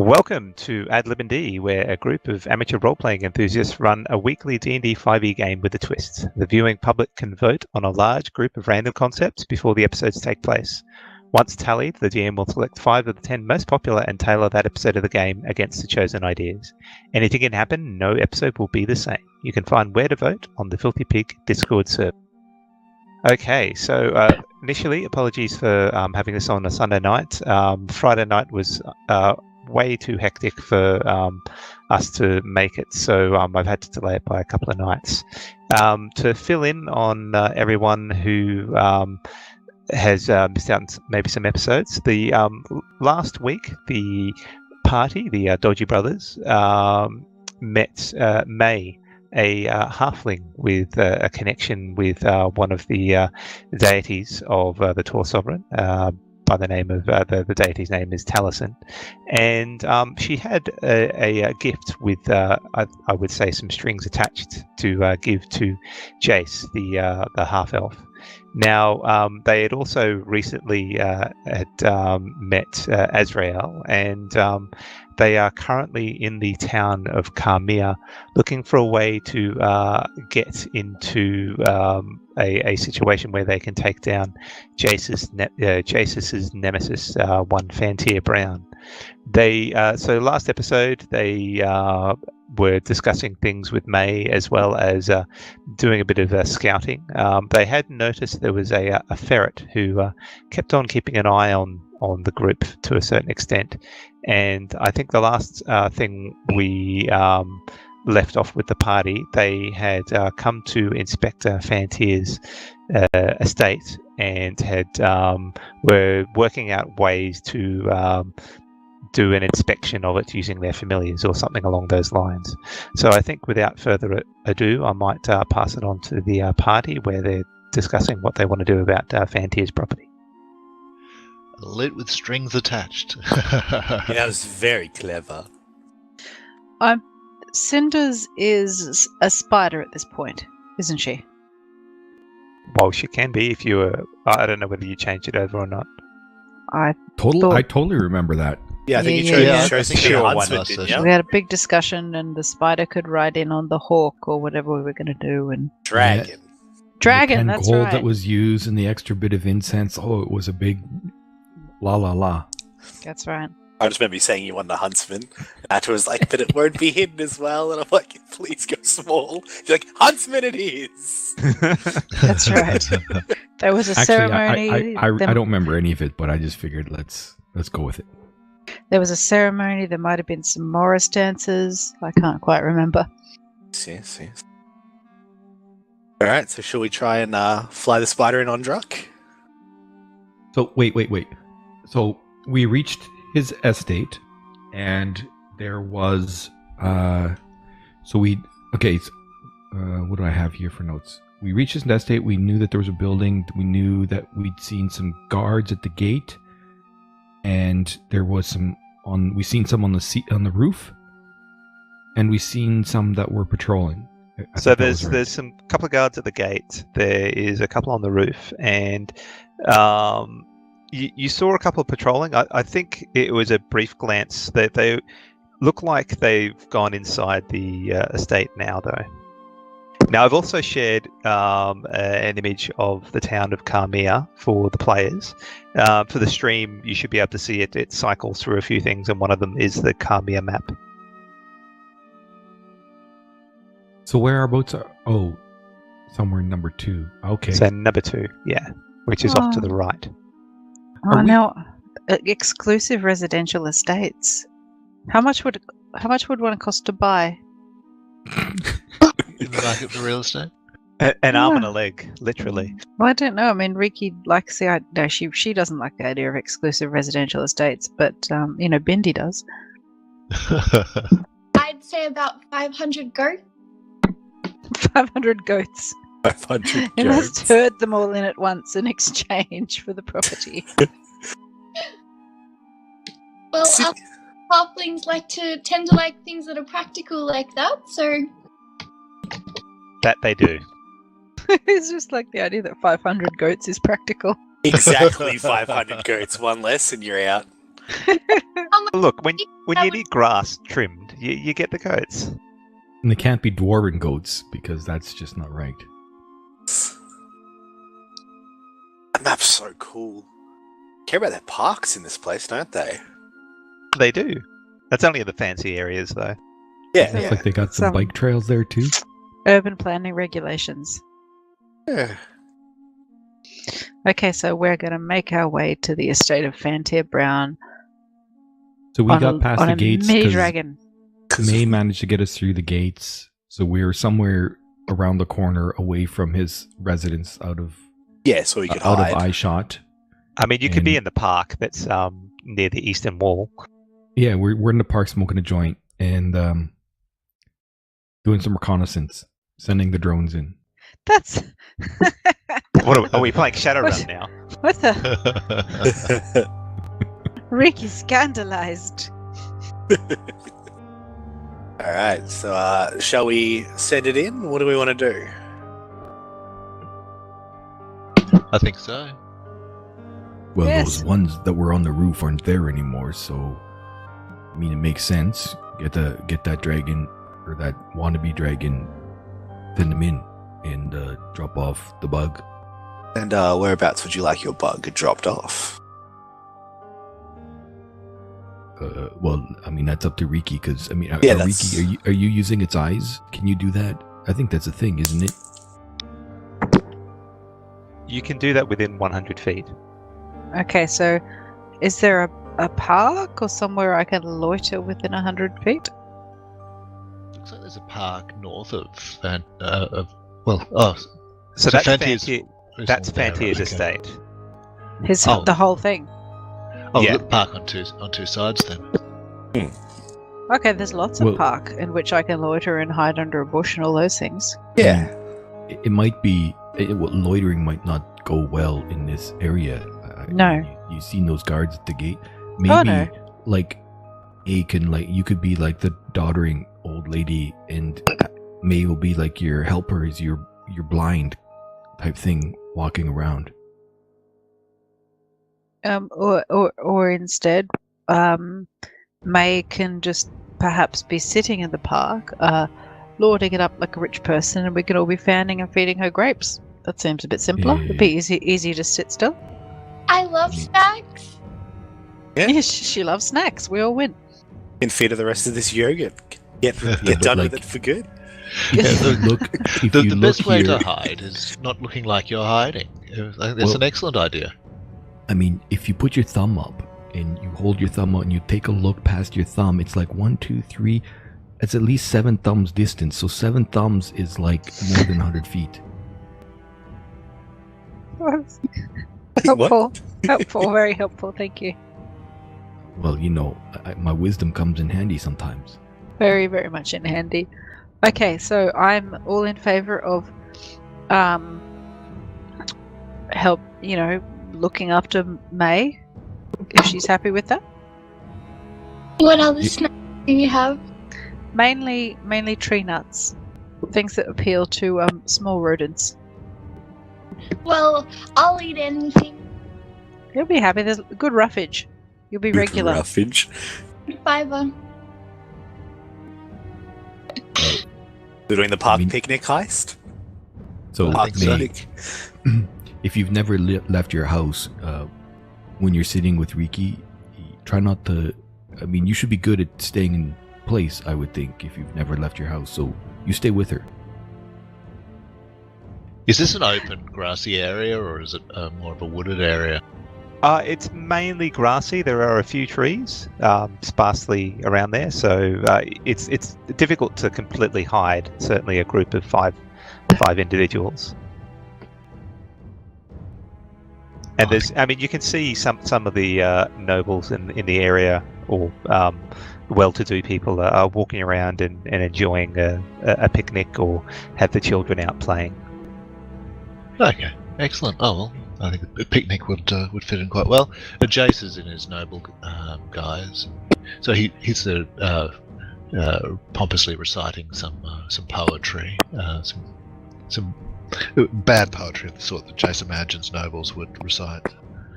Welcome to ADlib&D, where a group of amateur role-playing enthusiasts run a weekly D&D 5e game with a twist. The viewing public can vote on a large group of random concepts before the episodes take place. Once tallied, the DM will select 5 of the 10 most popular and tailor that episode of the game against the chosen ideas. Anything can happen, no episode will be the same. You can find where to vote on the Filthy Pig Discord server. Okay, so initially, apologies for having this on a Sunday night. Friday night was way too hectic for us to make it, so I've had to delay it by a couple of nights. To fill in on everyone who has missed out on maybe some episodes, the last week the party, the Dodgy Brothers, met May, a halfling with a connection with one of the deities of the Tor Sovereign, by the name of the deity's name is Taliesin, and she had a gift with I would say some strings attached to give to Jace, the half elf. Now they had also recently met Azrael, and they are currently in the town of Carmiya looking for a way to get into a situation where they can take down Jace's nemesis, one Fantier Brown. So last episode they were discussing things with May, as well as doing a bit of scouting. They had noticed there was a ferret who kept on keeping an eye on the group to a certain extent, and I think the last thing we left off with the party, they had come to inspect Fantier's estate and had were working out ways to do an inspection of it using their familiars or something along those lines. So I think without further ado, I might pass it on to the party where they're discussing what they want to do about Fantier's property. Lit with strings attached. Yeah, that was very clever. Cinders is a spider at this point, isn't she? Well, she can be if you were... I don't know whether you changed it over or not. I totally remember that. Yeah, I think Yeah, you yeah. chose I think to be a you huntsman, won didn't last you? We had a big discussion, and the spider could ride in on the hawk or whatever we were going to do. And Dragon. dragon, The that's gold right. that was used and the extra bit of incense. Oh, it was a big la la la. That's right. I just remember you saying you wanted a huntsman. That was like, but it won't be hidden as well. And I'm like, please go small. You're like, huntsman it is. That's right. There was a Actually, ceremony. I don't remember any of it, but I just figured let's go with it. There was a ceremony. There might have been some Morris dances. I can't quite remember. Yes. All right, so shall we try and fly the spider in on Druck? So wait. So we reached his estate, and there was what do I have here for notes? We reached his estate. We knew that there was a building. We knew that we'd seen some guards at the gate, and there was some on. We seen some on the roof, and we seen some that were patrolling. So there's some couple of guards at the gate. There is a couple on the roof, and you saw a couple patrolling. I think it was a brief glance. They look like they've gone inside the estate now, though. Now, I've also shared an image of the town of Carmiya for the players. For the stream, you should be able to see it. It cycles through a few things, and one of them is the Carmiya map. So where our boats are? Oh, somewhere in number 2. Okay. So number 2, yeah, which is off to the right. Now, exclusive residential estates. How much would one cost to buy? In the market for real estate? An arm and a leg, literally. Well, I don't know. I mean, Riki likes the idea. No, she doesn't like the idea of exclusive residential estates, but Bindi does. I'd say about 500 goats. 500 goats. 500 You must goats. herd them all in at once in exchange for the property. Well, us halflings tend to like things that are practical like that, so That they do. It's just like the idea that 500 goats is practical. Exactly 500 goats, one less and you're out. how much Look, when you need grass trimmed, you get the goats. And they can't be dwarven goats because that's just not right. That map's so cool. Care about their parks in this place, don't they? They do. That's only in the fancy areas, though. Yeah, Looks yeah. like they got some bike trails there too. Urban planning regulations. Yeah. Okay, so we're going to make our way to the estate of Fantier Brown. So we got past the gates mini because dragon. May managed to get us through the gates. So we were somewhere around the corner away from his residence, out of So we could out hide. of eye shot. I mean, you could be And- in the park that's near the eastern wall. Yeah, we're in the park smoking a joint and doing some reconnaissance, sending the drones in. That's What are we playing Shadowrun now? what the Rick is scandalized. Alright, so shall we send it in? What do we want to do? I think so. Well, Yes. those ones that were on the roof aren't there anymore, so I mean it makes sense. Get that dragon or that wannabe dragon, send them in and drop off the bug. And whereabouts would you like your bug dropped off? Well, I mean that's up to Riki because I mean, Yeah, Riki, are you using its eyes? Can you do that? I think that's a thing, isn't it? You can do that within 100 feet. Okay, so is there a park or somewhere I can loiter within 100 feet? Looks like there's a park north of So So that's Fantier's- Fantier, it's that's all there, right, Fantier's okay. estate. The whole thing. Oh, Yeah. the park on two sides then. Okay, there's lots of Well- park in which I can loiter and hide under a bush and all those things. Yeah. It might be loitering might not go well in this area. No. You've seen those guards at the gate. Maybe Oh, no. like you could be like the doddering old lady, and May will be like your helper, is your blind type thing walking around. Or instead, May can just perhaps be sitting in the park, lording it up like a rich person, and we can all be fanning and feeding her grapes. That seems a bit simpler. It'd be easier to sit still. I love snacks. Yeah. Yes, she loves snacks. We all win. And feed her the rest of this yogurt. Get but done like- with it for good. Look, if The, you the look best way here, to hide is not looking like you're hiding. I think that's Well- an excellent idea. I mean, if you put your thumb up and you hold your thumb out and you take a look past your thumb, it's like 1, 2, 3. It's at least 7 thumbs distance. So 7 thumbs is like more than 100 feet. Helpful. Helpful. Very helpful. Thank you. Well, you know, my wisdom comes in handy sometimes. Very, very much in handy. Okay, so I'm all in favor of help, looking after May, if she's happy with that. What other snacks do you have? Mainly tree nuts. Things that appeal to small rodents. Well, I'll eat anything. You'll be happy. There's good roughage. You'll be regular. Roughage. Fiber. We're doing the park I mean- picnic heist. So, I think so. May, if you've never left your house, when you're sitting with Riki, try not to. I mean, you should be good at staying in place, I would think, if you've never left your house. So you stay with her. Is this an open grassy area or is it more of a wooded area? It's mainly grassy. There are a few trees sparsely around there, so it's difficult to completely hide. Certainly, a group of five individuals. And you can see some of the nobles in the area, or well-to-do people are walking around and enjoying a picnic, or have the children out playing. Okay, excellent. Oh well, I think a picnic would fit in quite well. Jace is in his noble guise, so he's pompously reciting some poetry, some bad poetry of the sort that Jace imagines nobles would recite.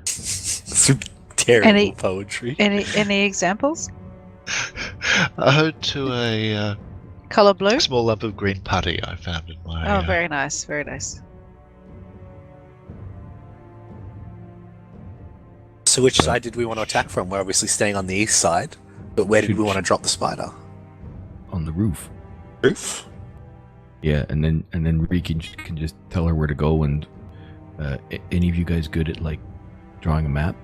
Some Terrible poetry. Any examples? Ode to a Color blue. small lump of green putty I found in my. Oh, very nice, very nice. So which side did we want to attack from? We're obviously staying on the east side, but where did we want to drop the spider? On the roof. Roof? Yeah, and then Riki can just tell her where to go. And any of you guys good at like drawing a map?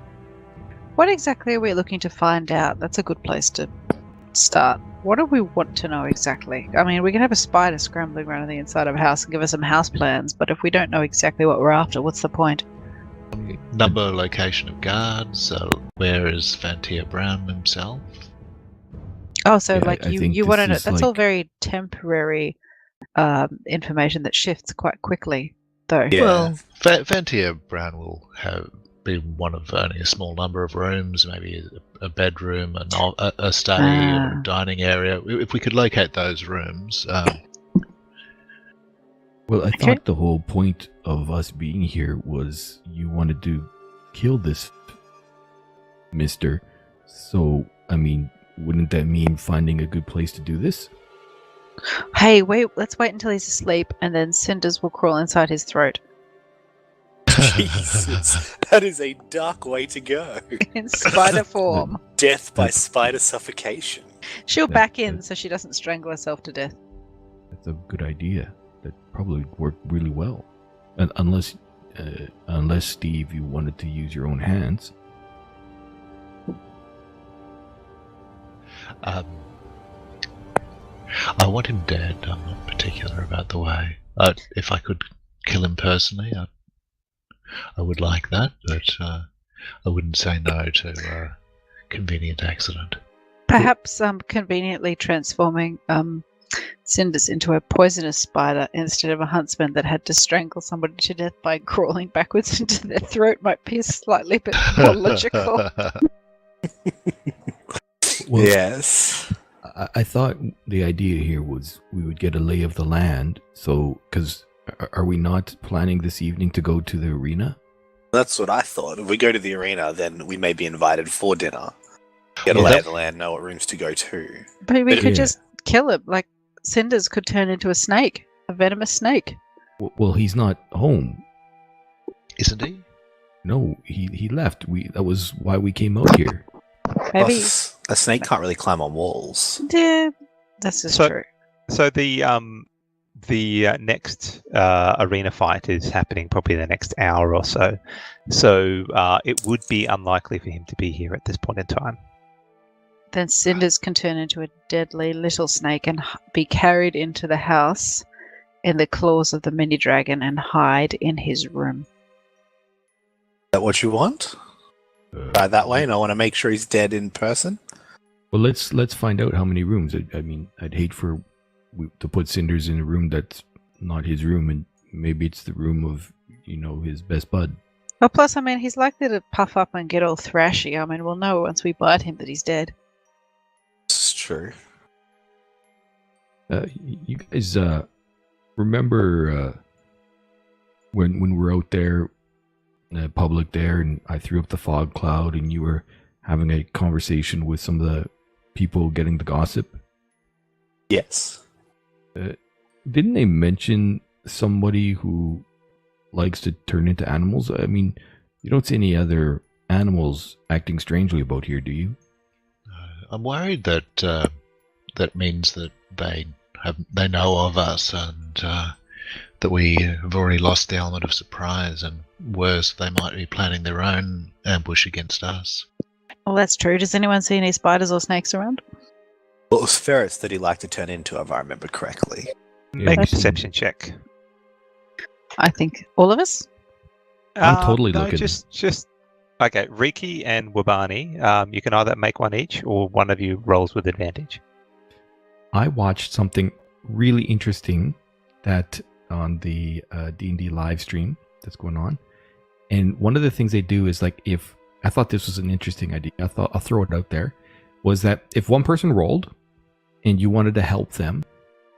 What exactly are we looking to find out? That's a good place to start. What do we want to know exactly? I mean, we can have a spider scrambling around on the inside of a house and give us some house plans, but if we don't know exactly what we're after, what's the point? Number, location of guards. Where is Fantier Brown himself? Oh, so Yeah, like I think you want to know? this is That's all like- very temporary information that shifts quite quickly, though. Yeah. Well, Fantier Brown will be one of only a small number of rooms, maybe a bedroom, a study, or a dining area. If we could locate those rooms, Well, I Okay. thought the whole point of us being here was you wanted to kill this mister. So, I mean, wouldn't that mean finding a good place to do this? Hey, wait! Let's wait until he's asleep, and then cinders will crawl inside his throat Jesus, that is a dark way to go. in spider form. Death by spider suffocation. She'll That- back in so she doesn't strangle herself to death. That's a good idea. That probably worked really well. And unless Steve, you wanted to use your own hands. I want him dead. I'm not particular about the way. If I could kill him personally, I would like that, but I wouldn't say no to a convenient accident. Perhaps conveniently transforming cinders into a poisonous spider instead of a huntsman that had to strangle somebody to death by crawling backwards into their throat might be a slightly bit more logical. Well, Yes. I thought the idea here was we would get a lay of the land. So, because are we not planning this evening to go to the arena? That's what I thought. If we go to the arena, then we may be invited for dinner. Get a Yeah. lay of the land, know what rooms to go to. But we But- could Yeah. just kill him. Like cinders could turn into a snake, a venomous snake. Well, he's not home. Isn't he? No, he left. That was why we came out here. Maybe. Plus, a snake can't really climb on walls. Yeah, that's just So- true. So the next arena fight is happening probably in the next hour or so. So it would be unlikely for him to be here at this point in time. Then cinders can turn into a deadly little snake and be carried into the house in the claws of the mini dragon and hide in his room. Is that what you want? Try that way, and I want to make sure he's dead in person. Well, let's find out how many rooms. I mean, I'd hate to put Cinders in a room that's not his room, and maybe it's the room of his best bud. Well, plus, I mean, he's likely to puff up and get all thrashy. I mean, we'll know once we bite him that he's dead. This is true. You guys remember when we were out there in the public there, and I threw up the fog cloud, and you were having a conversation with some of the people getting the gossip? Yes. Didn't they mention somebody who likes to turn into animals? I mean, you don't see any other animals acting strangely about here, do you? I'm worried that that means that they know of us, and that we have already lost the element of surprise, and worse, they might be planning their own ambush against us. Well, that's true. Does anyone see any spiders or snakes around? Well, it was ferrets that he liked to turn into, if I remember correctly. Make a That's- perception check. I think all of us. I'm totally no, looking. Just okay. Riki and Wabani, you can either make one each, or one of you rolls with advantage. I watched something really interesting that on the D&D live stream that's going on, and one of the things they do is like, if I thought this was an interesting idea, I thought I'll throw it out there, was that if one person rolled and you wanted to help them,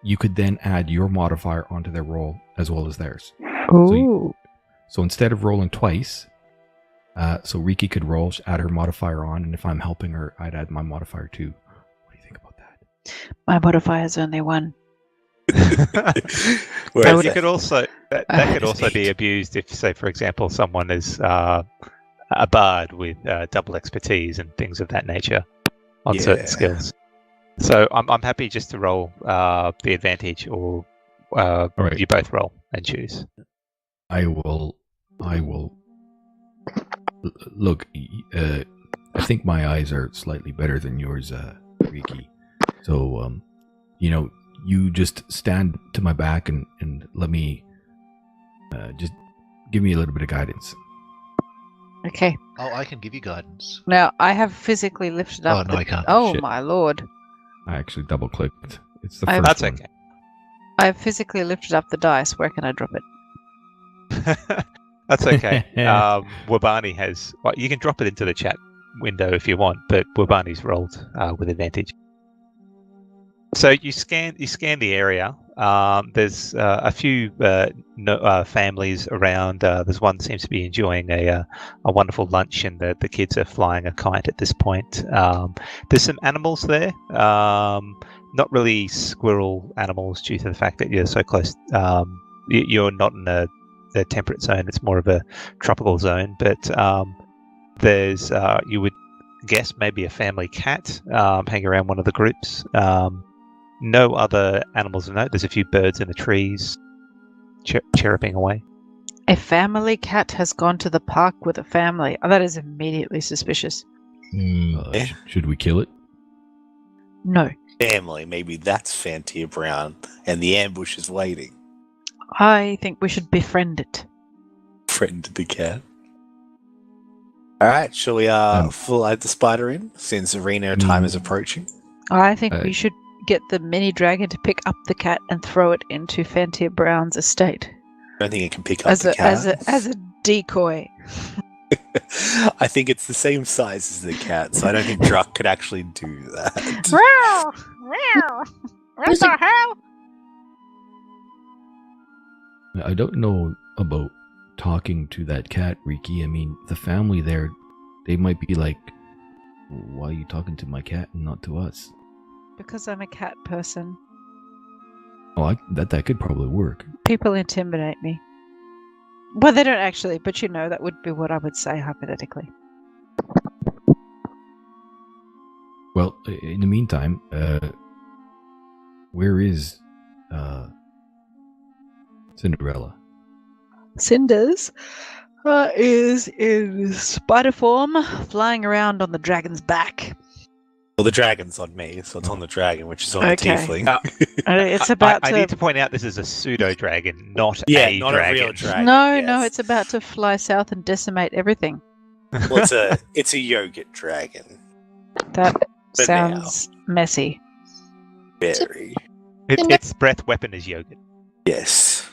you could then add your modifier onto their roll as well as theirs. Ooh. So instead of rolling twice, So Riki could roll, add her modifier on, and if I'm helping her, I'd add my modifier too. What do you think about that? My modifier is only 1. Whereas You could also that could It's also be 8. abused if, say, for example, someone is a bard with double expertise and things of that nature on certain Yeah. skills. So I'm happy just to roll the advantage, or right. you both roll and choose. I will. Look, I think my eyes are slightly better than yours, Riki. So, you just stand to my back and let me just give me a little bit of guidance. Okay. Oh, I can give you guidance. Now, I have physically lifted up Oh, no, I can't. Oh, Shit. my lord. I actually double clicked. It's the I- first That's one. okay. I've physically lifted up the dice. Where can I drop it? That's okay. Wabani has. Well, you can drop it into the chat window if you want, but Wabani's rolled with advantage. So you scan the area. There's a few families around. There's one that seems to be enjoying a wonderful lunch, and the kids are flying a kite at this point. There's some animals there. Not really squirrel animals due to the fact that you're so close. You're not in the temperate zone. It's more of a tropical zone. But there's you would guess maybe a family cat hanging around one of the groups. No other animals of note. There's a few birds in the trees chirruping away. A family cat has gone to the park with a family. Oh, that is immediately suspicious. Yeah. Should we kill it? No. family, maybe that's Fantier Brown, and the ambush is waiting. I think we should befriend it. Friend the cat. Alright, shall we fly the spider in, since arena time is approaching? I think we should get the mini dragon to pick up the cat and throw it into Fantier Brown's estate. I don't think it can pick up the cat. As a decoy. I think it's the same size as the cat, so I don't think Druck could actually do that. Wow! Wow! What the hell? I don't know about talking to that cat, Riki. I mean, the family there, they might be like, why are you talking to my cat and not to us? Because I'm a cat person. Oh, that could probably work. People intimidate me. Well, they don't actually, but that would be what I would say hypothetically. Well, in the meantime, where is Cinderella? Cinders is in spider form, flying around on the dragon's back. Well, the dragon's on me, so it's on the dragon, which is on Okay. the tiefling. It's about I to... need to point out this is a pseudo dragon, not Yeah, a not dragon. a real dragon. No, yes. it's about to fly south and decimate everything. Well, it's a yogurt dragon. That For sounds messy. Very. Its breath weapon is yogurt. Yes.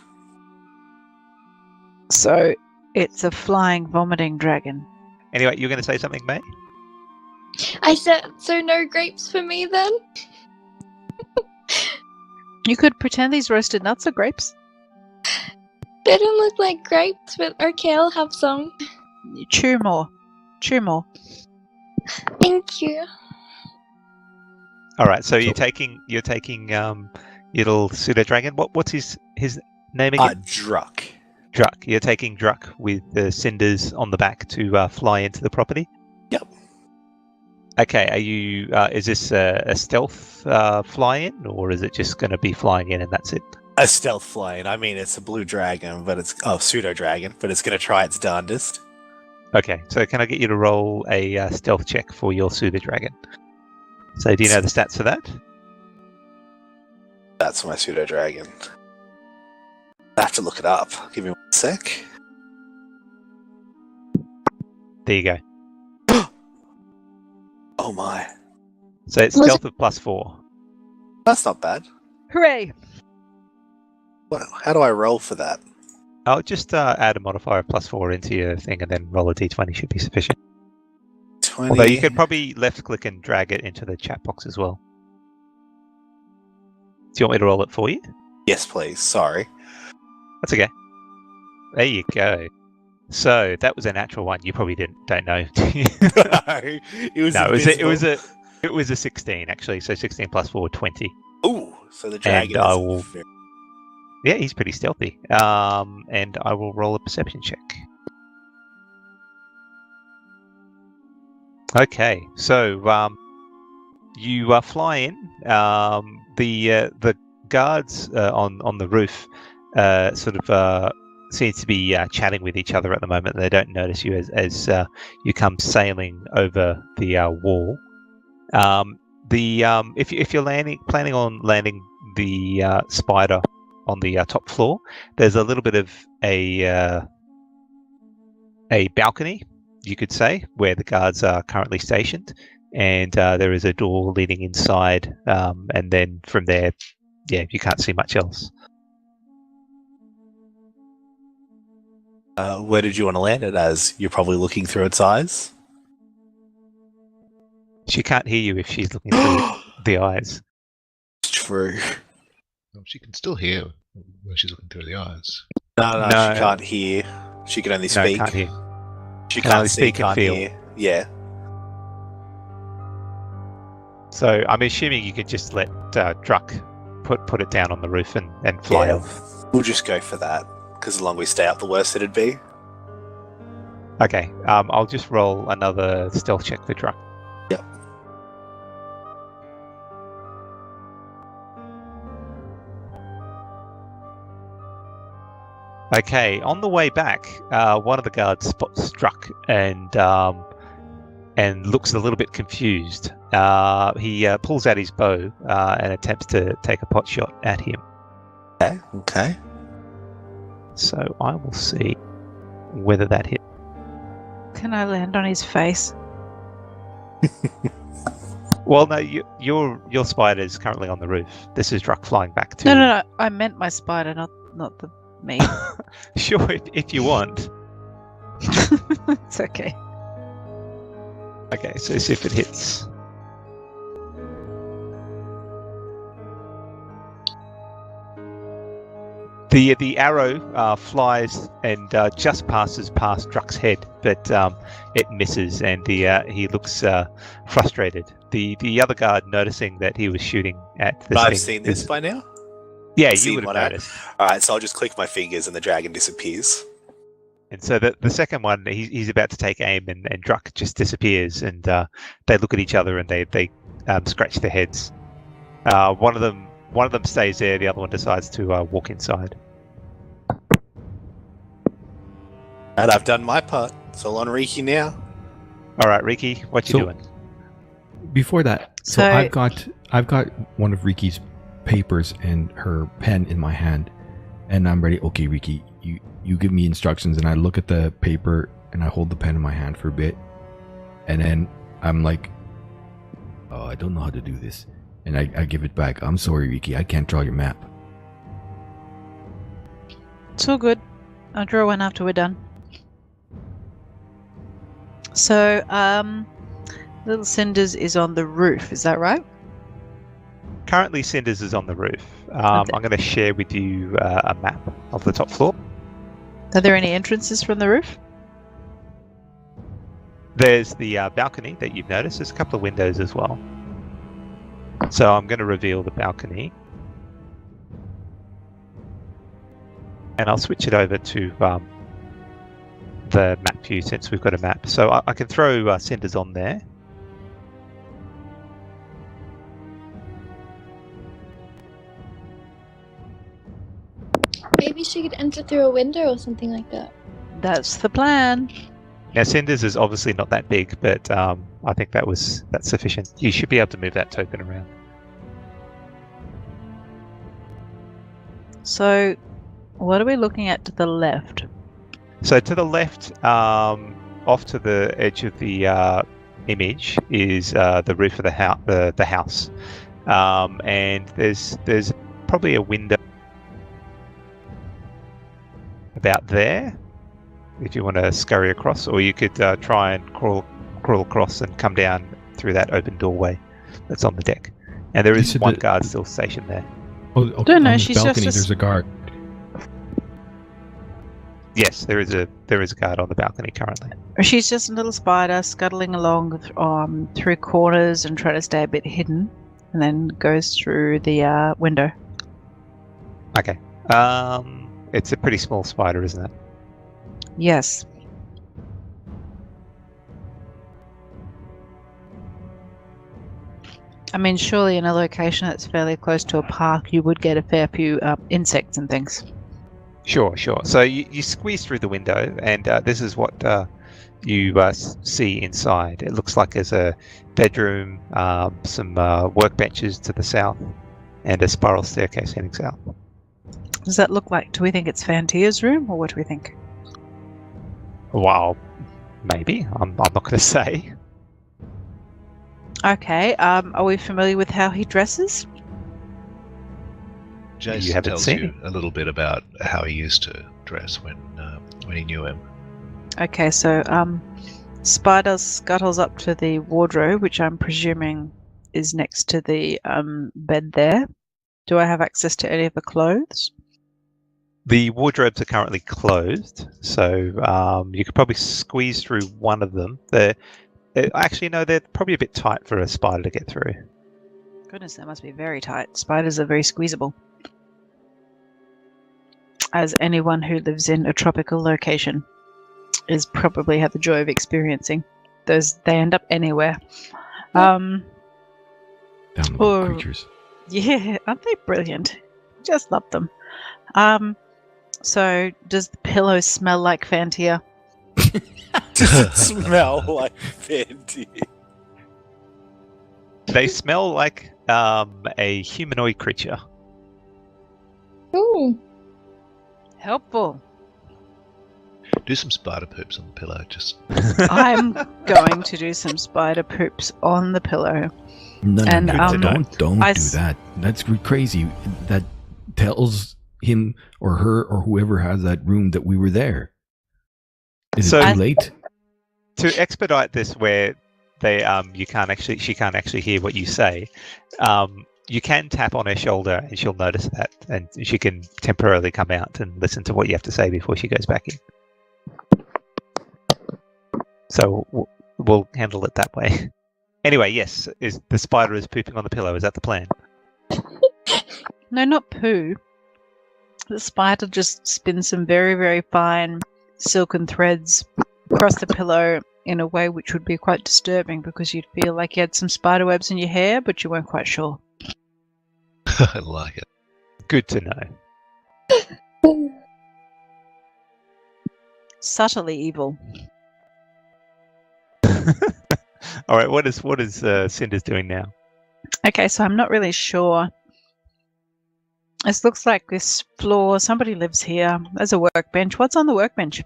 So it's a flying, vomiting dragon. Anyway, you're going to say something, May? I said, so no grapes for me then? You could pretend these roasted nuts are grapes. They don't look like grapes, but okay, I'll have some. Chew more. Chew more. Thank you. All right, so you're taking your little pseudo dragon. What's his name again? Druck. Druck. You're taking Druck with the cinders on the back to fly into the property. Yep. Okay. Are you? Is this a stealth fly-in, or is it just going to be flying in and that's it? A stealth flying. I mean, it's a blue dragon, but it's pseudo dragon, but it's going to try its darndest. Okay. So can I get you to roll a stealth check for your pseudo dragon? So do you know the stats for that? That's my pseudo dragon. I have to look it up. Give me 1 sec. There you go. Oh my. So it's stealth of +4. That's not bad. Hooray! How do I roll for that? I'll just add a modifier of +4 into your thing and then roll a d20 should be sufficient. 20. Although you could probably left click and drag it into the chat box as well. Do you want me to roll it for you? Yes, please. Sorry. That's okay. There you go. So that was a natural one. You probably don't know. It was a 16 actually. So 16 plus 4, 20. Ooh, so the dragon And I is will- very... Yeah, he's pretty stealthy. And I will roll a perception check. Okay, so you fly in. The guards on the roof sort of seems to be chatting with each other at the moment. They don't notice you as you come sailing over the wall. If you're planning on landing the spider on the top floor, there's a little bit of a balcony, you could say, where the guards are currently stationed, and there is a door leading inside, and then from there, yeah, you can't see much else. Where did you want to land it as? You're probably looking through its eyes? She can't hear you if she's looking through the eyes. True. Well, she can still hear when she's looking through the eyes. No, No. she can't hear. She can only No, speak. can't hear. She Can only can't see, speak and can't feel. hear. Yeah. So I'm assuming you could just let Druck put it down on the roof and fly Yeah. off. We'll just go for that, because the longer we stay up, the worse it'd be. Okay, I'll just roll another stealth check for Druck. Yep. Okay, on the way back, one of the guards spots Druck and looks a little bit confused. He pulls out his bow and attempts to take a pot shot at him. Okay. So I will see whether that hit. Can I land on his face? Well, no, your spider is currently on the roof. This is Druck flying back to. No. I meant my spider, not the me. Sure, if you want. It's okay. Okay, so see if it hits. The arrow flies and just passes past Druck's head, but it misses, and he looks frustrated. The other guard, noticing that he was shooting at this I've thing, seen this by now. Yeah, Seen you would have what I- noticed. Alright, so I'll just click my fingers and the dragon disappears. And so the second one, he's about to take aim, and Druck just disappears, and they look at each other and they scratch their heads. One of them stays there. The other one decides to walk inside. And I've done my part. It's all on Riki now. All right, Riki, what you So- doing? Before that, so So- I've got one of Riki's papers and her pen in my hand, and I'm ready. Okay, Riki, you give me instructions, and I look at the paper and I hold the pen in my hand for a bit, and then I'm like, oh, I don't know how to do this, and I give it back. I'm sorry, Riki, I can't draw your map. It's all good. I'll draw one after we're done. So, Little Cinders is on the roof, is that right? Currently, Cinders is on the roof. I'm going to share with you a map of the top floor. Are there any entrances from the roof? There's the balcony that you've noticed. There's a couple of windows as well. So I'm going to reveal the balcony. And I'll switch it over to the map view since we've got a map. So I can throw Cinders on there. Maybe she could enter through a window or something like that. That's the plan. Now Cinders is obviously not that big, but I think that's sufficient. You should be able to move that token around. So, what are we looking at to the left? So to the left, off to the edge of the image, is the roof of the house, and there's probably a window about there, if you want to scurry across, or you could try and crawl across and come down through that open doorway that's on the deck. And there You is said one that- guard still stationed there. Oh, okay, Don't know, on the she's just balcony, a there's a guard. Yes, there is a guard on the balcony currently. She's just a little spider scuttling along through corners and trying to stay a bit hidden, and then goes through the window. Okay. It's a pretty small spider, isn't it? Yes. I mean, surely in a location that's fairly close to a park, you would get a fair few insects and things. Sure. So you squeeze through the window, and this is what you see inside. It looks like there's a bedroom, some workbenches to the south, and a spiral staircase heading south. Does that look like? Do we think it's Fantier's room, or what do we think? Wow, maybe. I'm not going to say. Okay. Are we familiar with how he dresses? Jason haven't tells seen you a little bit about how he used to dress when he knew him. Okay, so Spider scuttles up to the wardrobe, which I'm presuming is next to the bed there. Do I have access to any of the clothes? The wardrobes are currently closed, so you could probably squeeze through one of them. Actually, no, they're probably a bit tight for a spider to get through. Goodness, that must be very tight. Spiders are very squeezable. As anyone who lives in a tropical location is probably had the joy of experiencing. They end up anywhere. Down the creatures. Yeah, aren't they brilliant? Just love them. So does the pillow smell like Fantier? Does it smell like Fantier? They smell like a humanoid creature. Ooh. Helpful. Do some spider poops on the pillow, just. I'm going to do some spider poops on the pillow. No, And, don't do I that. That's crazy. That tells him or her or whoever has that room that we were there. Is So- it too late? To expedite this, where she can't actually hear what you say, you can tap on her shoulder and she'll notice that, and she can temporarily come out and listen to what you have to say before she goes back in. So we'll handle it that way. Anyway, yes, the spider is pooping on the pillow. Is that the plan? No, not poo. The spider just spins some very, very fine silken threads across the pillow in a way which would be quite disturbing, because you'd feel like you had some spider webs in your hair, but you weren't quite sure. I like it. Good to know. Subtly evil. All right, what is Cinder's doing now? Okay, so I'm not really sure. This looks like this floor. Somebody lives here. There's a workbench. What's on the workbench?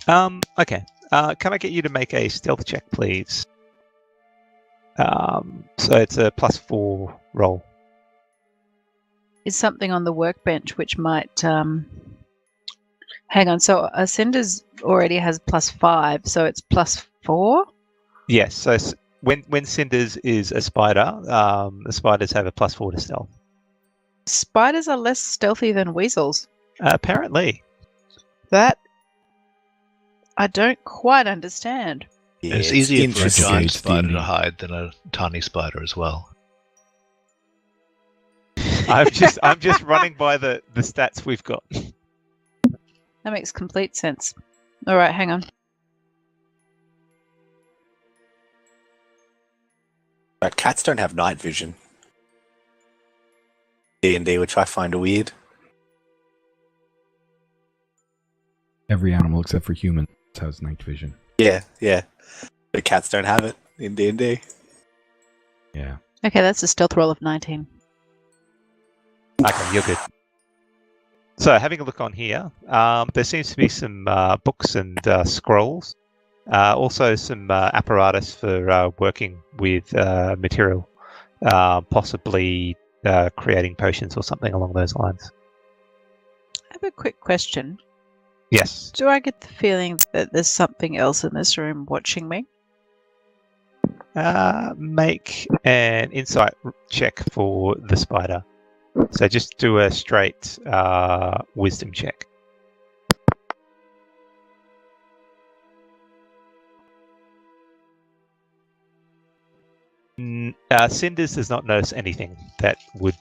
Okay. Can I get you to make a stealth check, please? So it's a +4 roll. Is something on the workbench which might hang on. So Cinder's already has +5, so it's +4. Yes. So when Cinder's is a spider, the spiders have a +4 to stealth. Spiders are less stealthy than weasels. Apparently. That I don't quite understand. Yeah, It's easier for a interesting. giant It's spider D&D. to hide than a tiny spider as well. I'm just running by the stats we've got. That makes complete sense. All right, hang on. But cats don't have night vision. D&D, which I find weird. Every animal except for humans has night vision. Yeah. But cats don't have it in D&D. Yeah. Okay, that's a stealth roll of 19. Okay, you're good. So having a look on here, there seems to be some books and scrolls. Also some apparatus for working with material, possibly creating potions or something along those lines. I have a quick question. Yes. Do I get the feeling that there's something else in this room watching me? Make an insight check for the spider. So just do a straight wisdom check. Cinders does not notice anything that would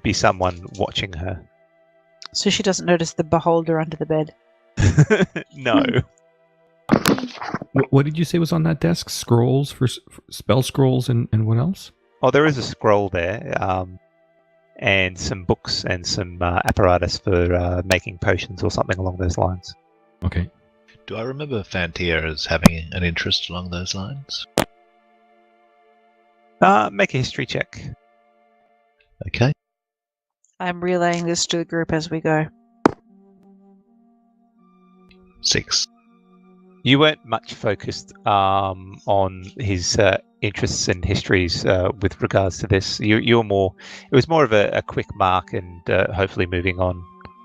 be someone watching her. So she doesn't notice the beholder under the bed. No. What did you say was on that desk? Scrolls for spell scrolls and what else? Oh, there is a scroll there, and some books and some apparatus for making potions or something along those lines. Okay. Do I remember Fantier as having an interest along those lines? Make a history check. Okay. I'm relaying this to the group as we go. 6. You weren't much focused on his interests and histories with regards to this. You're more. It was more of a quick mark and hopefully moving on.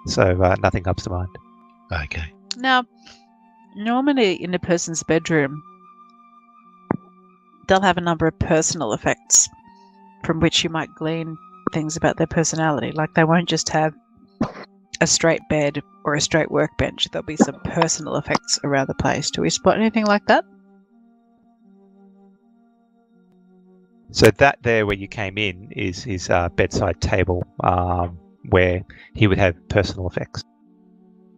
So nothing comes to mind. Okay. Now, normally in a person's bedroom, they'll have a number of personal effects from which you might glean things about their personality. Like they won't just have a straight bed or a straight workbench. There'll be some personal effects around the place. Do we spot anything like that? So that there where you came in is his bedside table where he would have personal effects.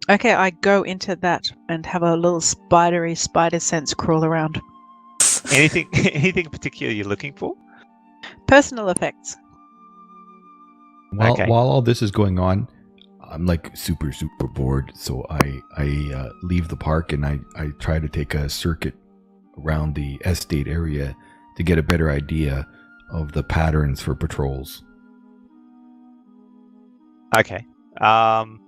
Okay, I go into that and have a little spider sense crawl around. Anything particular you're looking for? Personal effects. While all this is going on, I'm like super bored, so I leave the park and I try to take a circuit around the estate area to get a better idea of the patterns for patrols. Okay. I'll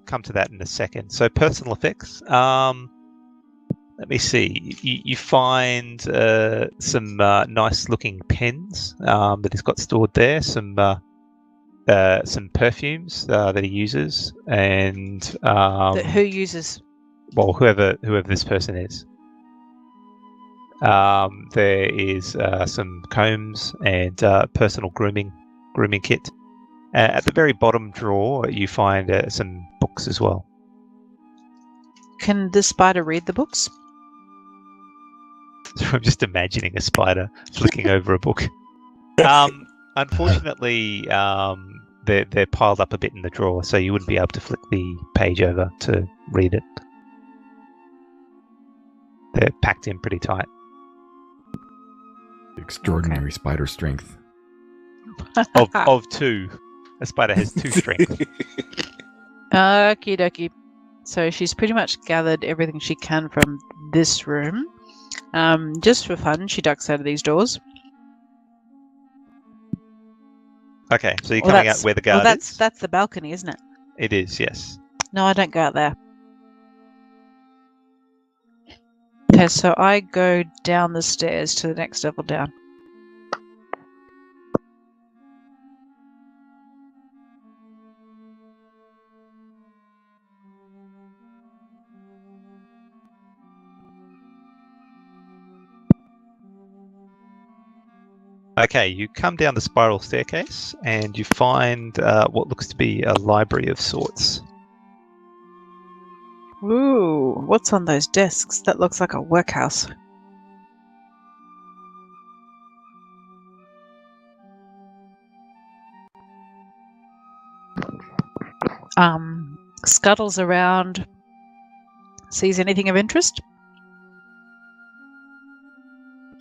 come to that in a second. So personal effects. Let me see. You find some nice looking pens that he's got stored there. Some perfumes that he uses, and Who uses? well, whoever this person is. There is some combs and personal grooming kit. At the very bottom drawer, you find some books as well. Can the spider read the books? I'm just imagining a spider flicking over a book. Unfortunately, they're piled up a bit in the drawer, so you wouldn't be able to flick the page over to read it. They're packed in pretty tight. Extraordinary spider strength. Of 2. A spider has 2 strength. Okie dokie. So she's pretty much gathered everything she can from this room. Just for fun, she ducks out of these doors. Okay, so you're coming out where the guard is? That's the balcony, isn't it? It is, yes. No, I don't go out there. Okay, so I go down the stairs to the next level down. Okay, you come down the spiral staircase and you find what looks to be a library of sorts. Ooh, what's on those desks? That looks like a workhouse. Scuttles around. Sees anything of interest?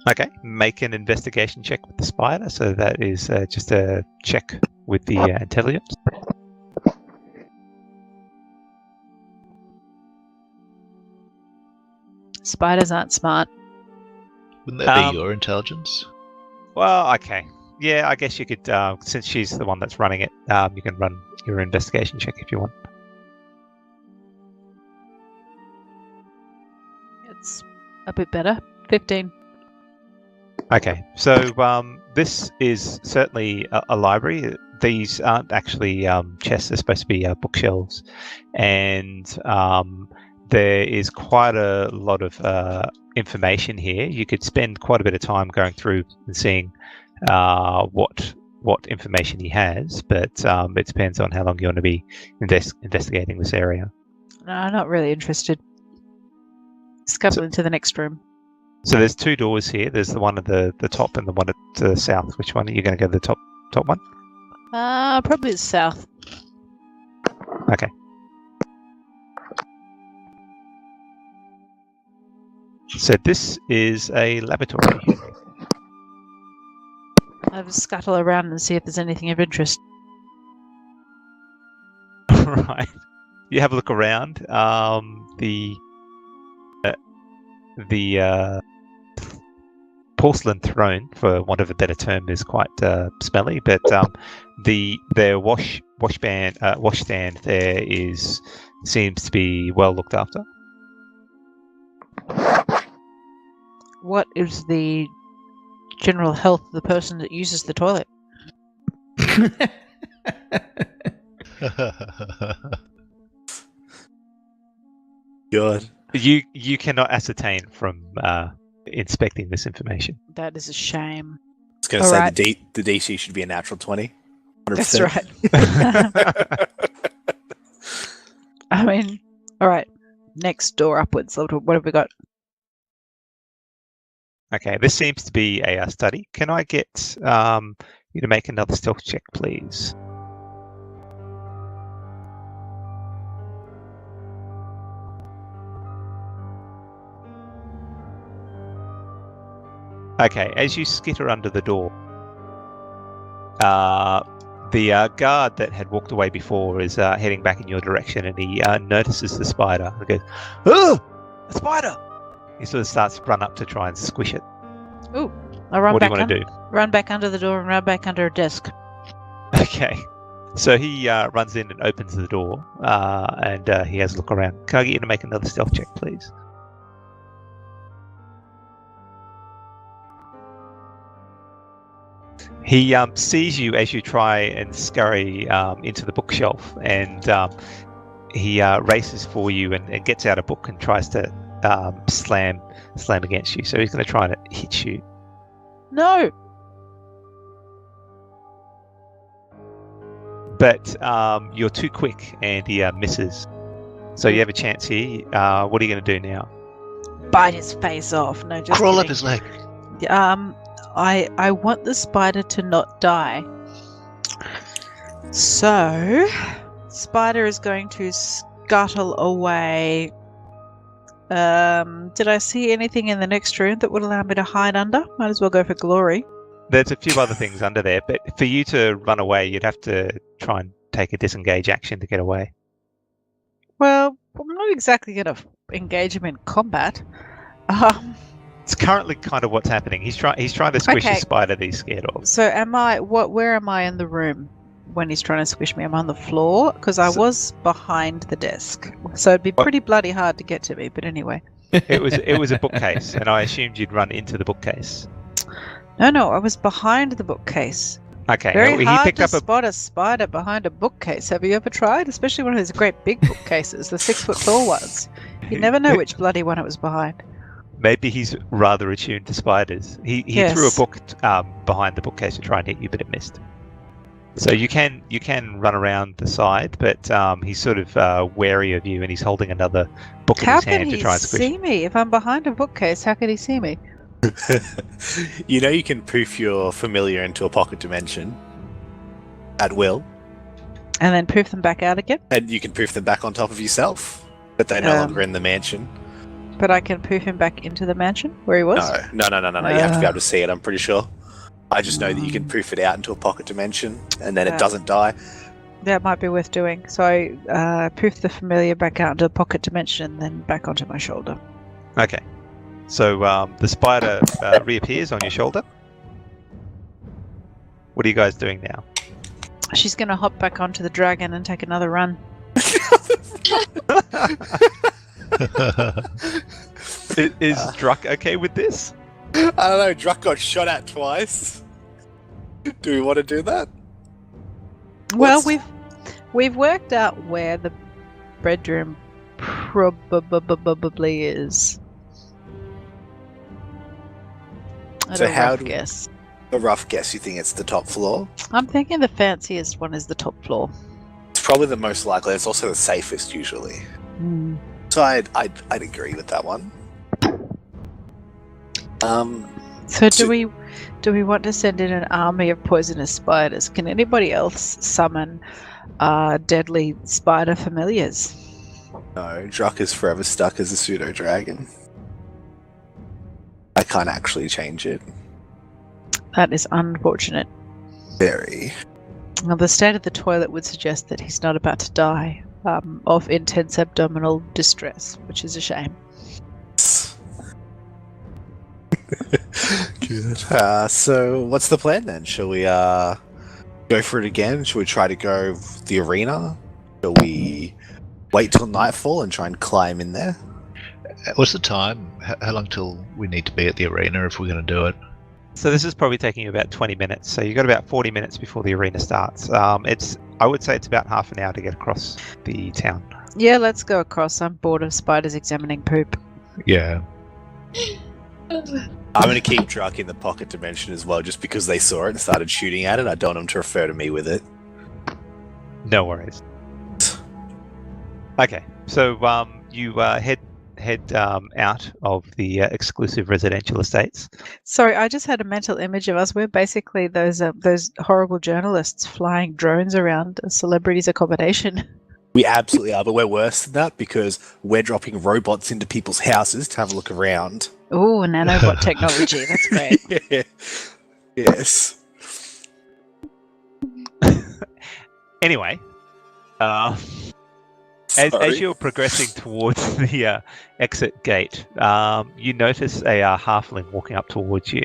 Okay, make an investigation check with the spider. So that is just a check with the intelligence. Spiders aren't smart. Wouldn't that be your intelligence? Well, okay. Yeah, I guess you could, since she's the one that's running it, you can run your investigation check if you want. It's a bit better. 15. Okay, so this is certainly a library. These aren't actually chests, they're supposed to be bookshelves. And there is quite a lot of information here. You could spend quite a bit of time going through and seeing what what information he has, but it depends on how long you want to be investigating this area. No, I'm not really interested. Scuttle into the next room. So there's 2 doors here. There's the one at the top and the one at the south. Which one are you going to go to the top one? Probably the south. Okay. So this is a laboratory. I'll scuttle around and see if there's anything of interest. Right. You have a look around. The porcelain throne, for want of a better term, is quite smelly, but the washstand there seems to be well looked after. What is the general health of the person that uses the toilet? God. You cannot ascertain from inspecting this information. That is a shame. I was going to All say right. the DC should be a natural 20. 100%. That's right. I mean, all right. Next door upwards. What have we got? Okay, this seems to be a study. Can I get you to make another stealth check, please? Okay, as you skitter under the door, the guard that had walked away before is heading back in your direction, and he notices the spider. He goes, "Oh, a spider!" He sort of starts to run up to try and squish it. Ooh, I'll run What do back you want to do? Run back under the door and run back under a desk. Okay, so he runs in and opens the door, and he has a look around. Can I get you to make another stealth check, please? He sees you as you try and scurry into the bookshelf, and he races for you and gets out a book and tries to slam against you. So he's going to try to hit you. No. But you're too quick, and he misses. So you have a chance here. What are you going to do now? Bite his face off. No, just Crawl up kidding. his leg. I want the spider to not die. So, spider is going to scuttle away. Did I see anything in the next room that would allow me to hide under? Might as well go for glory. There's a few other things under there, but for you to run away, you'd have to try and take a disengage action to get away. Well, I'm not exactly going to engage him in combat. It's currently kind of what's happening. He's trying to squish Okay. a spider that he's scared of. So where am I in the room when he's trying to squish me? I'm on the floor because I was behind the desk. So it'd be pretty bloody hard to get to me, but anyway. It was a bookcase, and I assumed you'd run into the bookcase. No, I was behind the bookcase. Okay, Very he hard picked to up a spot a spider behind a bookcase. Have you ever tried? Especially one of those great big bookcases, the 6 foot tall ones. You never know which bloody one it was behind. Maybe he's rather attuned to spiders. He threw a book behind the bookcase to try and hit you, but it missed. So you can run around the side, but he's sort of wary of you, and he's holding another book in How his can hand to he try and squish. see me? If I'm behind a bookcase, how can he see me? You know you can poof your familiar into a pocket dimension at will, And then poof them back out again? and you can poof them back on top of yourself, but they're no longer in the mansion. But I can poof him back into the mansion where he was? No. You have to be able to see it, I'm pretty sure. I just know that you can poof it out into a pocket dimension, and then it doesn't die. That might be worth doing. So I poof the familiar back out into the pocket dimension and then back onto my shoulder. Okay. So the spider reappears on your shoulder. What are you guys doing now? She's going to hop back onto the dragon and take another run. Is Druck okay with this? I don't know, Druck got shot at twice. Do we want to do that? Well, What's- we've worked out where the bedroom probably is. So how rough do- guess. A rough guess, you think it's the top floor? I'm thinking the fanciest one is the top floor. It's probably the most likely. It's also the safest usually. Hmm. So I'd agree with that one. So do we want to send in an army of poisonous spiders? Can anybody else summon deadly spider familiars? No, Druck is forever stuck as a pseudo dragon. I can't actually change it. That is unfortunate. Very. Well, the state of the toilet would suggest that he's not about to die of intense abdominal distress, which is a shame. Good. So what's the plan then? Shall we go for it again? Shall we try to go the arena? Shall we wait till nightfall and try and climb in there? What's the time? How long till we need to be at the arena if we're going to do it? So this is probably taking you about 20 minutes. So you've got about 40 minutes before the arena starts. I would say it's about half an hour to get across the town. Yeah, let's go across. I'm bored of spiders examining poop. Yeah. I'm going to keep Druck in the pocket dimension as well, just because they saw it and started shooting at it. I don't want them to refer to me with it. No worries. Okay, so you head out of the exclusive residential estates. Sorry, I just had a mental image of us. We're basically those horrible journalists flying drones around a celebrity's accommodation. We absolutely are, but we're worse than that because we're dropping robots into people's houses to have a look around. Ooh, nanobot technology. That's great. Yeah. Yes. Anyway, as you're progressing towards the exit gate, you notice a halfling walking up towards you.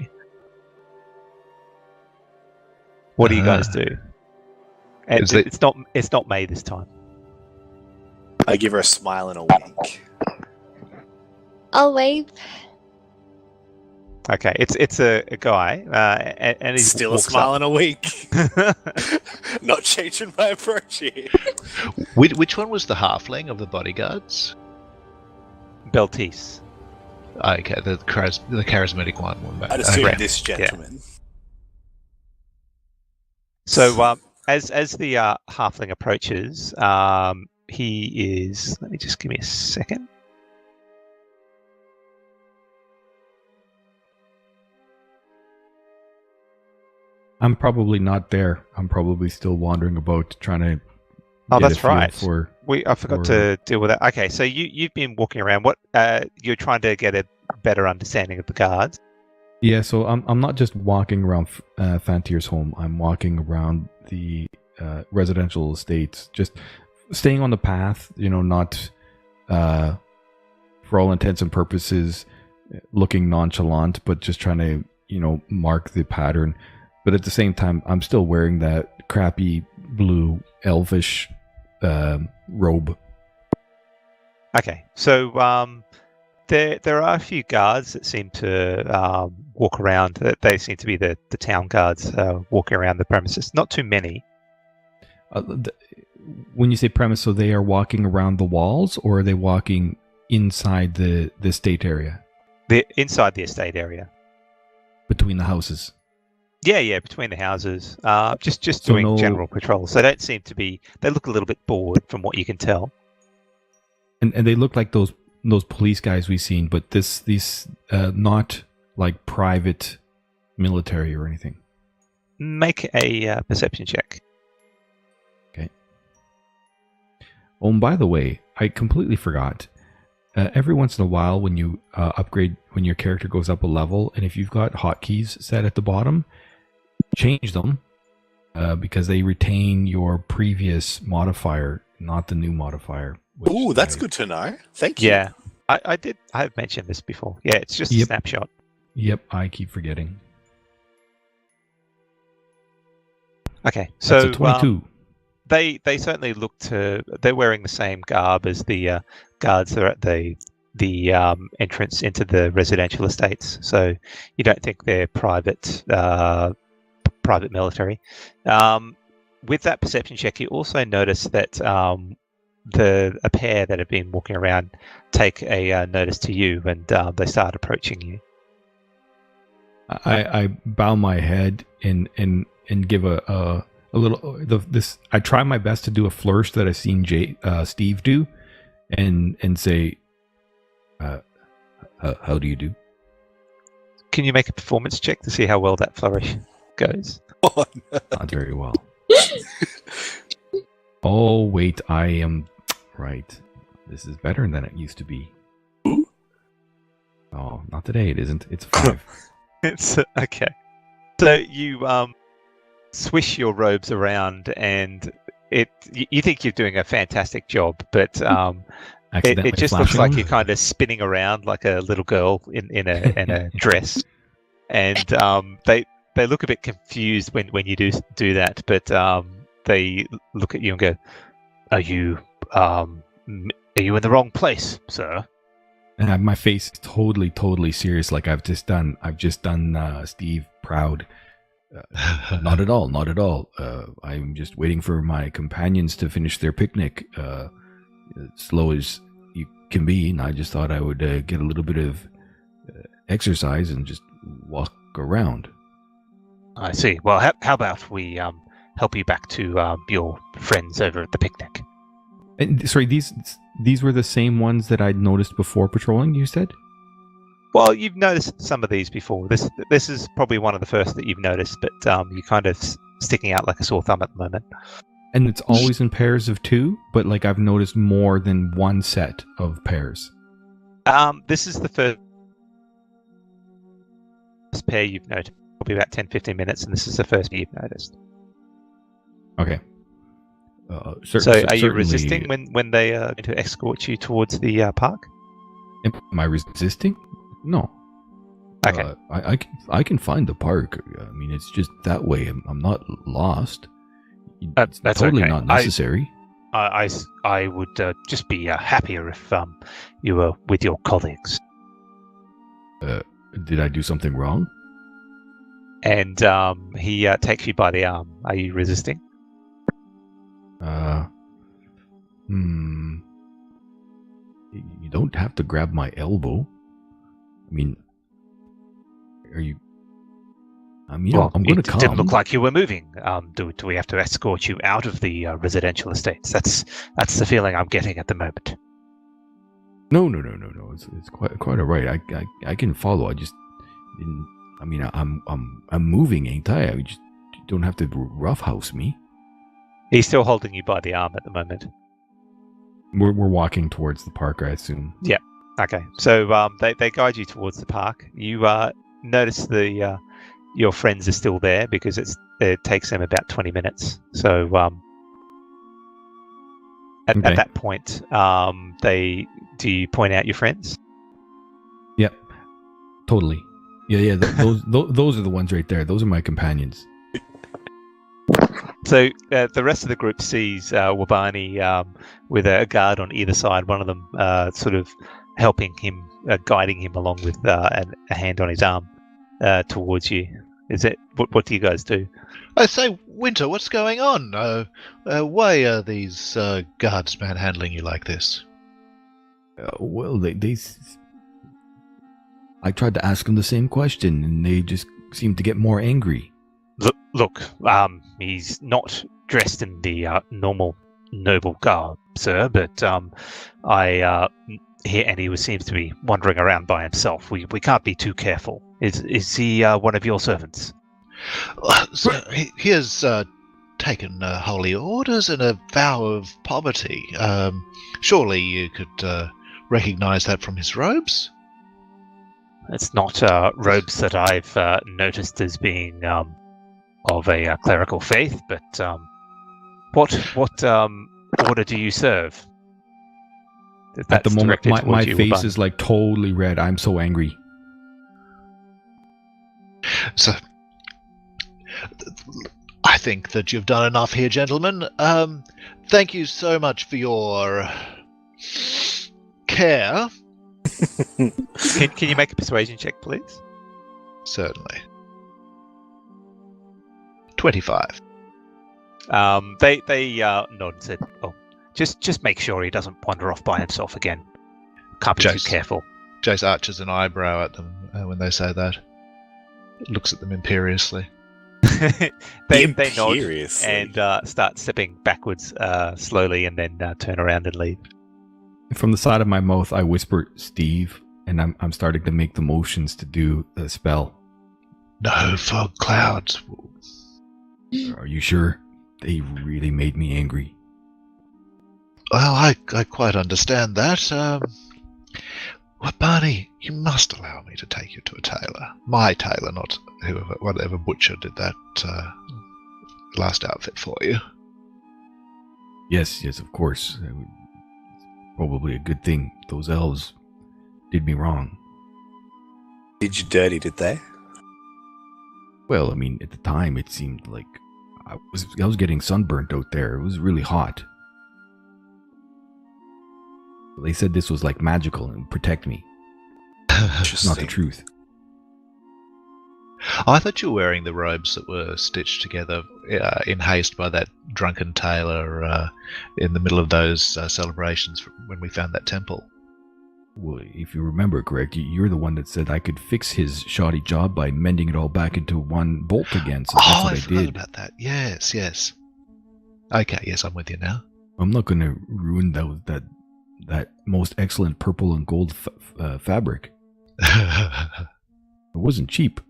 What do you guys do? And it's not May this time. I give her a smile and a wink. I'll wave. Okay, it's a guy, and he's Still a smile and a wink. Not changing my approach here. Which one was the halfling of the bodyguards? Beltis. Okay, the charismatic one. I'd assume Okay. this gentleman. So as the halfling approaches, he is. Let me just give me a second. I'm probably not there. I'm probably still wandering about trying to. Oh, get a that's feel right. I forgot to deal with that. Okay, so you've been walking around. What you're trying to get a better understanding of the guards. Yeah, so I'm not just walking around Fantier's home. I'm walking around the residential estates, just staying on the path. Not for all intents and purposes looking nonchalant, but just trying to mark the pattern. But at the same time, I'm still wearing that crappy blue elvish robe. Okay, so there are a few guards that seem to walk around. They seem to be the town guards walking around the premises. Not too many. When you say premise, so they are walking around the walls, or are they walking inside the estate area? They're inside the estate area. Between the houses? Yeah, between the houses. Just doing general patrols. They don't seem to be... They look a little bit bored from what you can tell. And they look like those police guys we've seen, but these not like private military or anything. Make a perception check. Okay. Oh, and by the way, I completely forgot. Every once in a while, when you upgrade, when your character goes up a level, and if you've got hotkeys set at the bottom, change them because they retain your previous modifier, not the new modifier. Ooh, that's good to know. Thank you. Yeah, I did. I've mentioned this before. Yeah, it's just a snapshot. Yep, I keep forgetting. Okay, so that's a 22. They certainly look to. They're wearing the same garb as the guards that are at the entrance into the residential estates. So you don't think they're private military. With that perception check, you also notice that a pair that have been walking around take a notice to you, and they start approaching you. I bow my head and give a little this. I try my best to do a flourish that I've seen Steve do, and say, how do you do? Can you make a performance check to see how well that flourish goes? Oh, no. Not very well. Oh wait, I am right. This is better than it used to be. Oh, not today. It isn't. It's 5. It's okay. So you swish your robes around, and you think you're doing a fantastic job, but it just looks like you're kind of spinning around like a little girl in a dress, and they look a bit confused when you do that, but they look at you and go, "Are you in the wrong place, sir?" And my face is totally serious, like I've just done Steve proud. Not at all. I'm just waiting for my companions to finish their picnic. Slow as you can be, and I just thought I would get a little bit of exercise and just walk around. I see. Well, how about we help you back to your friends over at the picnic? And sorry, these were the same ones that I'd noticed before patrolling, you said? Well, you've noticed some of these before. This is probably one of the first that you've noticed, but you're kind of sticking out like a sore thumb at the moment. And it's always in pairs of 2, but like I've noticed more than one set of pairs. This is the first pair you've noticed. Probably about 10-15 minutes, and this is the first pair you've noticed. Okay. So are you resisting when they are going to escort you towards the park? Am I resisting? No. Okay. I can find the park. I mean, it's just that way. I'm not lost. That's totally okay. Not necessary. I would just be happier if you were with your colleagues. Did I do something wrong? And he takes you by the arm. Are you resisting? You don't have to grab my elbow. I mean, are you? I mean, well, I'm going to it come. didn't look like you were moving. Do we have to escort you out of the residential estates? That's the feeling I'm getting at the moment. No. It's quite all right. I can follow. I just didn't. I mean, I'm moving, ain't I? I just don't have to roughhouse me. He's still holding you by the arm at the moment. We're walking towards the park, I assume. Yeah. Okay. So they guide you towards the park. You notice your friends are still there because it takes them about 20 minutes. So at that point, do you point out your friends? Yep. Totally. Yeah. Those are the ones right there. Those are my companions. So the rest of the group sees Wabani with a guard on either side, one of them sort of helping him, guiding him along with a hand on his arm towards you. Is it? What do you guys do? I say, Winter, what's going on? Why are these guards manhandling you like this? Well, they I tried to ask them the same question, and they just seemed to get more angry. Look, he's not dressed in the normal noble garb, sir, but he seems to be wandering around by himself. We can't be too careful. Is he one of your servants? So he has taken holy orders and a vow of poverty. Surely you could recognize that from his robes? It's not robes that I've noticed as being of a clerical faith, but what order do you serve? At the moment, my face is like totally red. I'm so angry. So, I think that you've done enough here, gentlemen. Thank you so much for your care. Can you make a persuasion check, please? Certainly. 25. They nod and said, "Oh, just make sure he doesn't wander off by himself again. Can't be too careful." Jace arches an eyebrow at them when they say that. looks at them imperiously. they nod Imperiously. and start stepping backwards slowly, and then turn around and leave. From the side of my mouth, I whisper, "Steve," and I'm starting to make the motions to do the spell. No fog clouds. Are you sure? They really made me angry. Well, I quite understand that. Well, Barney, you must allow me to take you to a tailor. My tailor, not whatever butcher did that last outfit for you. Yes, of course. Probably a good thing. Those elves did me wrong. Did you dirty, did they? Well, I mean, at the time, it seemed like I was getting sunburnt out there. It was really hot. They said this was like magical and would protect me. It's not the truth. I thought you were wearing the robes that were stitched together in haste by that drunken tailor in the middle of those celebrations when we found that temple. Well, if you remember correct, you're the one that said I could fix his shoddy job by mending it all back into one bolt again. So that's what I forgot did. about that. Yes. Okay, yes, I'm with you now. I'm not going to ruin that most excellent purple and gold fabric. It wasn't cheap.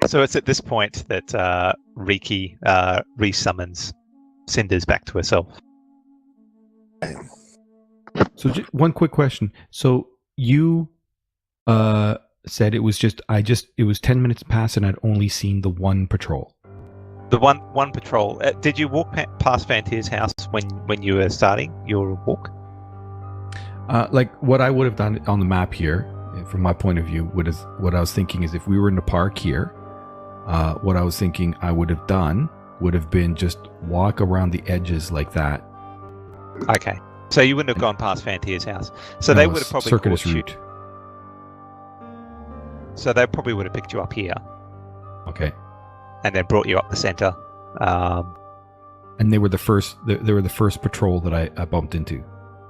So it's at this point that Riki resummons Cinders back to herself. So one quick question. So you said it was it was 10 minutes past and I'd only seen the one patrol. The one patrol. Did you walk past Fantier's house when you were starting your walk? Like what I would have done on the map here, from my point of view, what I was thinking is if we were in the park here, what I was thinking I would have done would have been just walk around the edges like that. Okay. So you wouldn't have gone past Fantier's house. So they would have probably circuitous caught you. route. So they probably would have picked you up here Okay. and then brought you up the center. And they were the first. They were the first patrol that I bumped into.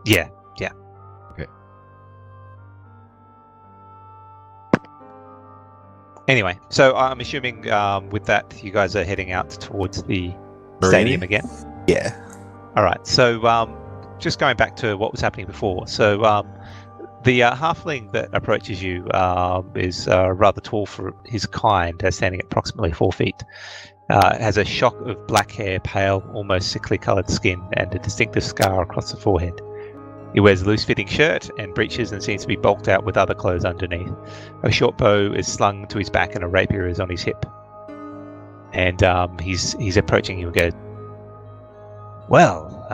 Yeah. Okay. Anyway, so I'm assuming with that you guys are heading out towards the stadium again. Yeah. All right. So just going back to what was happening before. So the halfling that approaches you is rather tall for his kind, standing at approximately 4 feet. Has a shock of black hair, pale, almost sickly coloured skin, and a distinctive scar across the forehead. He wears a loose-fitting shirt and breeches and seems to be bulked out with other clothes underneath. A short bow is slung to his back and a rapier is on his hip. And he's approaching you and goes, "Well,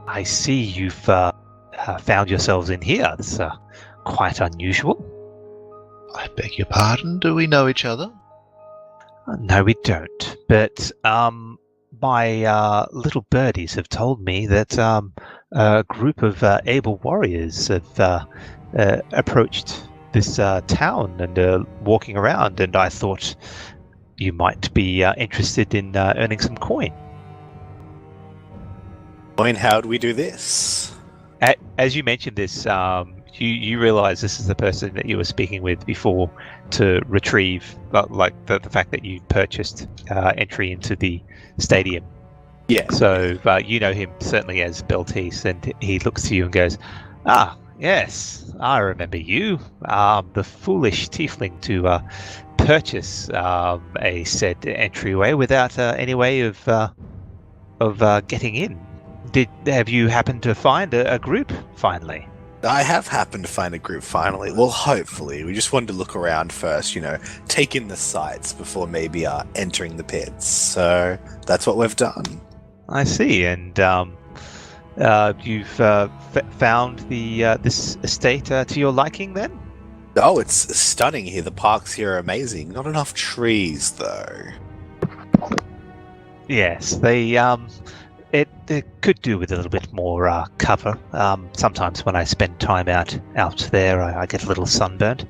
I see you've found yourselves in here. That's quite unusual." I beg your pardon, do we know each other? No, we don't. But my little birdies have told me that a group of able warriors have approached this town and are walking around, and I thought you might be interested in earning some coin. Coin, how do we do this? As you mentioned this, you realise this is the person that you were speaking with before to retrieve, like the fact that you purchased entry into the stadium. Yeah. So you know him certainly as Beltis, and he looks to you and goes, "Ah, yes, I remember you. The foolish tiefling to purchase a said entryway without any way of getting in. Have you happened to find a group finally?" I have happened to find a group finally. Well, hopefully. We just wanted to look around first, take in the sights before maybe entering the pits. So that's what we've done. I see, and you've found this estate to your liking then? Oh, it's stunning here. The parks here are amazing. Not enough trees, though. Yes, it could do with a little bit more cover. Sometimes when I spend time out there, I get a little sunburnt.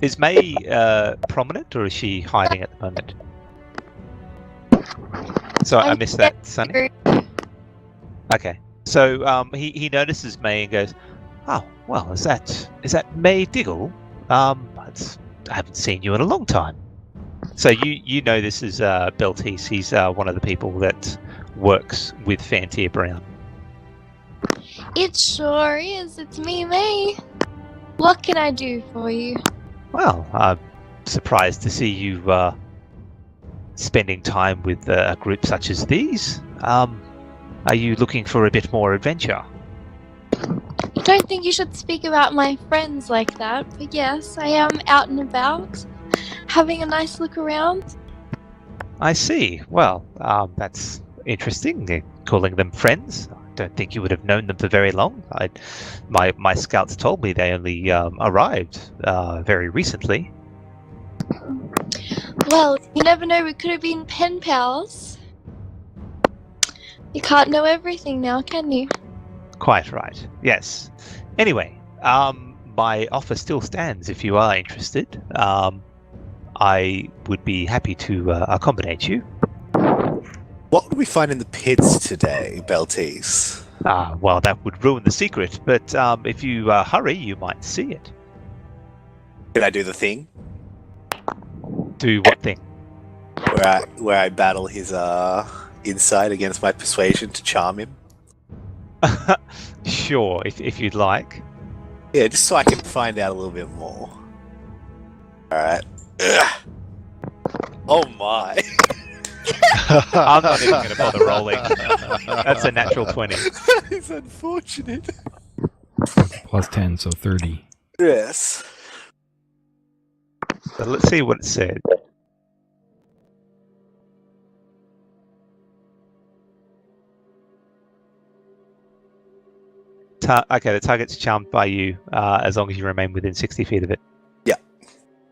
Is May prominent, or is she hiding at the moment? So I missed that, Sunny. Okay, so he notices May and goes, "Oh, well, is that May Diggle? It's haven't seen you in a long time. So you know this is Beltis. He's one of the people that works with Fantier Brown. It sure is. It's me, May. What can I do for you? Well, I'm surprised to see you spending time with a group such as these. Are you looking for a bit more adventure? I don't think you should speak about my friends like that, but yes, I am out and about, having a nice look around. I see. Well, that's interesting. Calling them friends. I don't think you would have known them for very long. My scouts told me they only arrived very recently. Well, you never know, we could have been pen pals. You can't know everything now, can you? Quite right. Yes. Anyway, my offer still stands if you are interested. I would be happy to accommodate you. What would we find in the pits today, Beltis? Well, that would ruin the secret, but if you hurry, you might see it. Can I do the thing Do what thing? where I battle his insight against my persuasion to charm him? Sure, if you'd like. Yeah, just so I can find out a little bit more. Alright. Oh my. I'm not even going to bother rolling. That's a natural 20. It's unfortunate. Plus 10, so 30. Yes. So let's see what it said. Okay, the target's charmed by you as long as you remain within 60 feet of it. Yeah.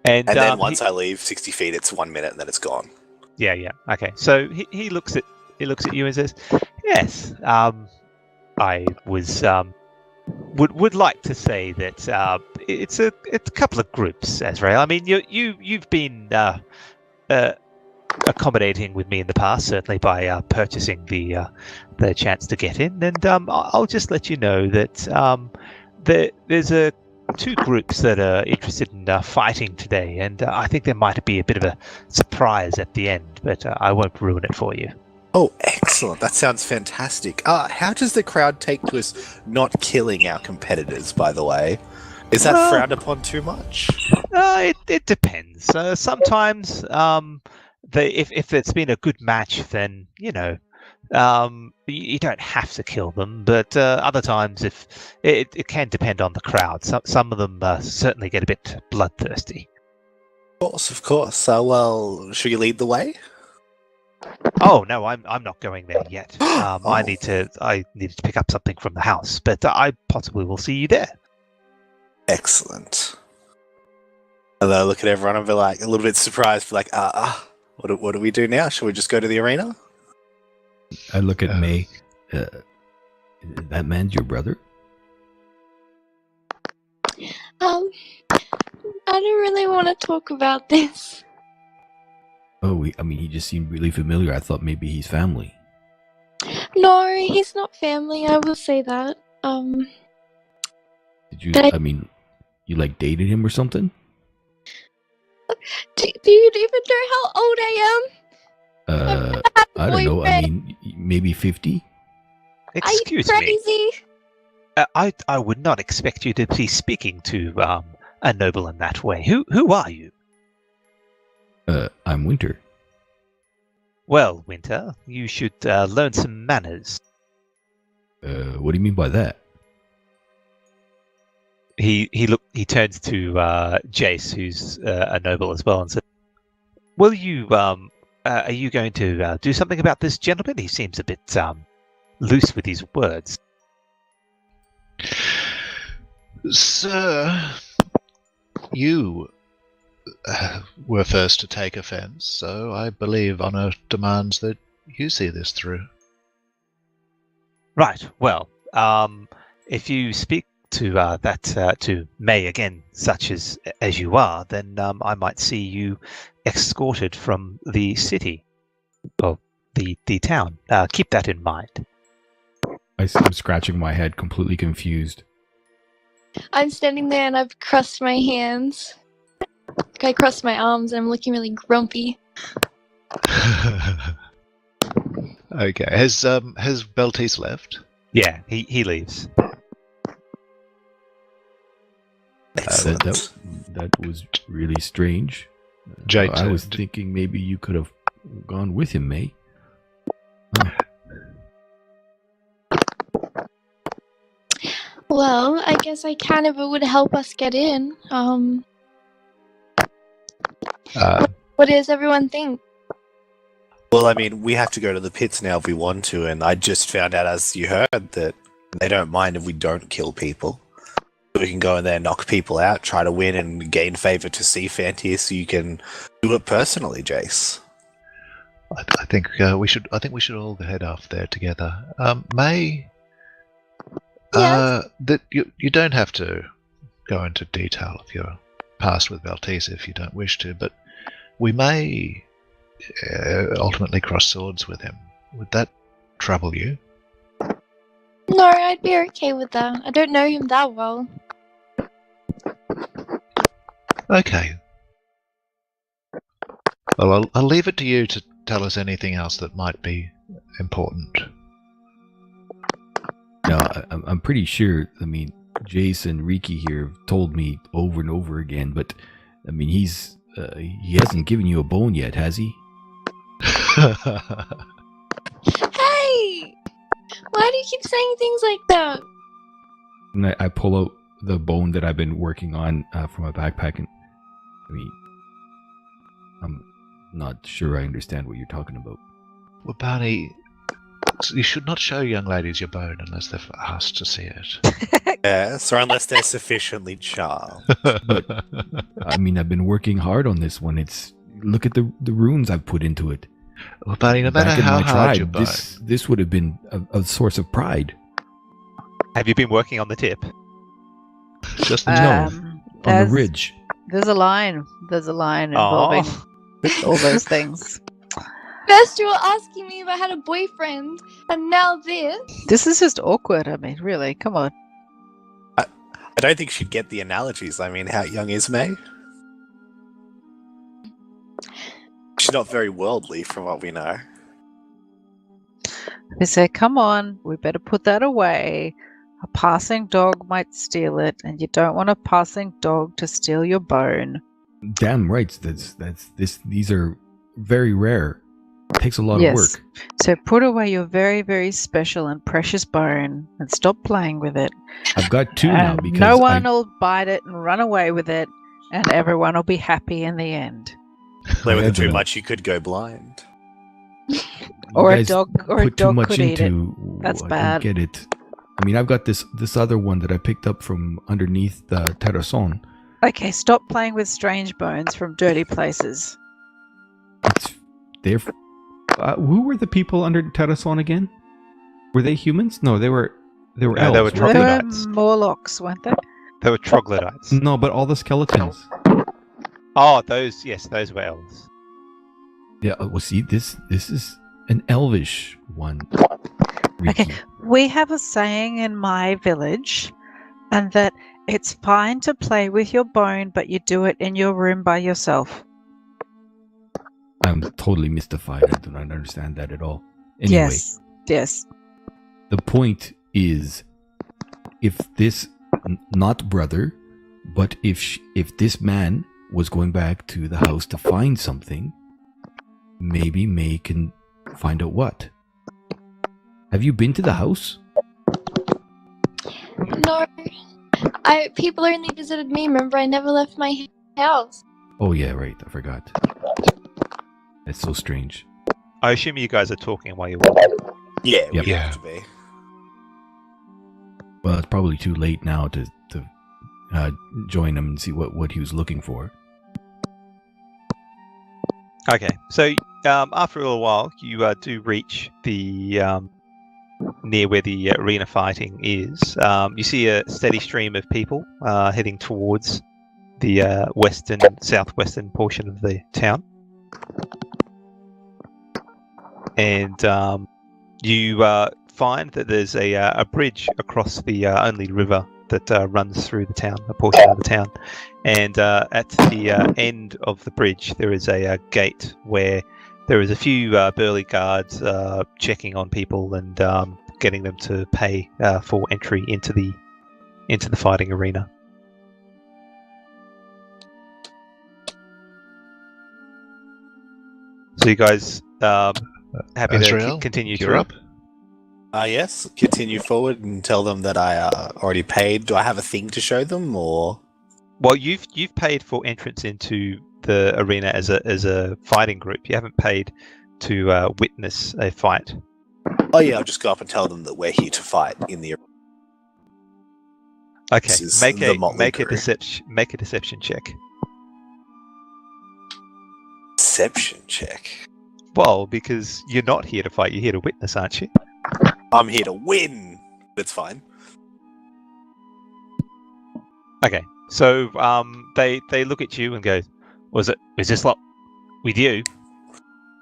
And then once I leave 60 feet, it's 1 minute, and then it's gone. Yeah. Okay. So he looks at you and says, "Yes, I was would like to say that it's a couple of groups, Azrael. I mean, you've been accommodating with me in the past, certainly by purchasing the chance to get in, and I'll just let you know that there's two groups that are interested in fighting today, and I think there might be a bit of a surprise at the end, but I won't ruin it for you." Oh, excellent. That sounds fantastic. How does the crowd take to us not killing our competitors, by the way? Is that frowned upon too much? It depends. Sometimes, if it's been a good match, then, you don't have to kill them. But other times, if it can depend on the crowd. Some of them certainly get a bit bloodthirsty. Of course. Well, should you lead the way? Oh no, I'm not going there yet. I needed to pick up something from the house, but I possibly will see you there. Excellent. And then I look at everyone and be like, a little bit surprised, like, what do we do now? Shall we just go to the arena? I look at May. That man's your brother? I don't really want to talk about this. Oh, he just seemed really familiar. I thought maybe he's family. No, he's not family, I will say that. Did you, you dated him or something? Do you even know how old I am? I don't know. Maybe 50? Excuse Are you crazy? me. I would not expect you to be speaking to a noble in that way. Who are you? I'm Winter. Well, Winter, you should learn some manners. What do you mean by that? He turns to Jace, who's a noble as well, and says, "Will you are you going to do something about this gentleman? He seems a bit loose with his words." Sir, you were first to take offense, so I believe honor demands that you see this through. Right. Well, if you speak to to May again, such as you are, then I might see you escorted from the city or the town. Keep that in mind. I'm scratching my head, completely confused. I'm standing there and I've crossed my hands. I cross my arms and I'm looking really grumpy. Okay. Has Beltis left? Yeah, he leaves. Excellent. That was really strange. Jay I was turned. thinking maybe you could have gone with him, May. Huh. Well, I guess I can if it would help us get in. What does everyone think? Well, I mean, we have to go to the pits now if we want to, and I just found out, as you heard, that they don't mind if we don't kill people. We can go in there, knock people out, try to win, and gain favor to see Fantier, so you can do it personally, Jace. I think we should. I think we should all head off there together. May. Yes. That you don't have to go into detail of your past with Beltis if you don't wish to, but we may ultimately cross swords with him. Would that trouble you? No, I'd be okay with that. I don't know him that well. Okay. Well, I'll leave it to you to tell us anything else that might be important. No, I'm pretty sure. I mean, Jason Riki here told me over and over again, but I mean, he hasn't given you a bone yet, has he? Hey! Why do you keep saying things like that? And I pull out the bone that I've been working on from my backpack, and I mean, I'm not sure I understand what you're talking about. Well, Barney, you should not show young ladies your bone unless they've asked to see it. Yes, or unless they're sufficiently charmed. I mean, I've been working hard on this one. Look at the runes I've put into it. Well, Barney, no matter Back in how my hard your tribe, bone, this would have been a source of pride. Have you been working on the tip? just No. On the there's- ridge. There's a line. There's a line involving all those things. First you were asking me if I had a boyfriend, and now this. This is just awkward. I mean, really, come on. I don't think she'd get the analogies. I mean, how young is May? She's not very worldly, from what we know. They say, come on, we better put that away. A passing dog might steal it, and you don't want a passing dog to steal your bone. Damn right. These are very rare. It takes a lot Yes. of work. So put away your very, very special and precious bone and stop playing with it. I've got two now And because no one will bite it and run away with it, and everyone will be happy in the end. Play with it too Yeah, much, you could go blind. Or a guys dog, put too much could eat it. into. That's I bad. don't get it. I mean, I've got this other one that I picked up from underneath the terrason. Okay, stop playing with strange bones from dirty places. They're. Who were the people under terrason again? Were they humans? No, they were. They were No, they were elves. They were troglodytes. Morlocks, weren't they? They were troglodytes. No, but all the skeletons. Oh, those were elves. Yeah. Well, see, this is an elvish one. Okay. Riki. We have a saying in my village, and that it's fine to play with your bone, but you do it in your room by yourself. I'm totally mystified. I do not understand that at all. Anyway, Yes. the point is, if this not brother, but if this man was going back to the house to find something, maybe May can find out what. Have you been to the house? No. People only visited me, remember? I never left my house. Oh yeah, right. I forgot. That's so strange. I assume you guys are talking while you're walking. Yeah, Yep. we Yeah. have to be. Well, it's probably too late now to join him and see what he was looking for. Okay, so after a little while, you do reach the near where the arena fighting is. You see a steady stream of people heading towards the southwestern portion of the town, and you find that there's a bridge across the only river that runs through the town, a portion of the town. And at the end of the bridge, there is a gate where there is a few burly guards checking on people and getting them to pay for entry into the fighting arena. So you guys happy Azrael, to continue you're through? up. Yes, continue forward and tell them that I already paid. Do I have a thing to show them, or? Well, you've paid for entrance into the arena as a fighting group. You haven't paid to witness a fight. Oh yeah, I'll just go up and tell them that we're here to fight in the arena. Okay, This is make the a motley crew. deception check. Deception check. Well, because you're not here to fight, you're here to witness, aren't you? I'm here to win. That's fine. Okay, so they look at you and go, "Is this lot with you?"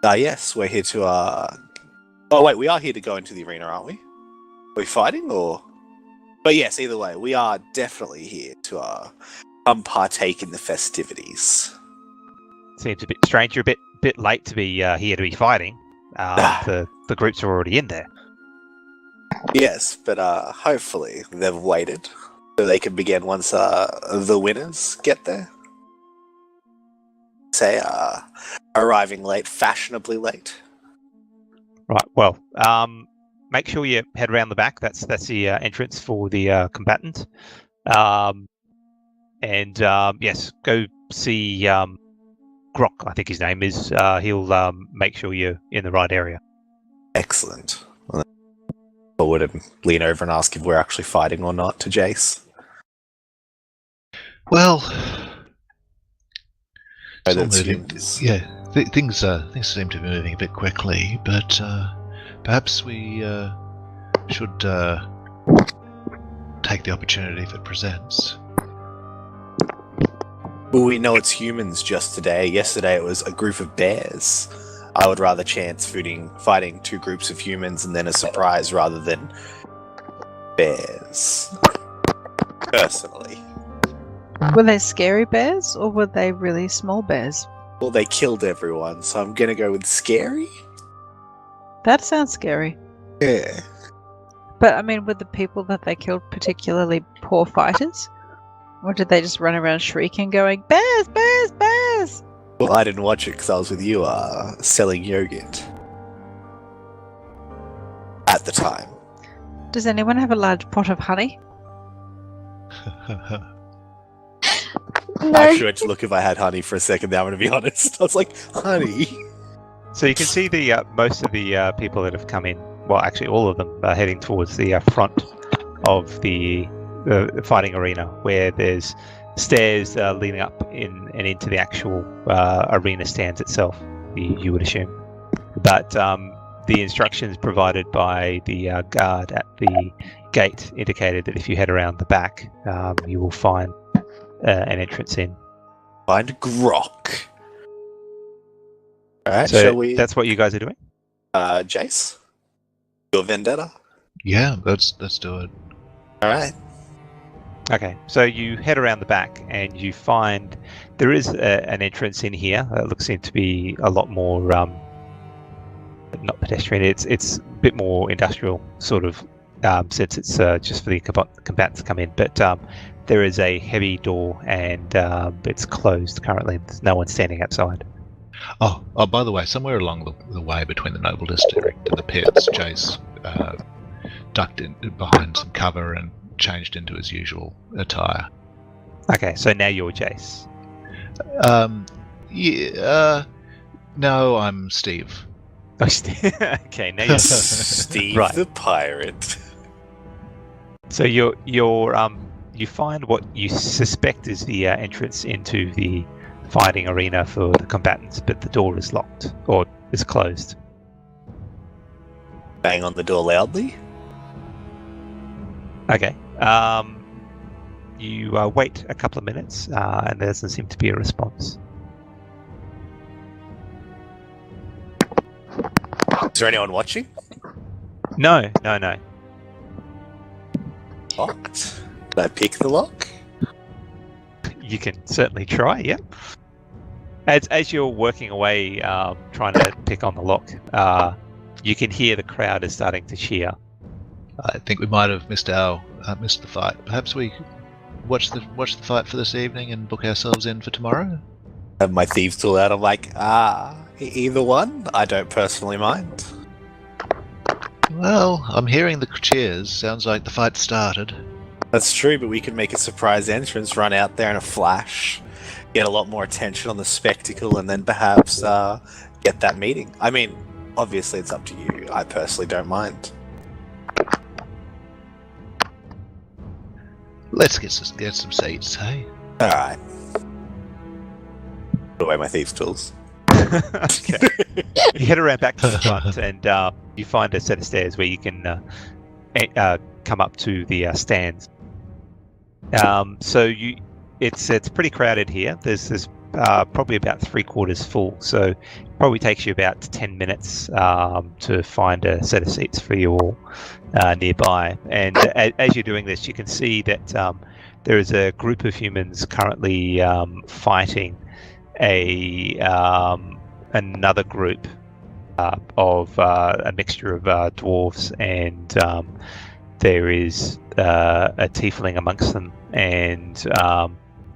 Yes, we're here to Oh wait, we are here to go into the arena, aren't we? Are we fighting or? But yes, either way, we are definitely here to come partake in the festivities. Seems a bit strange. You're a bit late to be here to be fighting. The groups are already in there. Yes, but hopefully they've waited so they can begin once the winners get there. Say, arriving late, fashionably late. Right. Well, make sure you head around the back. That's the entrance for the combatants. Yes, go see Grok. I think his name is. He'll make sure you're in the right area. Excellent. I would lean over and ask if we're actually fighting or not to Jace. Well, Oh, it's all that's moving. humans. Yeah, things seem to be moving a bit quickly, but perhaps we should take the opportunity if it presents. Well, we know it's humans just today. Yesterday it was a group of bears. I would rather chance fighting two groups of humans and then a surprise rather than bears. Personally. Were they scary bears or were they really small bears? Well, they killed everyone, so I'm gonna go with scary? That sounds scary. Yeah. But I mean, were the people that they killed particularly poor fighters? Or did they just run around shrieking going, bears, bears, bears? Well, I didn't watch it because I was with you selling yogurt. At the time. Does anyone have a large pot of honey? No. I actually went to look if I had honey for a second there, I'm going to be honest. I was like, honey? So you can see the most of the people that have come in. Well, actually, all of them are heading towards the front of the fighting arena, where there's stairs leading up and into the actual arena stands itself. You would assume, but the instructions provided by the guard at the gate indicated that if you head around the back, you will find an entrance in. Find Grok. Alright, So shall we? that's what you guys are doing. Jace? Your vendetta? Yeah, let's do it. Alright. Okay, so you head around the back and you find there is an entrance in here. It looks to be a lot more, not pedestrian. It's a bit more industrial, sort of, since it's just for the combatants to come in. But there is a heavy door and it's closed currently. There's no one standing outside. Oh, by the way, somewhere along the way between the Noble District and the pits, Jace ducked in behind some cover and changed into his usual attire. Okay, so now you're Jace. No, I'm Steve. Okay, now you're Steve Right. the pirate. So you find what you suspect is the entrance into the fighting arena for the combatants, but the door is locked or is closed. Bang on the door loudly. Okay. You wait a couple of minutes, and there doesn't seem to be a response. Is there anyone watching? No. Locked. Did I pick the lock? You can certainly try, yeah. As you're working away, trying to pick on the lock, you can hear the crowd is starting to cheer. I think we might have missed the fight. Perhaps we watch the fight for this evening and book ourselves in for tomorrow. Have my thieves tool out. I'm like, either one. I don't personally mind. Well, I'm hearing the cheers. Sounds like the fight started. That's true, but we can make a surprise entrance, run out there in a flash, get a lot more attention on the spectacle, and then perhaps get that meeting. I mean, obviously it's up to you. I personally don't mind. Let's get some seats, hey? Alright. Put away my thieves' tools. Okay. You head around back to the front, and you find a set of stairs where you can come up to the stands. It's pretty crowded here. There's probably about 3/4 full, so it probably takes you about 10 minutes to find a set of seats for you all nearby. And as you're doing this, you can see that there is a group of humans currently fighting another group of a mixture of dwarves, and there is a tiefling amongst them, and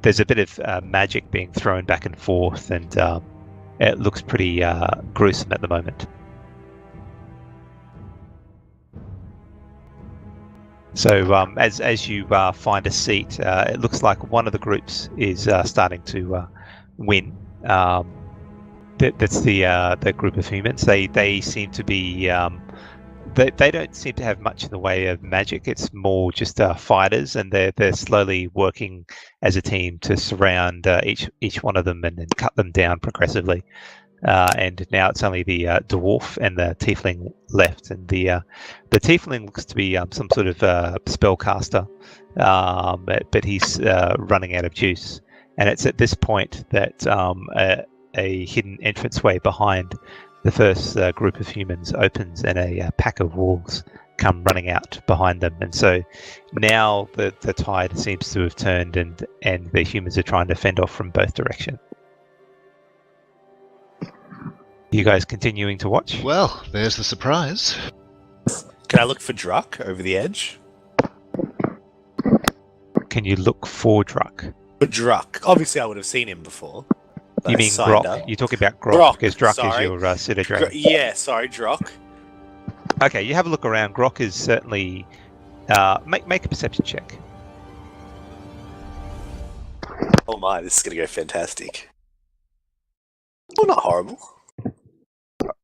there's a bit of magic being thrown back and forth, and it looks pretty gruesome at the moment. So as you find a seat, it looks like one of the groups is starting to win. That's the group of humans. They seem to be they don't seem to have much in the way of magic. It's more just fighters, and they're slowly working as a team to surround each one of them and then cut them down progressively. And now it's only the dwarf and the tiefling left, and the tiefling looks to be some sort of spellcaster, but he's running out of juice. And it's at this point that a hidden entranceway behind the first group of humans opens, and a pack of wolves come running out behind them. And so now the tide seems to have turned, and the humans are trying to fend off from both directions. You guys continuing to watch? Well, there's the surprise. Can I look for Druck over the edge? Can you look for Druck? For Druck. Obviously, I would have seen him before. You mean Grok? You're talking about Grok, because Druck is your city dragon. Yeah, sorry, Druck. Okay, you have a look around. Grok is certainly... make a perception check. Oh my, this is going to go fantastic. Oh, not horrible.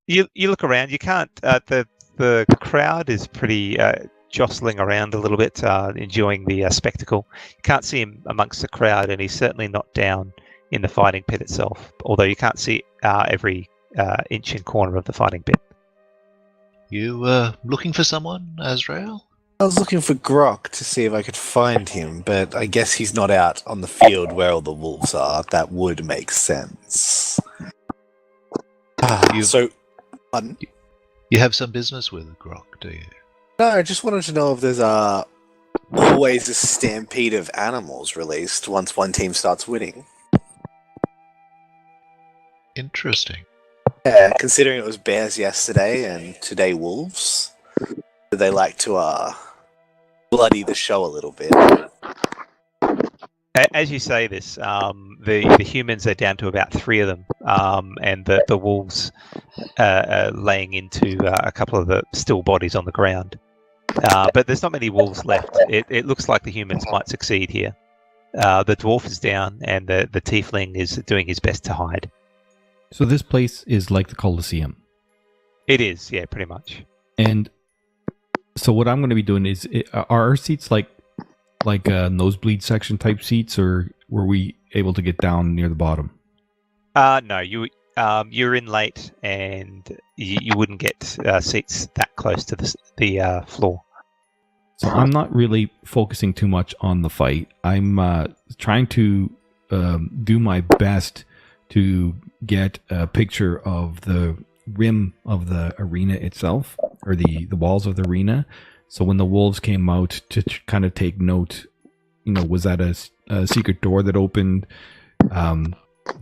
You look around. You can't... the crowd is pretty jostling around a little bit, enjoying the spectacle. You can't see him amongst the crowd, and he's certainly not down in the fighting pit itself, although you can't see every inch and corner of the fighting pit. You looking for someone, Azrael? I was looking for Grok to see if I could find him, but I guess he's not out on the field where all the wolves are. That would make sense. Pardon? You have some business with Grok, do you? No, I just wanted to know if there's always a stampede of animals released once one team starts winning. Interesting. Yeah, considering it was bears yesterday and today wolves, do they like to bloody the show a little bit? As you say this, the humans are down to about 3 of them, and the wolves are laying into a couple of the still bodies on the ground. But there's not many wolves left. It looks like the humans might succeed here. The dwarf is down, and the tiefling is doing his best to hide. So this place is like the Colosseum. It is, yeah, pretty much. And so what I'm going to be doing is, are our seats like a nosebleed section type seats, or were we able to get down near the bottom? No, you're in late, and you wouldn't get seats that close to the floor. So I'm not really focusing too much on the fight. I'm trying to do my best to get a picture of the rim of the arena itself, or the walls of the arena. So when the wolves came out, to kind of take note was that a secret door that opened?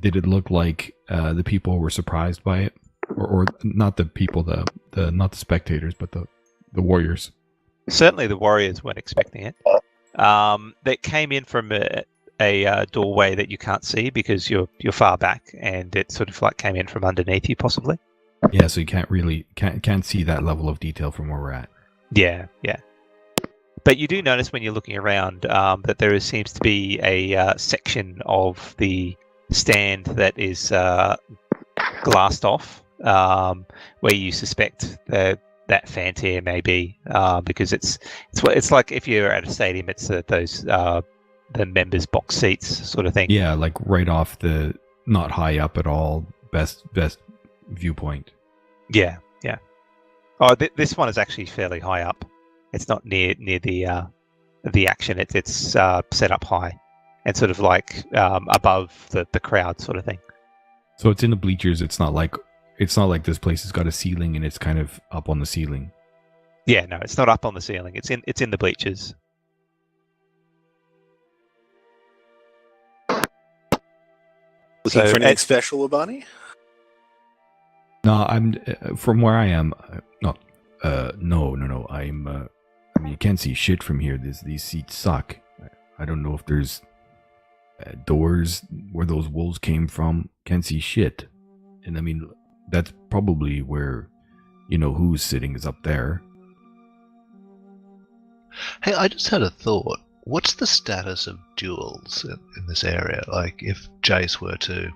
Did it look like the people were surprised by it, or not the people, the not the spectators, but the warriors? Certainly, the warriors weren't expecting it. They came in from a doorway that you can't see because you're far back, and it sort of like came in from underneath you, possibly. Yeah, so you can't see that level of detail from where we're at. Yeah. But you do notice when you're looking around that there seems to be a section of the stand that is glassed off, where you suspect that Fantier may be, because it's like if you're at a stadium, it's those the members' box seats sort of thing. Yeah, like right off the, not high up at all, best viewpoint. Yeah. Oh, this one is actually fairly high up. It's not near the action. It's set up high and sort of like above the crowd sort of thing. So it's in the bleachers. It's not like this place has got a ceiling and it's kind of up on the ceiling. Yeah, no, it's not up on the ceiling. It's in the bleachers. Looking for anything special, Wabani? No, I'm from where I am. No. I'm. I mean, you can't see shit from here. These seats suck. I don't know if there's doors where those wolves came from. Can't see shit. And I mean, that's probably where, who's sitting is up there. Hey, I just had a thought. What's the status of duels in this area? Like, if Jace were to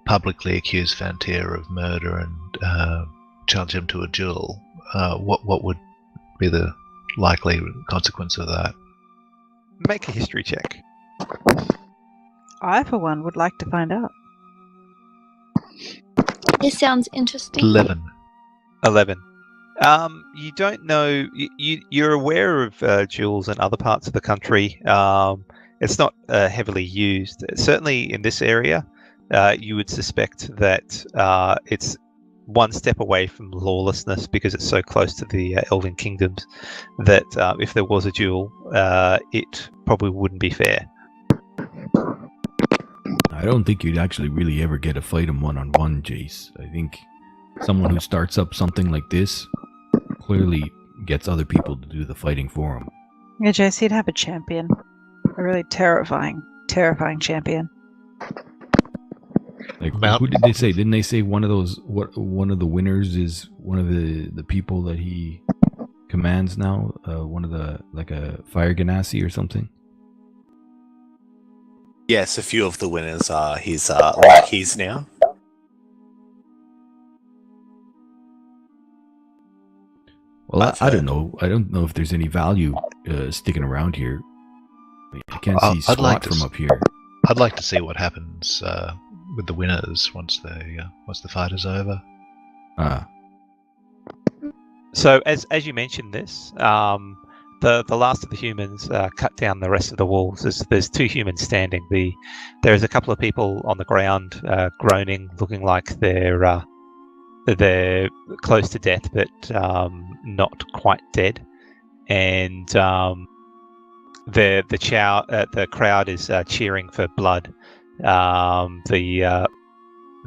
publicly accuse Fantier of murder and challenge him to a duel, what would be the likely consequence of that? Make a history check. I, for one, would like to find out. This sounds interesting. 11. You don't know. You're aware of duels in other parts of the country. It's not heavily used. Certainly in this area, you would suspect that it's one step away from lawlessness because it's so close to the Elven Kingdoms that if there was a duel, it probably wouldn't be fair. I don't think you'd actually really ever get a fight him one-on-one, Jace. I think someone who starts up something like this clearly gets other people to do the fighting for him. Yeah, Jace, he'd have a champion. A really terrifying champion. Like, who did they say? Didn't they say one of the winners is one of the people that he commands now? One of the, like a fire ganassi or something? Yes, a few of the winners are his lackeys now. Well, I don't know. I don't know if there's any value sticking around here. I can't see squat from up here. I'd like to see what happens with the winners once the fight is over. So, as you mentioned this, the last of the humans cut down the rest of the walls. There's two humans standing. There's a couple of people on the ground groaning, looking like they're close to death, but not quite dead. And the crowd is cheering for blood.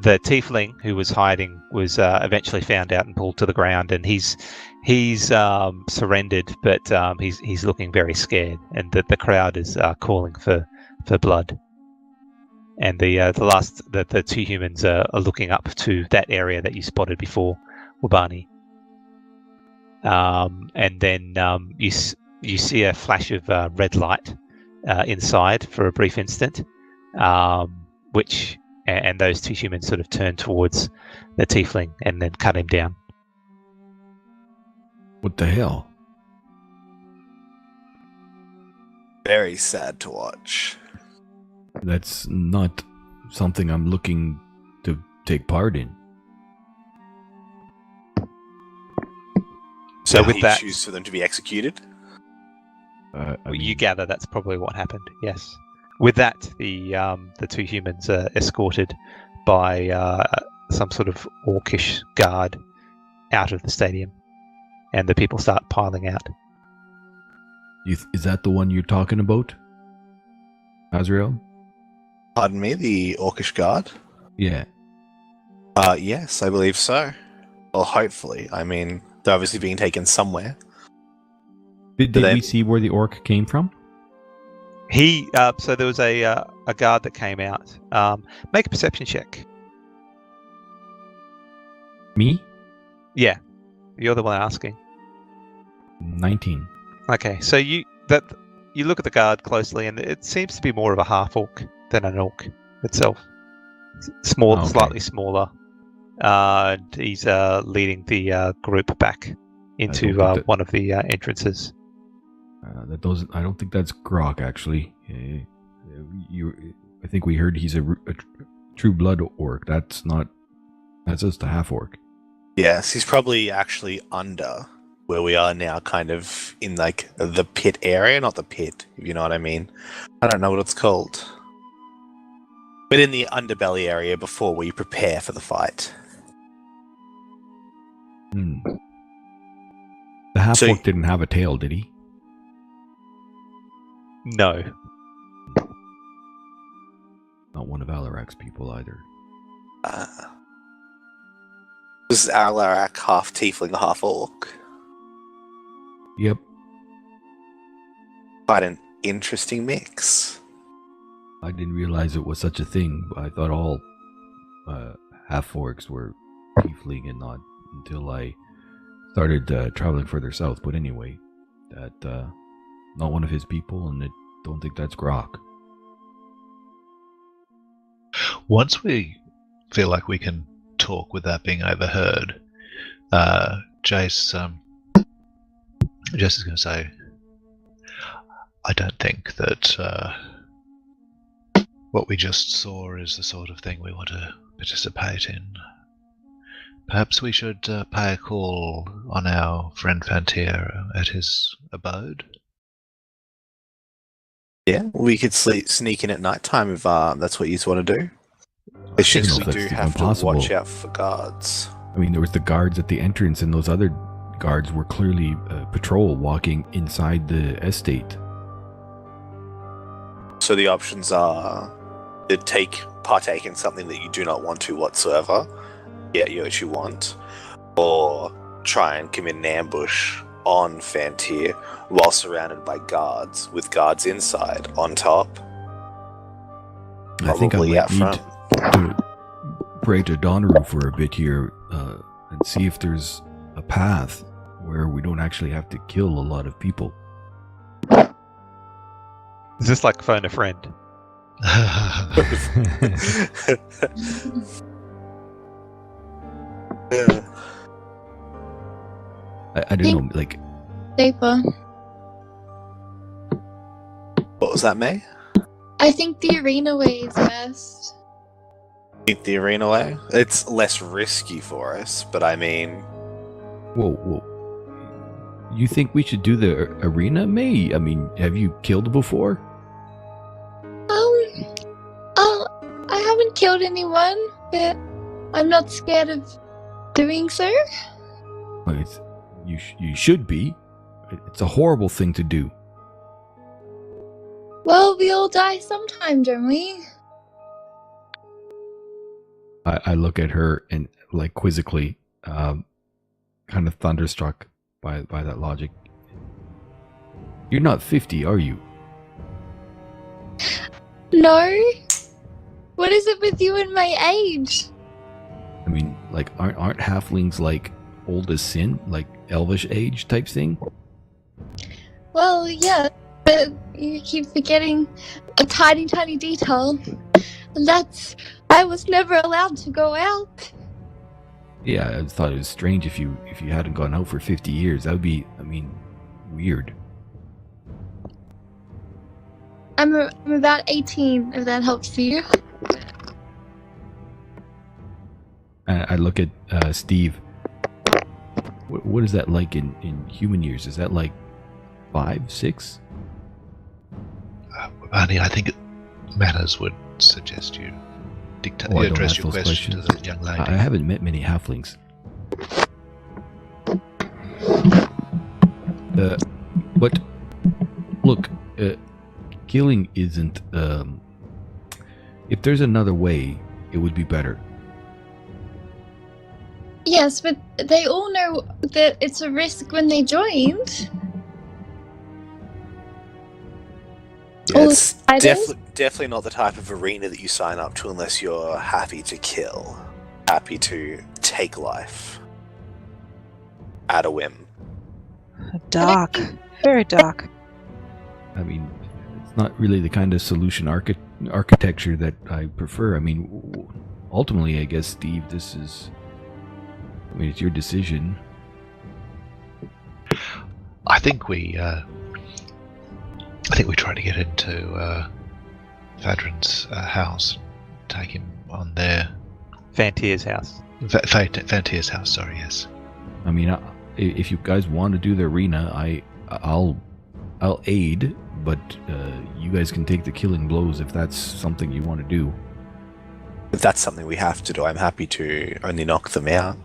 The tiefling who was hiding was eventually found out and pulled to the ground, and he's surrendered, but he's looking very scared, and the crowd is calling for blood. And the two humans are looking up to that area that you spotted before, Wabani. And then you see a flash of red light inside for a brief instant, and those two humans sort of turn towards the tiefling and then cut him down. What the hell? Very sad to watch. That's not something I'm looking to take part in. So with he that, choose for them to be executed? You gather that's probably what happened. Yes. With that, the two humans are escorted by some sort of orcish guard out of the stadium, and the people start piling out. Is that the one you're talking about? Azrael? Pardon me, the Orcish Guard? Yeah. Yes, I believe so. Well, hopefully. I mean, they're obviously being taken somewhere. Did they- we see where the orc came from? So there was a guard that came out. Make a perception check. Me? Yeah, you're the one asking. 19. Okay, so you look at the guard closely, and it seems to be more of a half orc than an orc itself. Small, Okay. slightly smaller. And he's leading the group back into don't think one of the entrances. I don't think that's Grok, actually. I think we heard he's a true blood orc. That's just a half orc. Yes, he's probably actually under where we are now, kind of in like the pit area, not the pit, if you know what I mean. I don't know what it's called. But in the underbelly area before we prepare for the fight. The half So- orc didn't have a tail, did he? No. Not one of Alarak's people either. This is Alarak, half tiefling, half orc. Yep. Quite an interesting mix. I didn't realize it was such a thing. I thought all half orcs were tiefling and not until I started traveling further south. But anyway, that not one of his people, and I don't think that's Grok. Once we feel like we can talk without being overheard, Jace is going to say, I don't think that what we just saw is the sort of thing we want to participate in. Perhaps we should pay a call on our friend Fantier at his abode. Yeah, we could sneak in at night time if that's what you want to do. It's I don't just know we if do that's have even possible. to watch out for guards. I mean, there was the guards at the entrance, and those other guards were clearly patrol walking inside the estate. So the options are to partake in something that you do not want to whatsoever, get what you want, or try and commit an ambush on Fantier while surrounded by guards, with guards inside, on top. I think I Probably might out need front. to pray to Donneru for a bit here and see if there's a path where we don't actually have to kill a lot of people. Is this like phone a friend? Yeah. I don't know, like, Paper. What was that, May? I think the arena way is best. Think the arena way? It's less risky for us, but I mean, whoa. You think we should do the arena, May? I mean, have you killed before? I haven't killed anyone, but I'm not scared of doing so. Well, you should be. It's a horrible thing to do. Well, we all die sometime, don't we? I look at her and, like, quizzically, kind of thunderstruck by that logic. You're not 50, are you? No. What is it with you and my age? I mean, like, aren't halflings like old as sin, like elvish age type thing? Well, yeah, but you keep forgetting a tiny, tiny detail. And that's, I was never allowed to go out. Yeah, I thought it was strange if you hadn't gone out for 50 years. That would be, I mean, weird. I'm about 18, if that helps you. And I look at Steve. What is that like in human years? Is that like 5, 6? Barney, I think Manners would suggest you Oh, I don't address ask your those question to questions. the young lady. I haven't met many halflings. But look, killing isn't. If there's another way, it would be better. Yes, but they all know that it's a risk when they joined. Yeah, All it's fighters? definitely not the type of arena that you sign up to unless you're happy to kill, happy to take life at a whim. Dark. Very dark. I mean, it's not really the kind of solution architecture that I prefer. I mean, ultimately, I guess, Steve, this is. I mean, it's your decision. I think we try to get into Vadran's house, take him on there. Fantier's house. Fantier's house. Sorry, yes. I mean, if you guys want to do the arena, I'll aid, but you guys can take the killing blows if that's something you want to do. If that's something we have to do, I'm happy to only knock them out.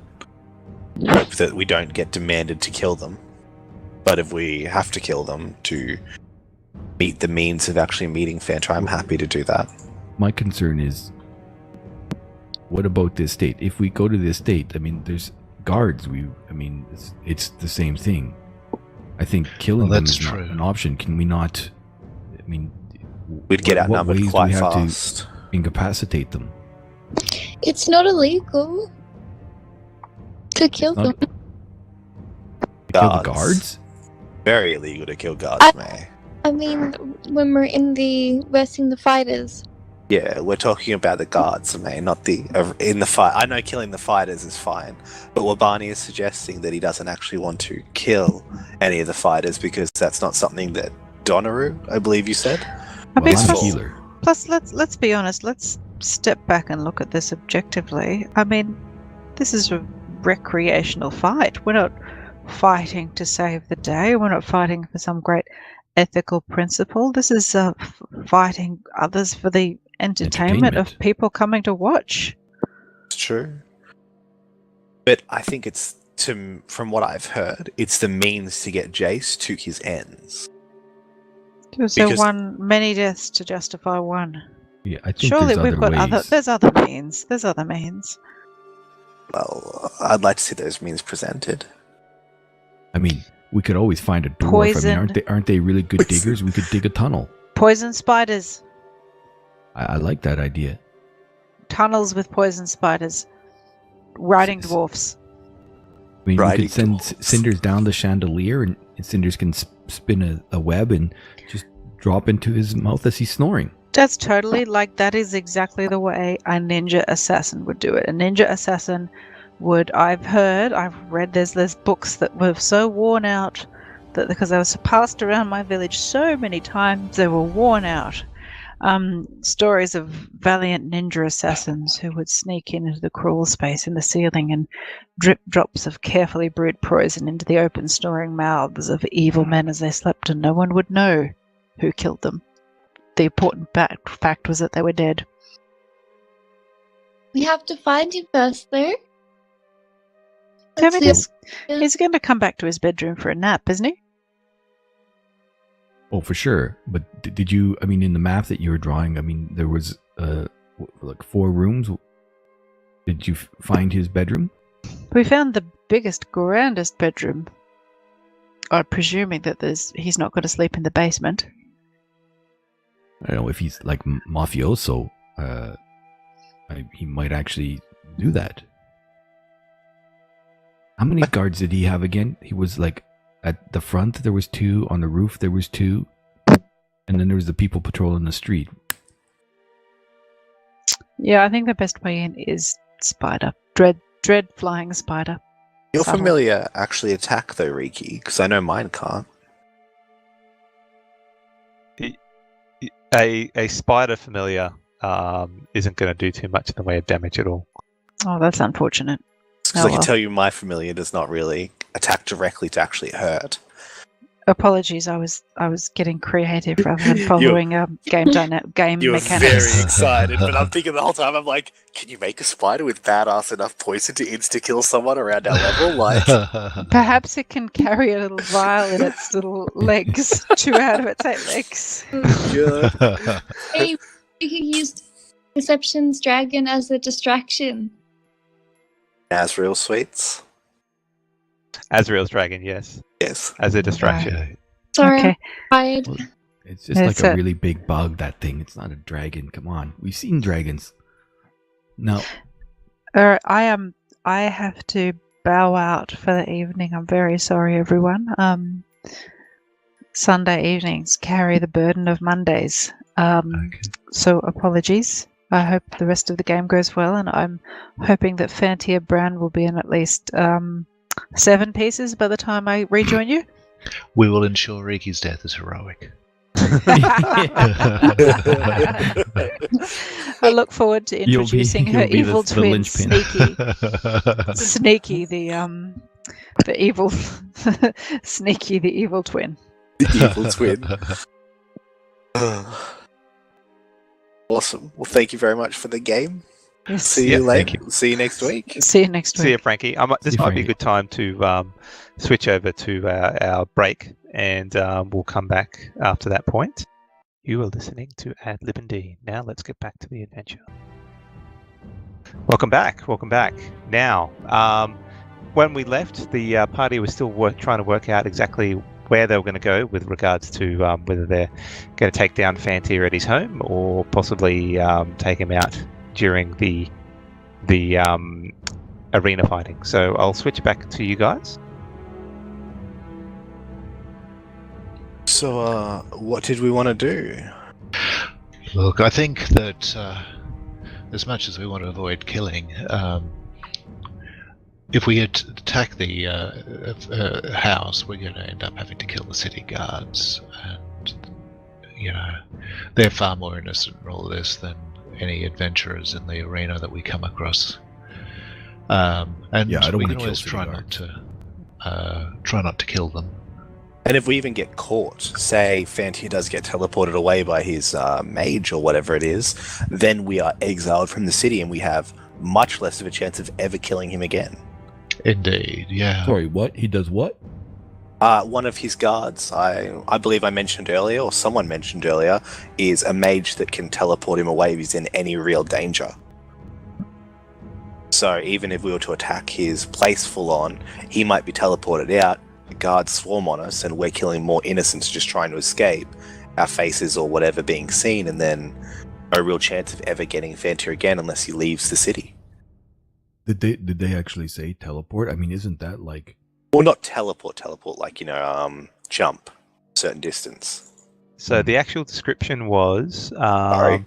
Hope that we don't get demanded to kill them. But if we have to kill them to meet the means of actually meeting Fantier, I'm happy to do that. My concern is, what about the estate? If we go to the estate, I mean, there's guards. It's the same thing. I think killing them is not an option. Can we not? I mean, we'd get outnumbered quite fast. To incapacitate them. It's not illegal to kill them. Kill the guards? Very illegal to kill guards, May. I mean, when we're versing the fighters. Yeah, we're talking about the guards, May, not in the fight. I know killing the fighters is fine, but Wabani is suggesting that he doesn't actually want to kill any of the fighters because that's not something that Donaru, I believe you said. I mean, I'm a healer. Plus, let's be honest. Let's step back and look at this objectively. I mean, this is a recreational fight. We're not fighting to save the day. We're not fighting for some great ethical principle. This is fighting others for the entertainment of people coming to watch. It's true. But I think from what I've heard, it's the means to get Jace to his ends. So many deaths to justify one. Yeah, I think surely there's we've got ways. There's other means. There's other means. Well, I'd like to see those means presented. I mean, we could always find a dwarf. Poison. I mean, aren't they really good diggers? We could dig a tunnel. Poison spiders. I like that idea. Tunnels with poison spiders. Riding dwarfs. I mean, we could send Cinders down the chandelier, and Cinders can spin a web and just drop into his mouth as he's snoring. That's totally that is exactly the way a ninja assassin would do it. A ninja assassin would, I've read there's books that were so worn out that because they were passed around my village so many times, they were worn out. Stories of valiant ninja assassins who would sneak into the crawl space in the ceiling and drip drops of carefully brewed poison into the open snoring mouths of evil men as they slept, and no one would know who killed them. The important fact was that they were dead. We have to find him first, though. I mean, he's going to come back to his bedroom for a nap, isn't he? Oh, for sure. But did you, I mean, in the map that you were drawing, I mean, there was 4 rooms. Did you find his bedroom? We found the biggest, grandest bedroom. I'm presuming that he's not going to sleep in the basement. I don't know if he's like mafioso. He might actually do that. How many guards did he have again? He was like at the front there was 2, on the roof there was 2, and then there was the people patrolling the street. Yeah, I think the best way in is spider. Dread flying spider. Your familiar actually attack though, Riki? Because I know mine can't. A spider familiar isn't going to do too much in the way of damage at all. Oh, that's unfortunate. Because I can tell you my familiar does not really attack directly to actually hurt. Apologies, I was getting creative rather than following game You were mechanics. very excited, but I'm thinking the whole time, I'm like, can you make a spider with badass enough poison to insta-kill someone around our level? Like, Perhaps it can carry a little vial in its little legs, 2 out of its 8 legs. good. Maybe you could use Deception's dragon as a distraction. Asriel sweets? Azrael's dragon, yes, Yes. as a distraction. Okay. Sorry, Okay. I'm tired. Well, it's just It's like a a- really big bug, that thing. It's not a dragon. Come on. We've seen dragons. No. Alright, I have to bow out for the evening. I'm very sorry, everyone. Sunday evenings carry the burden of Mondays. Okay. So apologies. I hope the rest of the game goes well, and I'm hoping that Fantier Brown will be in at least 7 pieces by the time I rejoin you. We will ensure Riki's death is heroic. I look forward to You'll be- introducing her you'll be evil the twin, linchpin. Sneaky, the evil, Sneaky, the evil twin. The evil twin. Awesome. Well, thank you very much for the game. Yes. See Yeah, you thank later. See you next week. See you next See you, week. Frankie. This See you, might be a Frankie. good time to switch over to our break, and we'll come back after that point. You are listening to ADlib&D. Now let's get back to the adventure. Welcome back. Welcome back. Now, when we left, the party was still trying to work out exactly where they were going to go with regards to whether they're going to take down Fantier at his home or possibly take him out during the arena fighting. So I'll switch back to you guys. So, what did we want to do? Look, I think that as much as we want to avoid killing, if we attack the house, we're going to end up having to kill the city guards, and they're far more innocent in all this than any adventurers in the arena that we come across. And Yeah, I don't we wanna can kill always city try not to kill them. And if we even get caught, say Fantier does get teleported away by his mage or whatever it is, then we are exiled from the city and we have much less of a chance of ever killing him again. Indeed, yeah. Sorry, what? He does what? One of his guards, I believe I mentioned earlier, or someone mentioned earlier, is a mage that can teleport him away if he's in any real danger. So even if we were to attack his place full on, he might be teleported out, the guards swarm on us, and we're killing more innocents just trying to escape, our faces or whatever being seen, and then no real chance of ever getting Fantier again unless he leaves the city. Did they actually say teleport? I mean, isn't that like... Well, not teleport, like, jump a certain distance. So the actual description was Sorry.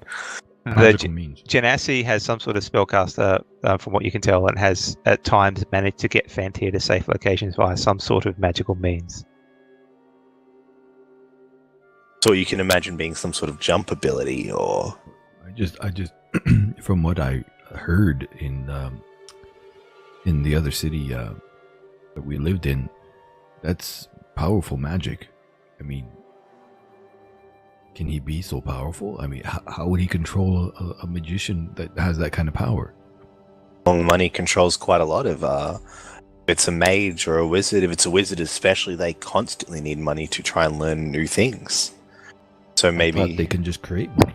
the magical means? Genasi has some sort of spellcaster, from what you can tell, and has at times managed to get Fantier to safe locations via some sort of magical means. So you can imagine being some sort of jump ability, or... I just from what I heard in the other city that we lived in, that's powerful magic. I mean, can he be so powerful? I mean, how would he control a magician that has that kind of power? Long money controls quite a lot of... if it's a mage or a wizard, if it's a wizard especially, they constantly need money to try and learn new things. So I thought maybe... they can just create money.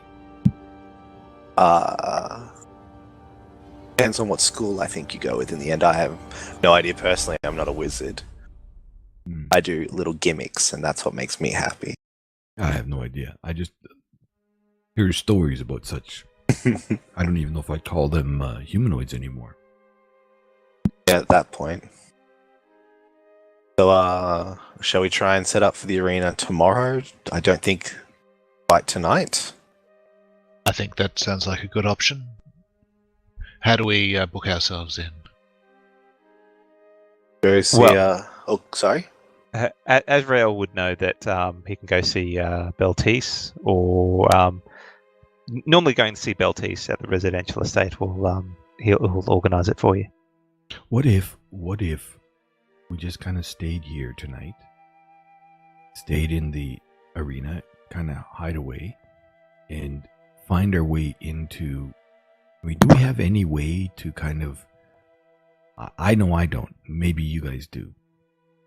Depends on what school I think you go with in the end. I have no idea personally. I'm not a wizard. Hmm. I do little gimmicks, and that's what makes me happy. I have no idea. I just hear stories about such. I don't even know if I'd call them humanoids anymore. Yeah, at that point. So, shall we try and set up for the arena tomorrow? I don't think quite tonight. I think that sounds like a good option. How do we book ourselves in? Go see, Well- oh, sorry? Azrael would know that he can go see Beltis, or normally going to see Beltis at the residential estate will he'll organise it for you. What if we just kind of stayed here tonight, stayed in the arena, kind of hide away, and find our way into... I mean, do we have any way to kind of... I know I don't. Maybe you guys do.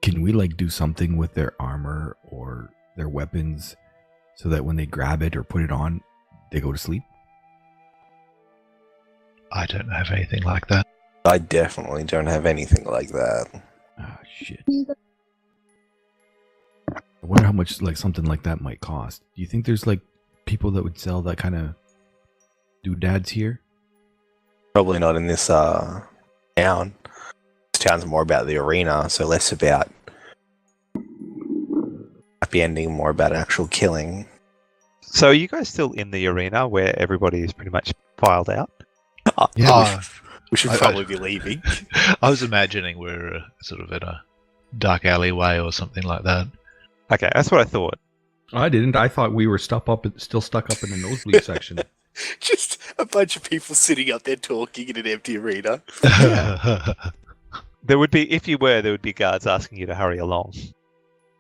Can we like do something with their armor or their weapons so that when they grab it or put it on, they go to sleep? I don't have anything like that. I definitely don't have anything like that. Ah, shit. I wonder how much like something like that might cost. Do you think there's like people that would sell that kind of doodads here? Probably not in this town. This town's more about the arena, so less about happy ending, more about actual killing. So are you guys still in the arena where everybody is pretty much filed out? Yeah, We should probably be leaving. I was imagining we're sort of in a dark alleyway or something like that. Okay, that's what I thought. I didn't. I thought we were still stuck up in the nosebleed section. Just a bunch of people sitting up there talking in an empty arena. There would be, if you were, there would be guards asking you to hurry along.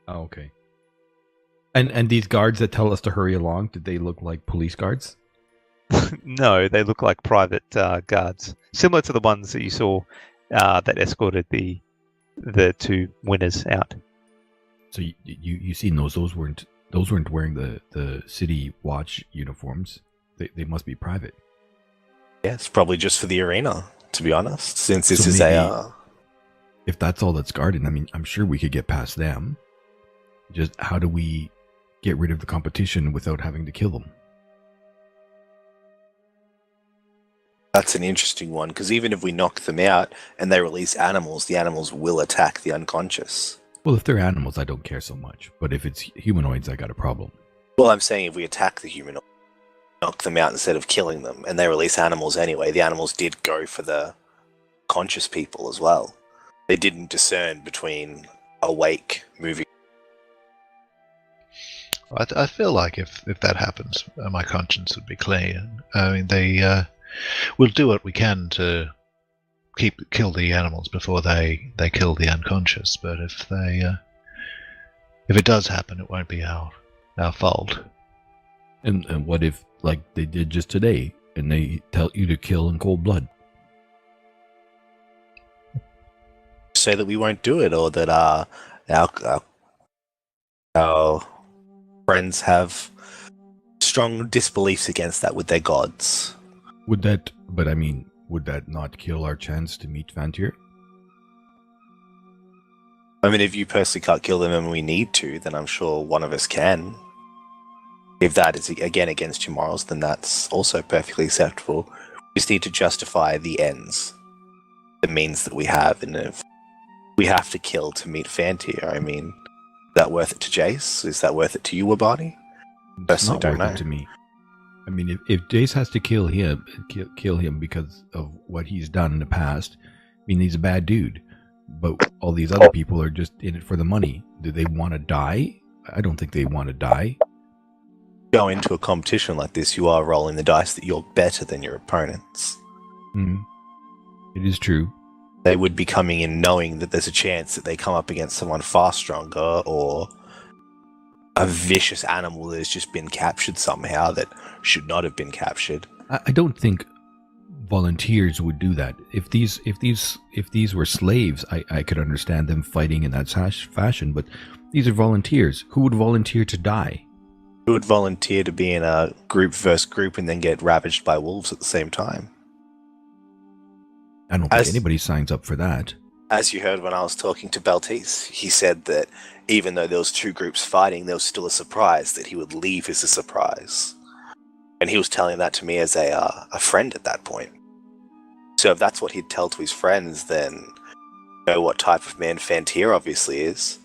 Oh, okay. And these guards that tell us to hurry along, did they look like police guards? No, they look like private guards, similar to the ones that you saw that escorted the two winners out. So you seen those? Those weren't wearing the city watch uniforms. They must be private. Yeah, it's probably just for the arena, to be honest. Since this So is maybe if that's all that's guarded, I mean, I'm sure we could get past them. Just how do we get rid of the competition without having to kill them? that's an interesting one, because even if we knock them out and they release animals, the animals will attack the unconscious. Well, if they're animals, I don't care so much. But if it's humanoids, I got a problem. Well, I'm saying if we attack the humanoid, knock them out instead of killing them, and they release animals anyway, the animals did go for the conscious people as well. They didn't discern between awake, moving. I feel like if that happens, my conscience would be clear. I mean, they will do what we can to kill the animals before they kill the unconscious. But if it does happen, it won't be our fault. And what if, like they did just today, and they tell you to kill in cold blood? Say that we won't do it, or that our friends have strong disbeliefs against that with their gods. Would that not kill our chance to meet Fantier? I mean, if you personally can't kill them and we need to, then I'm sure one of us can. If that is, again, against your morals, then that's also perfectly acceptable. We just need to justify the ends, the means that we have, and if we have to kill to meet Fantier, I mean, is that worth it to Jace? Is that worth it to you, Wabani? It's not worth it to me. I mean, if Jace has to kill him because of what he's done in the past, I mean, he's a bad dude. But all these other people are just in it for the money. Do they want to die? I don't think they want to die. Go into a competition like this, you are rolling the dice that you're better than your opponents. Mm. It is true. They would be coming in knowing that there's a chance that they come up against someone far stronger, or a vicious animal that has just been captured somehow that should not have been captured. I don't think volunteers would do that. If these were slaves, I could understand them fighting in that fashion. But these are volunteers. Who would volunteer to die? Who would volunteer to be in a group versus group and then get ravaged by wolves at the same time? I don't think anybody signs up for that. As you heard when I was talking to Beltis, he said that even though there was two groups fighting, there was still a surprise that he would leave as a surprise. And he was telling that to me as a friend at that point. So if that's what he'd tell to his friends, then you know what type of man Fantier obviously is.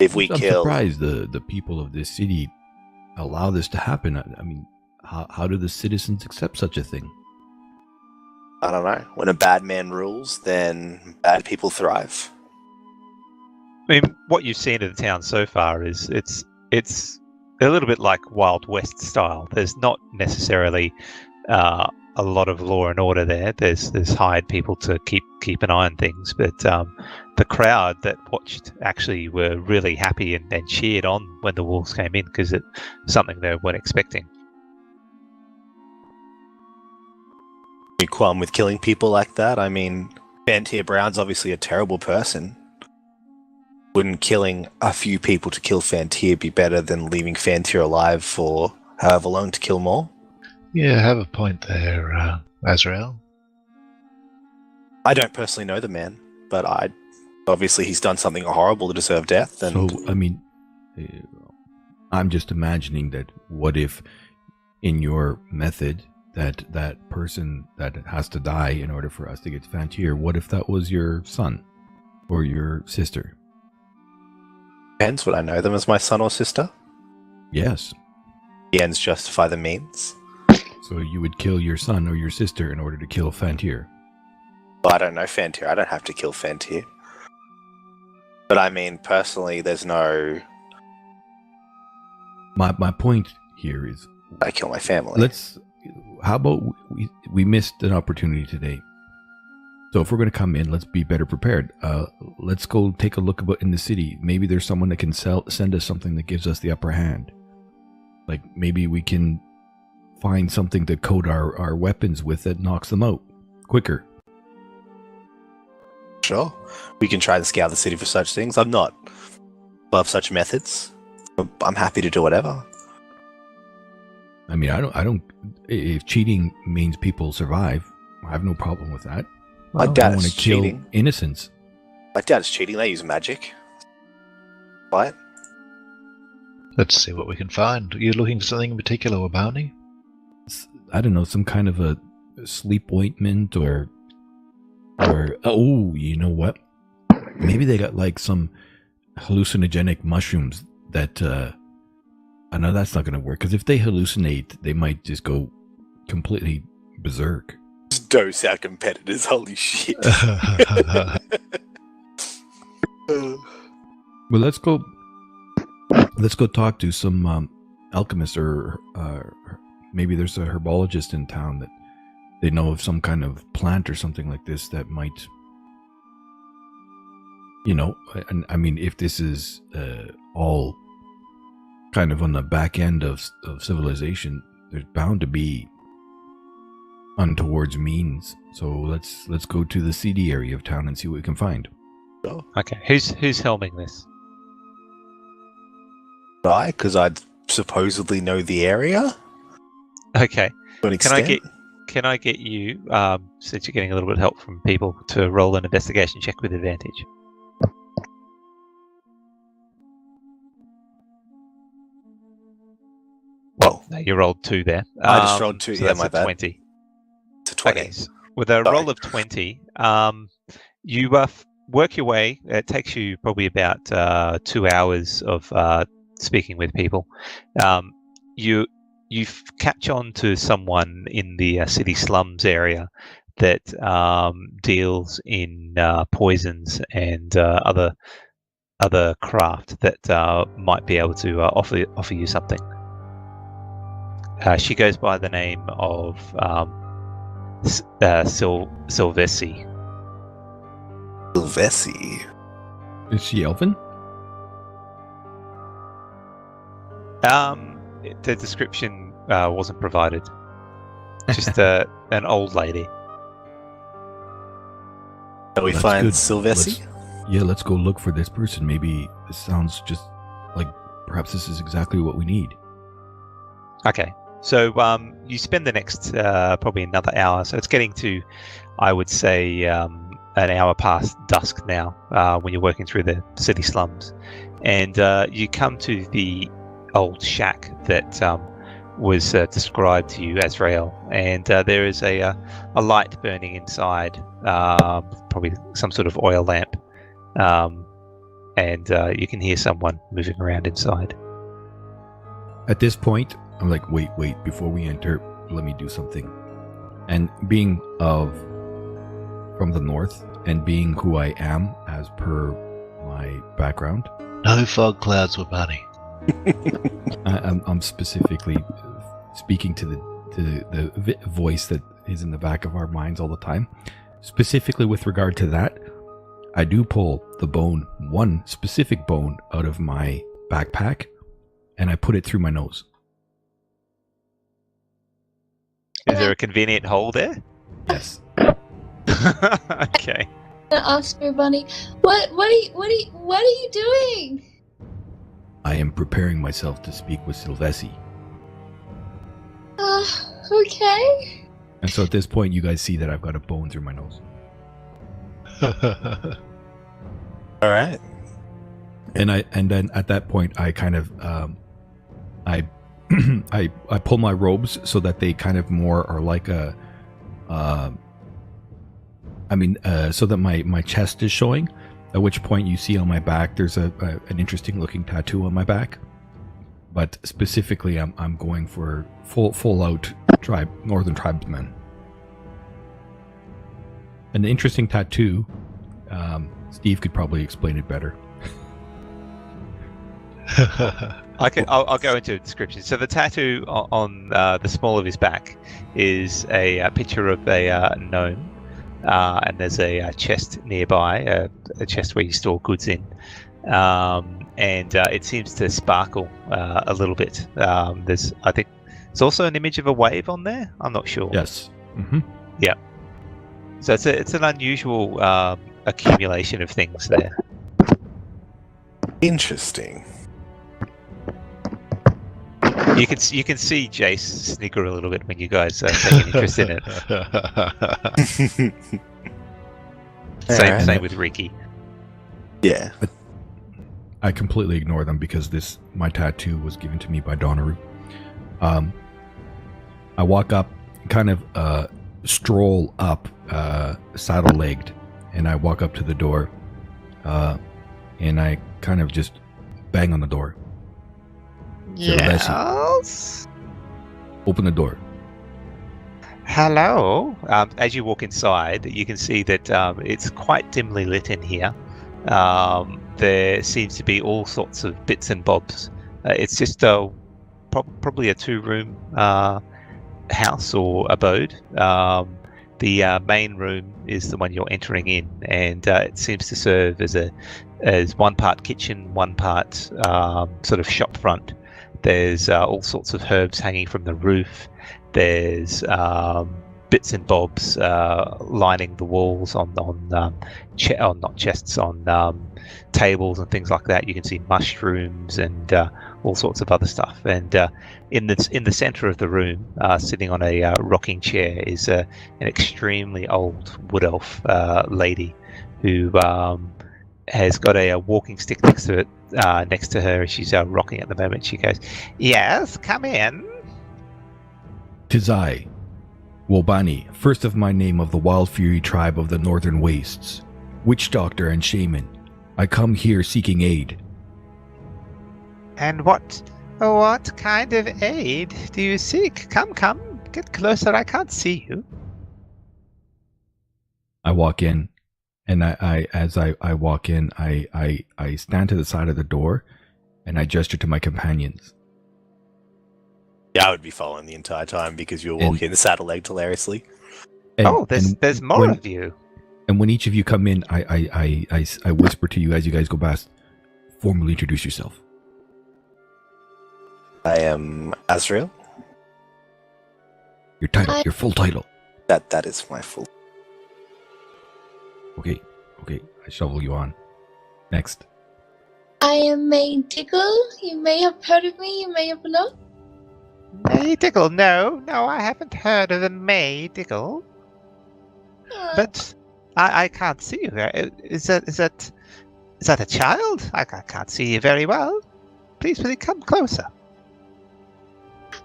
If we I'm kill... surprised the people of this city allow this to happen. I mean, how do the citizens accept such a thing? I don't know. When a bad man rules, then bad people thrive. I mean, what you've seen of the town so far is it's a little bit like Wild West style. There's not necessarily a lot of law and order there. There's hired people to keep an eye on things, but the crowd that watched actually were really happy and cheered on when the wolves came in because it's something they weren't expecting. You qualm with killing people like that? I mean, Fantier Brown's obviously a terrible person. Wouldn't killing a few people to kill Fantier be better than leaving Fantier alive for however long to kill more? Yeah, have a point there, Azrael. I don't personally know the man, but obviously he's done something horrible to deserve death. And So, I mean, I'm just imagining that what if in your method that person that has to die in order for us to get Fantier, what if that was your son or your sister? depends, would I know them as my son or sister? Yes. The ends justify the means. So you would kill your son or your sister in order to kill Fantier. Well, I don't know Fantier. I don't have to kill Fantier. But I mean, personally, there's no... My point here is... I kill my family. How about we missed an opportunity today. So if we're going to come in, let's be better prepared. Let's go take a look about in the city. Maybe there's someone that can send us something that gives us the upper hand. Like maybe we can find something to coat our weapons with that knocks them out quicker. Sure. We can try to scour the city for such things. I'm not above such methods. I'm happy to do whatever. I mean, I don't. If cheating means people survive, I have no problem with that. My I don't dad want is to kill cheating. innocents. My dad is cheating. They use magic. What? Let's see what we can find. Are you looking for something in particular, Wabani? I don't know, some kind of a sleep ointment or oh, you know what? Maybe they got like some hallucinogenic mushrooms that I know that's not going to work because if they hallucinate, they might just go completely berserk. Just dose our competitors. Holy shit. Well, let's go talk to some alchemists or maybe there's a herbologist in town that they know of some kind of plant or something like this that might, you know, and I mean, if this is all kind of on the back end of civilization, there's bound to be untowards means. So let's go to the seedy area of town and see what we can find. Okay, who's helming this? Right, because I supposedly know the area. Okay, To an can I extent. can I get you, since you're getting a little bit of help from people, to roll an investigation check with advantage? Well, No, you rolled 2 there. I just rolled 2, So yeah, that's my a bad. 20. it's a 20. Okay, with a Sorry. roll of 20, you work your way. It takes you probably about 2 hours of speaking with people. You catch on to someone in the city slums area that deals in poisons and other craft that might be able to offer you something. She goes by the name of Silvessi. Silvessi. Is she elfin? The description wasn't provided. Just an old lady. Can we That's find good. Silvessi? Let's go look for this person. Maybe this sounds just like perhaps this is exactly what we need. Okay, so you spend the next probably another hour. So it's getting to, I would say, an hour past dusk now when you're working through the city slums, and you come to the old shack that was described to you as Rael, and there is a light burning inside, probably some sort of oil lamp, and you can hear someone moving around inside. At this point, I'm like, wait, before we enter, let me do something. And being from the north and being who I am as per my background, No fog clouds, Wabani. I'm specifically speaking to the voice that is in the back of our minds all the time. Specifically with regard to that, I do pull the bone, one specific bone, out of my backpack, and I put it through my nose. Is there a convenient hole there? Yes. Okay. Oscar Bunny, what are you doing? I am preparing myself to speak with Sylvessi. Okay. And so at this point, you guys see that I've got a bone through my nose. All right. And then at that point, I kind of I I pull my robes so that they kind of more are like a so that my chest is showing. At which point you see on my back there's an interesting looking tattoo on my back. But specifically, I'm going for full out northern tribesman. An interesting tattoo. Steve could probably explain it better. I'll go into a description. So the tattoo on the small of his back is a picture of a gnome, and there's a chest nearby, a chest where you store goods in, and it seems to sparkle a little bit. I think there's also an image of a wave on there. I'm not sure. Yes. Mm-hmm. Yeah. So it's an unusual accumulation of things there. Interesting. You can see Jace snigger a little bit when you guys take an interest in it. Same with Ricky. Yeah. I completely ignore them because my tattoo was given to me by Donnaru. I walk up, kind of stroll up, saddle-legged, and I walk up to the door, and I kind of just bang on the door. Yes. Open the door. Hello. As you walk inside, you can see that it's quite dimly lit in here. There seems to be all sorts of bits and bobs. It's just probably a two-room house or abode. The main room is the one you're entering in, and it seems to serve as one part kitchen, one part sort of shop front. There's all sorts of herbs hanging from the roof. There's bits and bobs lining the walls on not chests, on tables and things like that. You can see mushrooms and all sorts of other stuff. And in the center of the room, sitting on a rocking chair, is an extremely old wood elf lady who has got a walking stick next to her as she's rocking at the moment. She goes, "Yes, come in." "'Tis I, Wobani, first of my name of the Wild Fury tribe of the Northern Wastes, witch doctor and shaman. I come here seeking aid." "And what kind of aid do you seek? Come, get closer. I can't see you." I walk in, and as I walk in, I stand to the side of the door, and I gesture to my companions. Yeah, I would be following the entire time because you're walking the saddle-legged hilariously. There's more of you. And when each of you come in, I whisper to you as you guys go past, formally introduce yourself. I am Azrael. Your title, your full title. That is my full. Okay, I shovel you on. Next. I am May Diggle. You may have heard of me, you may have not. May Diggle? No, I haven't heard of a May Diggle. But I can't see you there. Is that a child? I can't see you very well. Please come closer.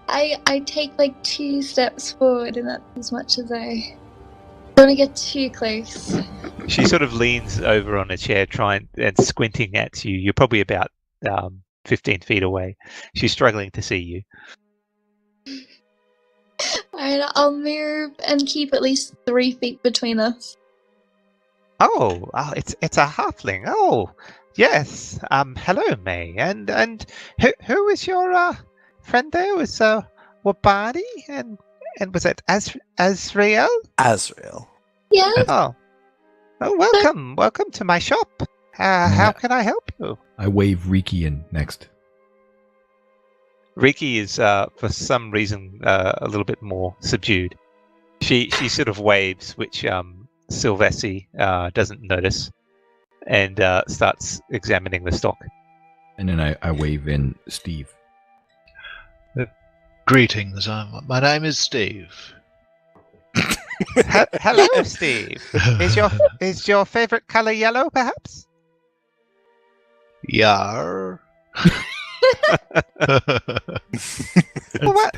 I take like 2 steps forward, and that's as much as I don't want to get too close. She sort of leans over on a chair, trying and squinting at you. You're probably about 15 feet away. She's struggling to see you. Alright, I'll move and keep at least 3 feet between us. Oh, it's a halfling. Oh, yes. Hello, May. And who is your friend there? Was Wabani? And And was it Azrael? Azrael. Yeah. Oh, welcome to my shop. How can I help you? I wave Riki in next. Riki is, for some reason, a little bit more subdued. She sort of waves, which Sylvessi doesn't notice, and starts examining the stock. And then I wave in Steve. Greetings, my name is Steve. Hello, Steve. Is your favorite color yellow, perhaps? Yar.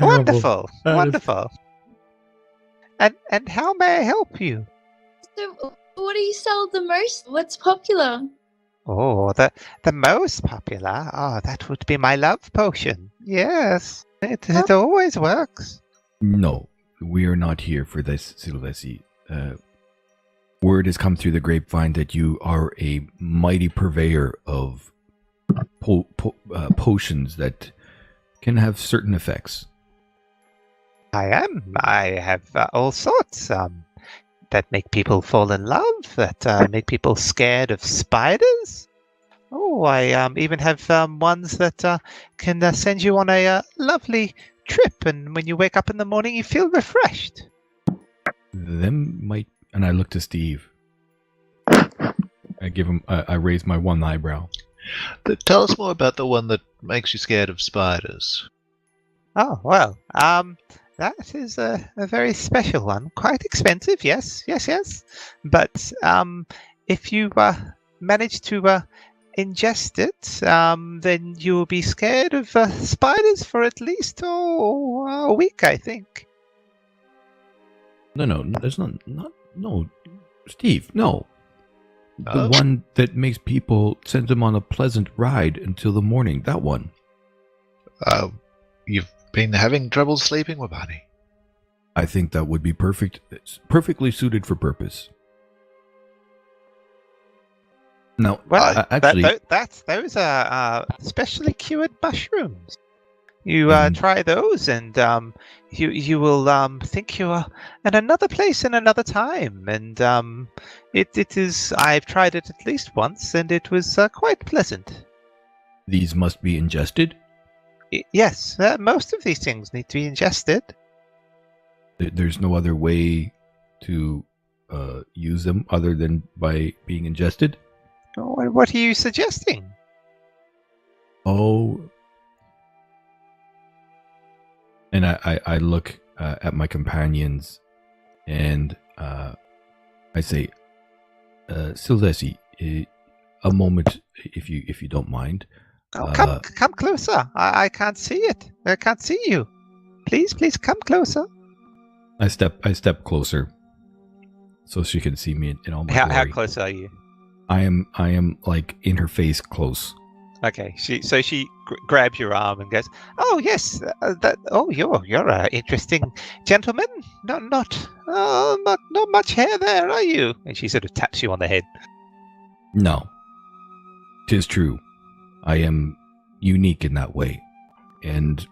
Wonderful, wonderful. And how may I help you? So, what do you sell the most? What's popular? Oh, the most popular. Oh, that would be my love potion. Yes, it always works. No, we are not here for this, Sylvessi. Word has come through the grapevine that you are a mighty purveyor of potions that can have certain effects. I am. I have all sorts that make people fall in love, that make people scared of spiders. Oh, I even have ones that can send you on a lovely trip, and when you wake up in the morning, you feel refreshed. Them might, and I look to Steve. I give him. I raise my one eyebrow. Tell us more about the one that makes you scared of spiders. Oh well, that is a very special one. Quite expensive, yes. But if you manage to ingest it, then you will be scared of spiders for at least a week, I think. No, there's no, Steve, no. The one that makes people send them on a pleasant ride until the morning. That one. You've been having trouble sleeping, Wabani? I think that would be perfect. It's perfectly suited for purpose. Now, Well, actually, those are specially cured mushrooms. You try those, and you will think you are in another place in another time. And it is. I've tried it at least once, and it was quite pleasant. these must be ingested. Yes, most of these things need to be ingested. There's no other way to use them other than by being ingested. Oh, what are you suggesting? Oh. And I look at my companions and I say, Sylvessi, a moment, if you don't mind. Oh, come closer. I can't see it. I can't see you. Please come closer. I step closer, so she can see me in all my How glory. close are you? I am like in her face close. Okay, she grabs your arm and goes, "Oh yes, you're an interesting gentleman. Not much hair there, are you?" And she sort of taps you on the head. No, 'tis true. I am unique in that way, and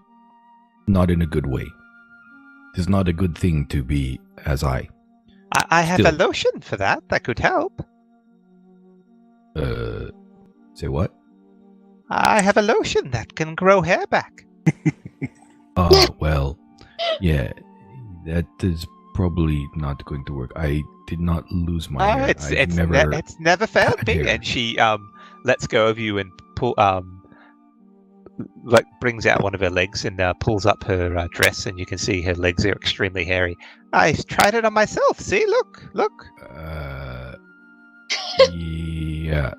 not in a good way. 'Tis not a good thing to be as I. I have a Still. lotion for that could help. Say what? I have a lotion that can grow hair back. Oh, well, yeah, that is probably not going to work. I did not lose my hair. It's never failed had me. hair. And she lets go of you and brings out one of her legs and pulls up her dress, and you can see her legs are extremely hairy. I tried it on myself. See, look. Yeah.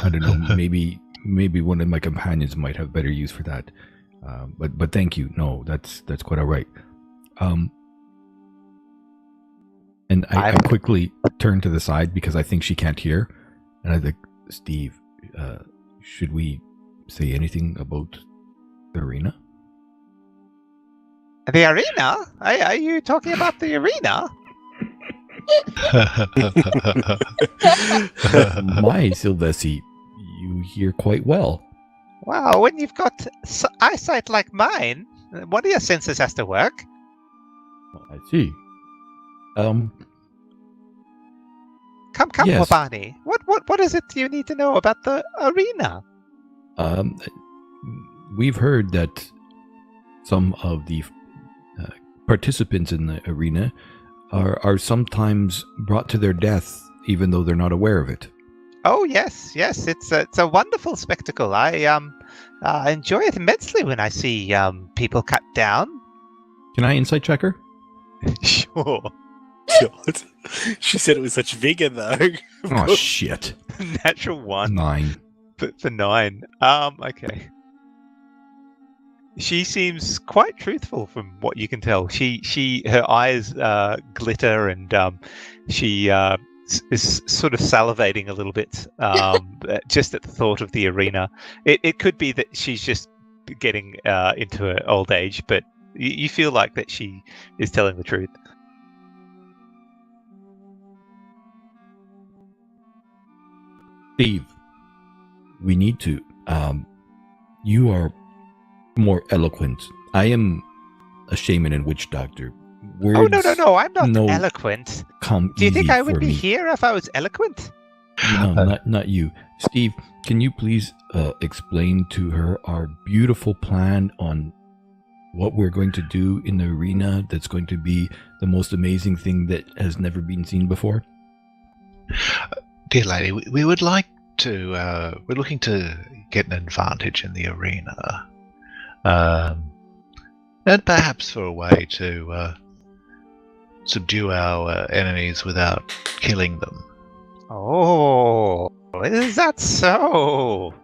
I don't know. Maybe one of my companions might have better use for that. But thank you. No, that's quite all right. And I quickly turn to the side because I think she can't hear, and I think, Steve, should we say anything about the arena? The arena? Are you talking about the arena? My Sylvessi, you hear quite well. Wow, when you've got eyesight like mine, One of your sensors has to work. I see. Come, Yes. Wabani. What is it you need to know about the arena? We've heard that some of the participants in the arena are sometimes brought to their death, even though they're not aware of it. Oh yes, it's a wonderful spectacle. I enjoy it immensely when I see people cut down. Can I insight check her? Sure. God. She said it with such vigor, though. Oh shit! Natural 1. 9. For 9. Okay. She seems quite truthful from what you can tell. Her eyes glitter, and she is sort of salivating a little bit just at the thought of the arena. It could be that she's just getting into her old age, but you feel like that she is telling the truth. Steve, we need to. You are more eloquent. I am a shaman and witch doctor. Words Oh no! I'm not eloquent. Come Do you think easy I would for be me. here if I was eloquent? No, not you. Steve, can you please explain to her our beautiful plan on what we're going to do in the arena that's going to be the most amazing thing that has never been seen before? Dear lady, we would like to. We're looking to get an advantage in the arena, and perhaps for a way to subdue our enemies without killing them. Oh, is that so?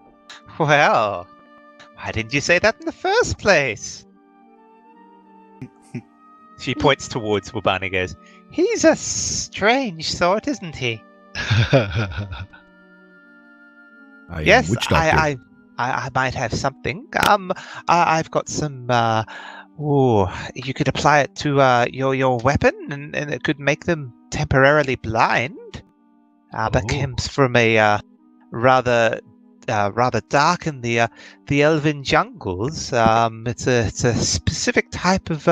Well, why didn't you say that in the first place? She points towards Wabani and goes, "He's a strange sort, isn't he?" I Yes, am witch doctor. I might have something. I've got some. You could apply it to your weapon, and it could make them temporarily blind. That comes from a rather dark in the elven jungles. It's a specific type of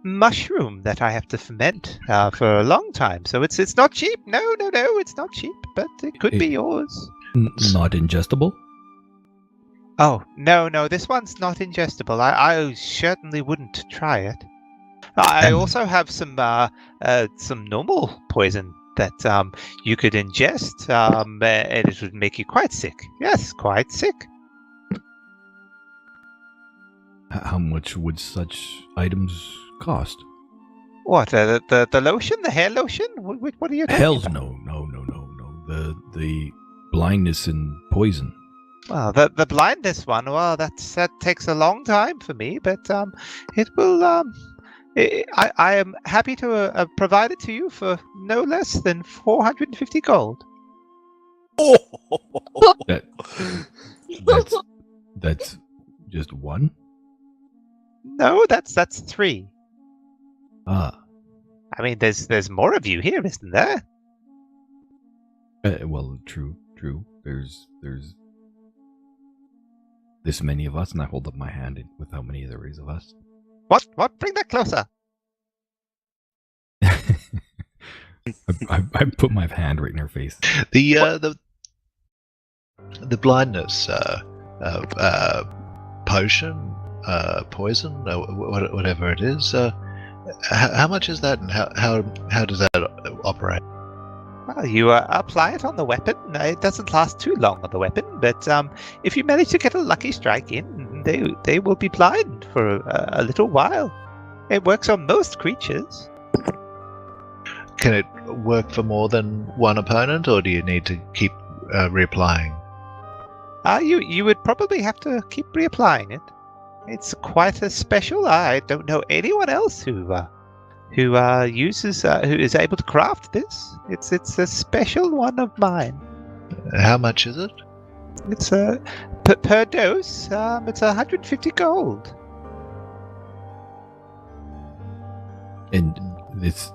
mushroom that I have to ferment for a long time. So it's not cheap. No, it's not cheap, but it could be yours. Not ingestible? Oh, no, this one's not ingestible. I certainly wouldn't try it. I also have some normal poison that you could ingest, and it would make you quite sick. Yes, quite sick. How much would such items cost? What, the lotion? The hair lotion? What are you talking Hells about? no. The blindness and poison. Well, the blindness one, well, that takes a long time for me, but it will. I am happy to provide it to you for no less than 450 gold. That's just one? No, that's 3. Ah. I mean, there's more of you here, isn't there? Well, true. There's this many of us, and I hold up my hand with how many there is of us. What? Bring that closer. I put my hand right in her face. The blindness potion, poison, whatever it is. How much is that, and how does that operate? Well, you apply it on the weapon. It doesn't last too long on the weapon, but if you manage to get a lucky strike in, they will be blind for a little while. It works on most creatures. Can it work for more than one opponent, or do you need to keep reapplying? You would probably have to keep reapplying it. It's quite a special. I don't know anyone else who is able to craft this. It's a special one of mine. How much is it? It's per dose. It's 150 gold. And this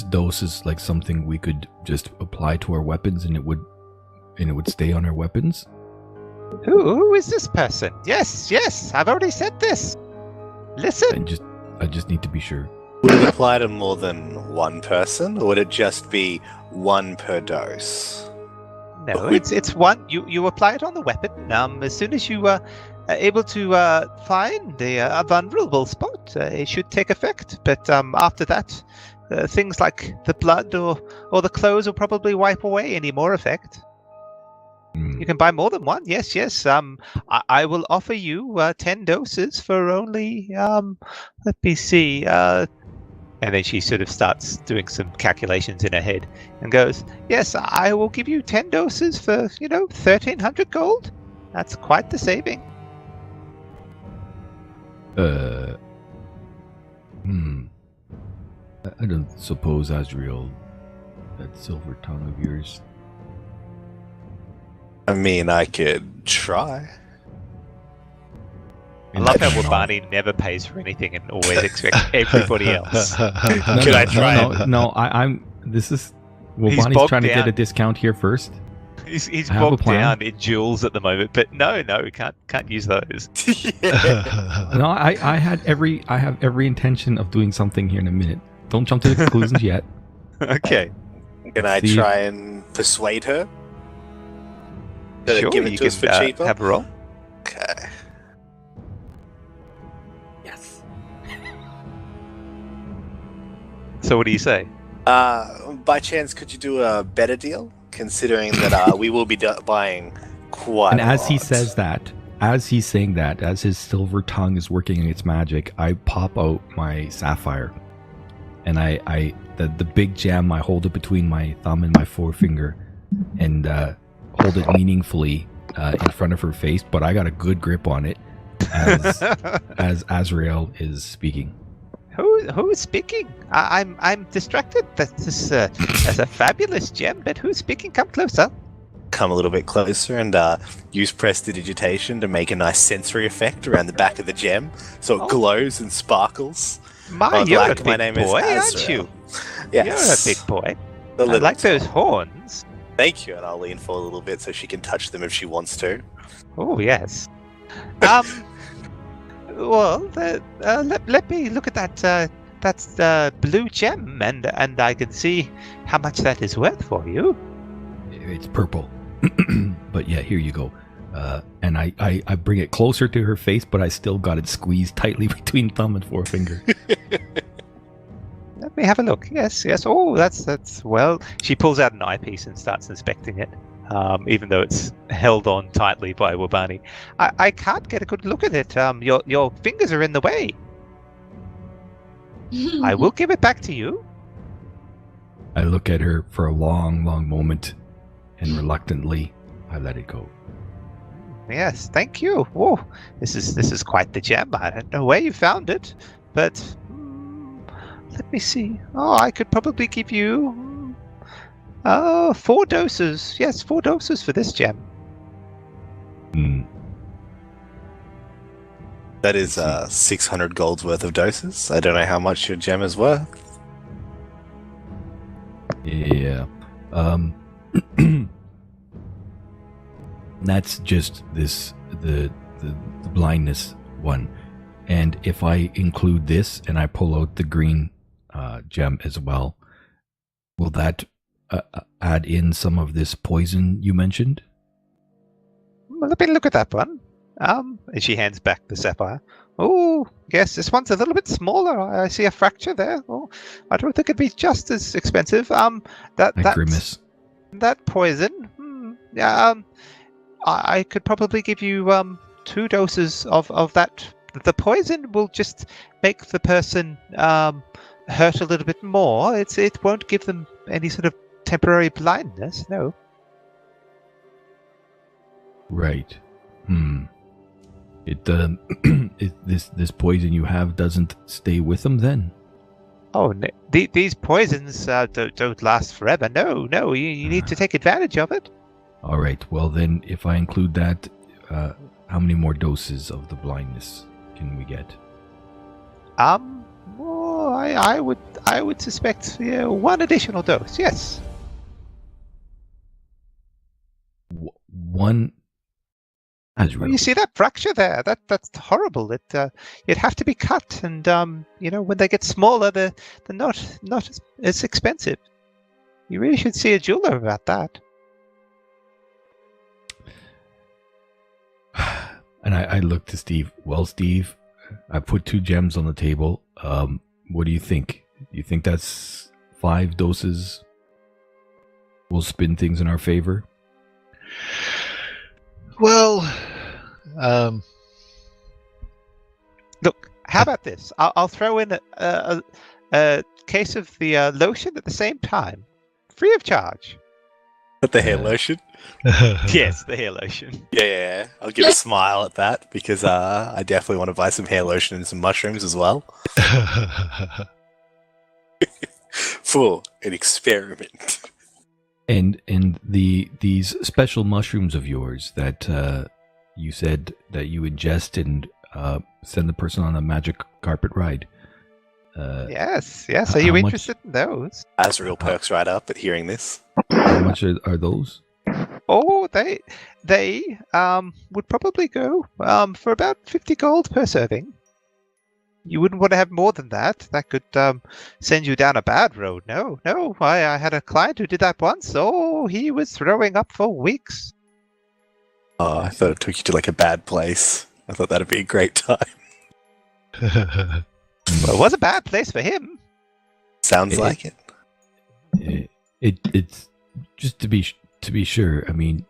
dose is like something we could just apply to our weapons, and it would stay on our weapons. Who is this person? Yes, I've already said this. Listen. I just need to be sure. Would it apply to more than one person, or would it just be one per dose? No, it's one. You apply it on the weapon. As soon as you are able to find a vulnerable spot, it should take effect. But after that, things like the blood or the clothes will probably wipe away any more effect. You can buy more than one. Yes. I will offer you 10 doses for only. Let me see. And then she sort of starts doing some calculations in her head and goes, "Yes, I will give you 10 doses for 1,300 gold. That's quite the saving." I don't suppose, Azrael, that silver tongue of yours. I mean, I could try. I love how Wabani never pays for anything and always expects everybody else. Could I try? No, I'm. This is. Wabani's trying to get a discount here first. He's bogged down in jewels at the moment, but no, can't use those. No, I have every intention of doing something here in a minute. Don't jump to the conclusions yet. Okay. Can I try and persuade her? Sure, give it you to us for can cheaper? have a roll. Okay. Yes. So what do you say? By chance, could you do a better deal? Considering that we will be buying quite And a as lot. he says that, as he's saying that, as his silver tongue is working its magic, I pop out my sapphire. And the big gem, I hold it between my thumb and my forefinger and hold it meaningfully in front of her face, but I got a good grip on it as Azrael is speaking. Who is speaking? I'm distracted. That's a fabulous gem, but who's speaking? Come closer. Come a little bit closer and use prestidigitation to make a nice sensory effect around the back of the gem, so it glows and sparkles. You're a My big name boy, is aren't you? Yes. You're a big boy. The I little like those top. horns. Thank you, and I'll lean forward a little bit so she can touch them if she wants to. Oh yes. Well, let me look at that. That's blue gem, and I can see how much that is worth for you. It's purple. But yeah, here you go. And I bring it closer to her face, but I still got it squeezed tightly between thumb and forefinger. Let me have a look. Yes. Oh, that's well. She pulls out an eyepiece and starts inspecting it, even though it's held on tightly by Wabani. I can't get a good look at it. Your fingers are in the way. I will give it back to you. I look at her for a long, long moment, and reluctantly, I let it go. Yes, thank you. Oh, this is quite the gem. I don't know where you found it, but let me see. Oh, I could probably give you 4 doses. Yes, 4 doses for this gem. That is 600 gold's worth of doses. I don't know how much your gem is worth. Yeah. That's just the blindness one. And if I include this and I pull out the green gem as well, will that add in some of this poison you mentioned? Well, let me look at that one. And she hands back the sapphire. Oh, yes, this one's a little bit smaller. I see a fracture there. Oh, I don't think it'd be just as expensive. I grimace. That poison. Yeah. I could probably give you 2 doses of that. The poison will just make the person hurt a little bit more. It won't give them any sort of temporary blindness. No. Right. This poison you have doesn't stay with them then? Oh, no. These poisons don't last forever. No, you need to take advantage of it. All right. Well, then, if I include that, how many more doses of the blindness can we get? Well, I would suspect 1 additional dose. Yes. One Azrael. You see that fracture there? That's horrible. It'd have to be cut, and when they get smaller, they're not as expensive. You really should see a jeweler about that. And I look to Steve. Well, Steve, I put 2 gems on the table. What do you think? Do you think that's 5 doses will spin things in our favor? Well, Look, how about this? I'll throw in a case of the lotion at the same time, free of charge. But the hair lotion? Yes, the hair lotion. Yeah. I'll give a smile at that because I definitely want to buy some hair lotion and some mushrooms as well. For an experiment. And these special mushrooms of yours that you said that you ingest and send the person on a magic carpet ride. Yes. Are you interested in those? Azrael perks right up at hearing this. How much are those? Oh, they would probably go for about 50 gold per serving. You wouldn't want to have more than that. That could send you down a bad road. No. I had a client who did that once. Oh, he was throwing up for weeks. Oh, I thought it took you to like a bad place. I thought that'd be a great time. Well, it was a bad place for him. Sounds like it. It's just to be sure. I mean,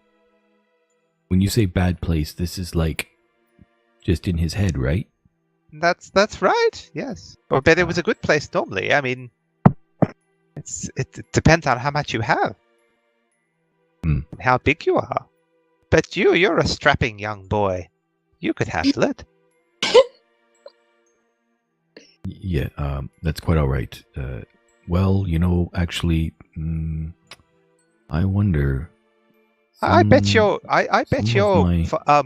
when you say bad place, this is like just in his head, right? That's right. Yes. Or bet it was a good place normally. I mean, it depends on how much you have, and how big you are. But you're a strapping young boy. You could handle it. Yeah, that's quite all right. Well, actually, I wonder. I bet you're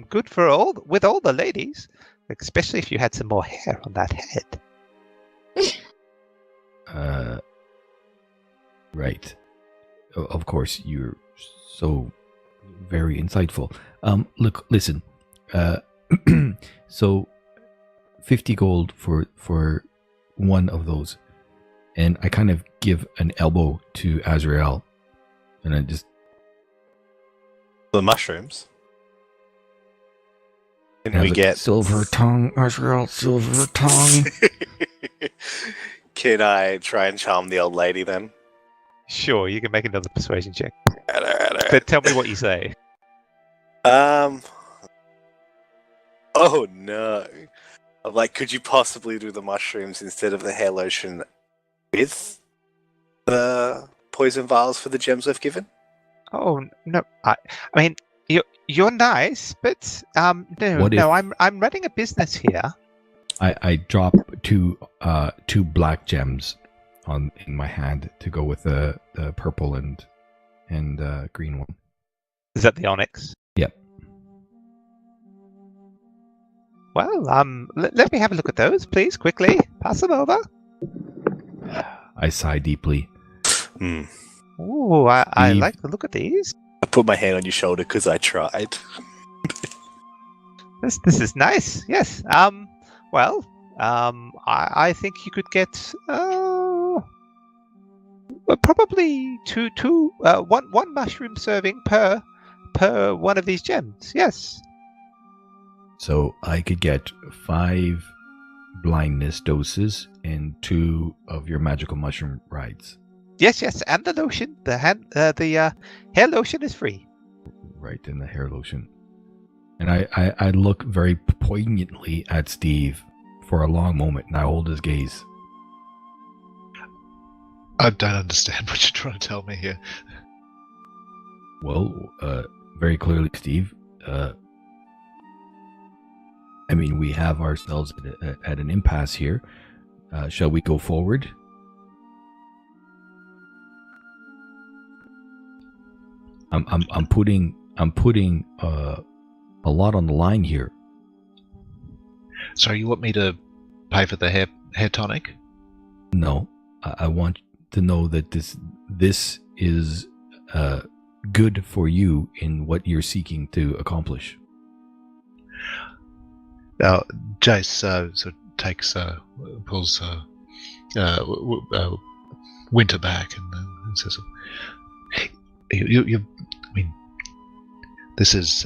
good for all the ladies, especially if you had some more hair on that head. Right. Of course, you're so very insightful. Listen. So 50 gold for one of those. And I kind of give an elbow to Azrael. And I just... The mushrooms? Can we get... Silver tongue, Azrael, silver tongue. Can I try and charm the old lady then? Sure, you can make another persuasion check. All right. But tell me what you say. Oh no. I'm like, could you possibly do the mushrooms instead of the hair lotion with the poison vials for the gems we've given? Oh no, I mean you're nice, but no, I'm running a business here. I drop two black gems in my hand to go with the purple and green one. Is that the onyx? Yep. Well, let me have a look at those, please, quickly. Pass them over. I sigh deeply. Ooh, I like the look of these. I put my hand on your shoulder because I tried. This is nice. Yes. I think you could get probably one mushroom serving per one of these gems. Yes. So I could get 5 blindness doses and 2 of your magical mushroom rides. Yes, and the lotion, the hair lotion is free. Right, and the hair lotion. And I look very poignantly at Steve for a long moment, and I hold his gaze. I don't understand what you're trying to tell me here. Well, very clearly, Steve. I mean, we have ourselves at an impasse here. Shall we go forward? I'm putting a lot on the line here. So you want me to pay for the hair tonic? No, I want to know that this is good for you in what you're seeking to accomplish. Now, Jace sort of takes, pulls Winter back and says, I mean, this is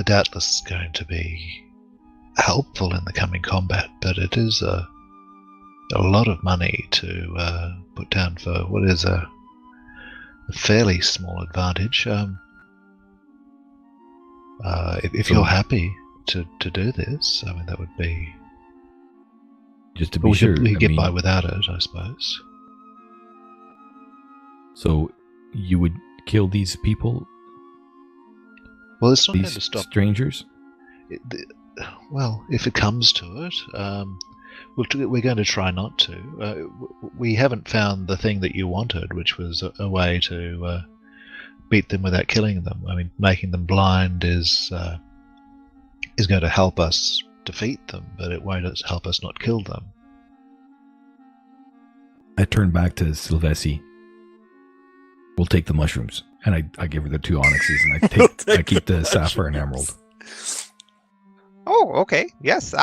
doubtless going to be helpful in the coming combat, but it is a lot of money to put down for what is a fairly small advantage. If you're happy to do this, I mean, that would be... Just to be sure. We get by without it, I suppose. So you would kill these people? Well, it's not These going to stop... strangers? Well, if it comes to it, we're going to try not to. We haven't found the thing that you wanted, which was a way to beat them without killing them. I mean, making them blind is going to help us defeat them, but it won't help us not kill them. I turn back to Sylvessi. We'll take the mushrooms. And I give her the 2 onyxes, and I keep the sapphire and emerald. Oh, okay. Yes,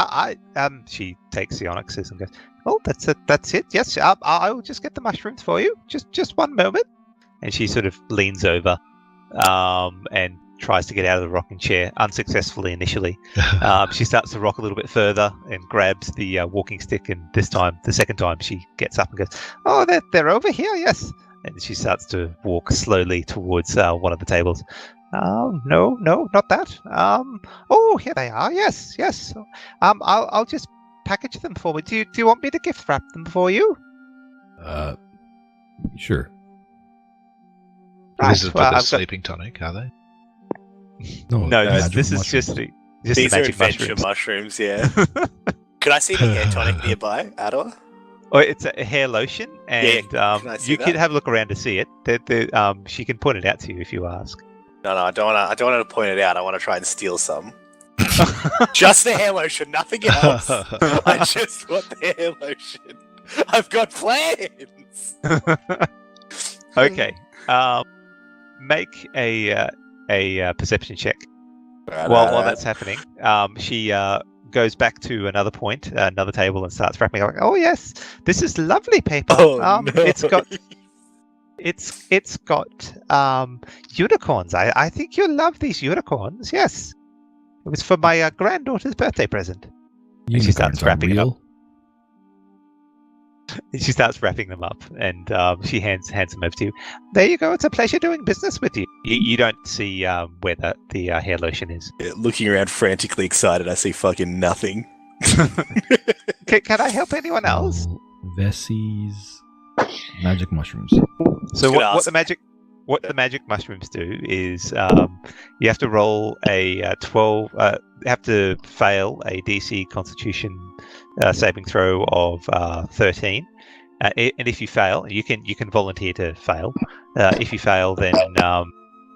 she takes the onyxes and goes, "Oh, that's it. Yes, I will just get the mushrooms for you. Just one moment." And she sort of leans over, and tries to get out of the rocking chair, unsuccessfully initially. She starts to rock a little bit further and grabs the walking stick, and this time, the second time, she gets up and goes, "Oh, they're over here, yes." And she starts to walk slowly towards one of the tables. No, not that. Oh, here they are. Yes. I'll just package them for me. Do you want me to gift wrap them for you? Sure. Right, this is for the sleeping tonic, are they? No, this is just the These are magic adventure mushrooms, yeah. Could I see the hair tonic nearby, Ador? Oh, it's a hair lotion, and you could have a look around to see it. She can point it out to you if you ask. No, I don't want to point it out. I want to try and steal some. Just the hair lotion, nothing else. I just want the hair lotion. I've got plans. Okay. Make a perception check. Right, While that's happening, she goes back to another point, another table, and starts wrapping up. Oh yes, this is lovely paper. Oh, no. It's got unicorns. I think you'll love these unicorns. Yes, it was for my granddaughter's birthday present. And she starts wrapping it up. She starts wrapping them up, and she hands them over to you. There you go. It's a pleasure doing business with you. You don't see where the hair lotion is. Yeah, looking around frantically excited, I see fucking nothing. Can I help anyone else? Vessi's magic mushrooms. So what the magic mushrooms do is you have to roll a 12. Have to fail a DC Constitution saving throw of 13, and if you fail, you can volunteer to fail. If you fail, then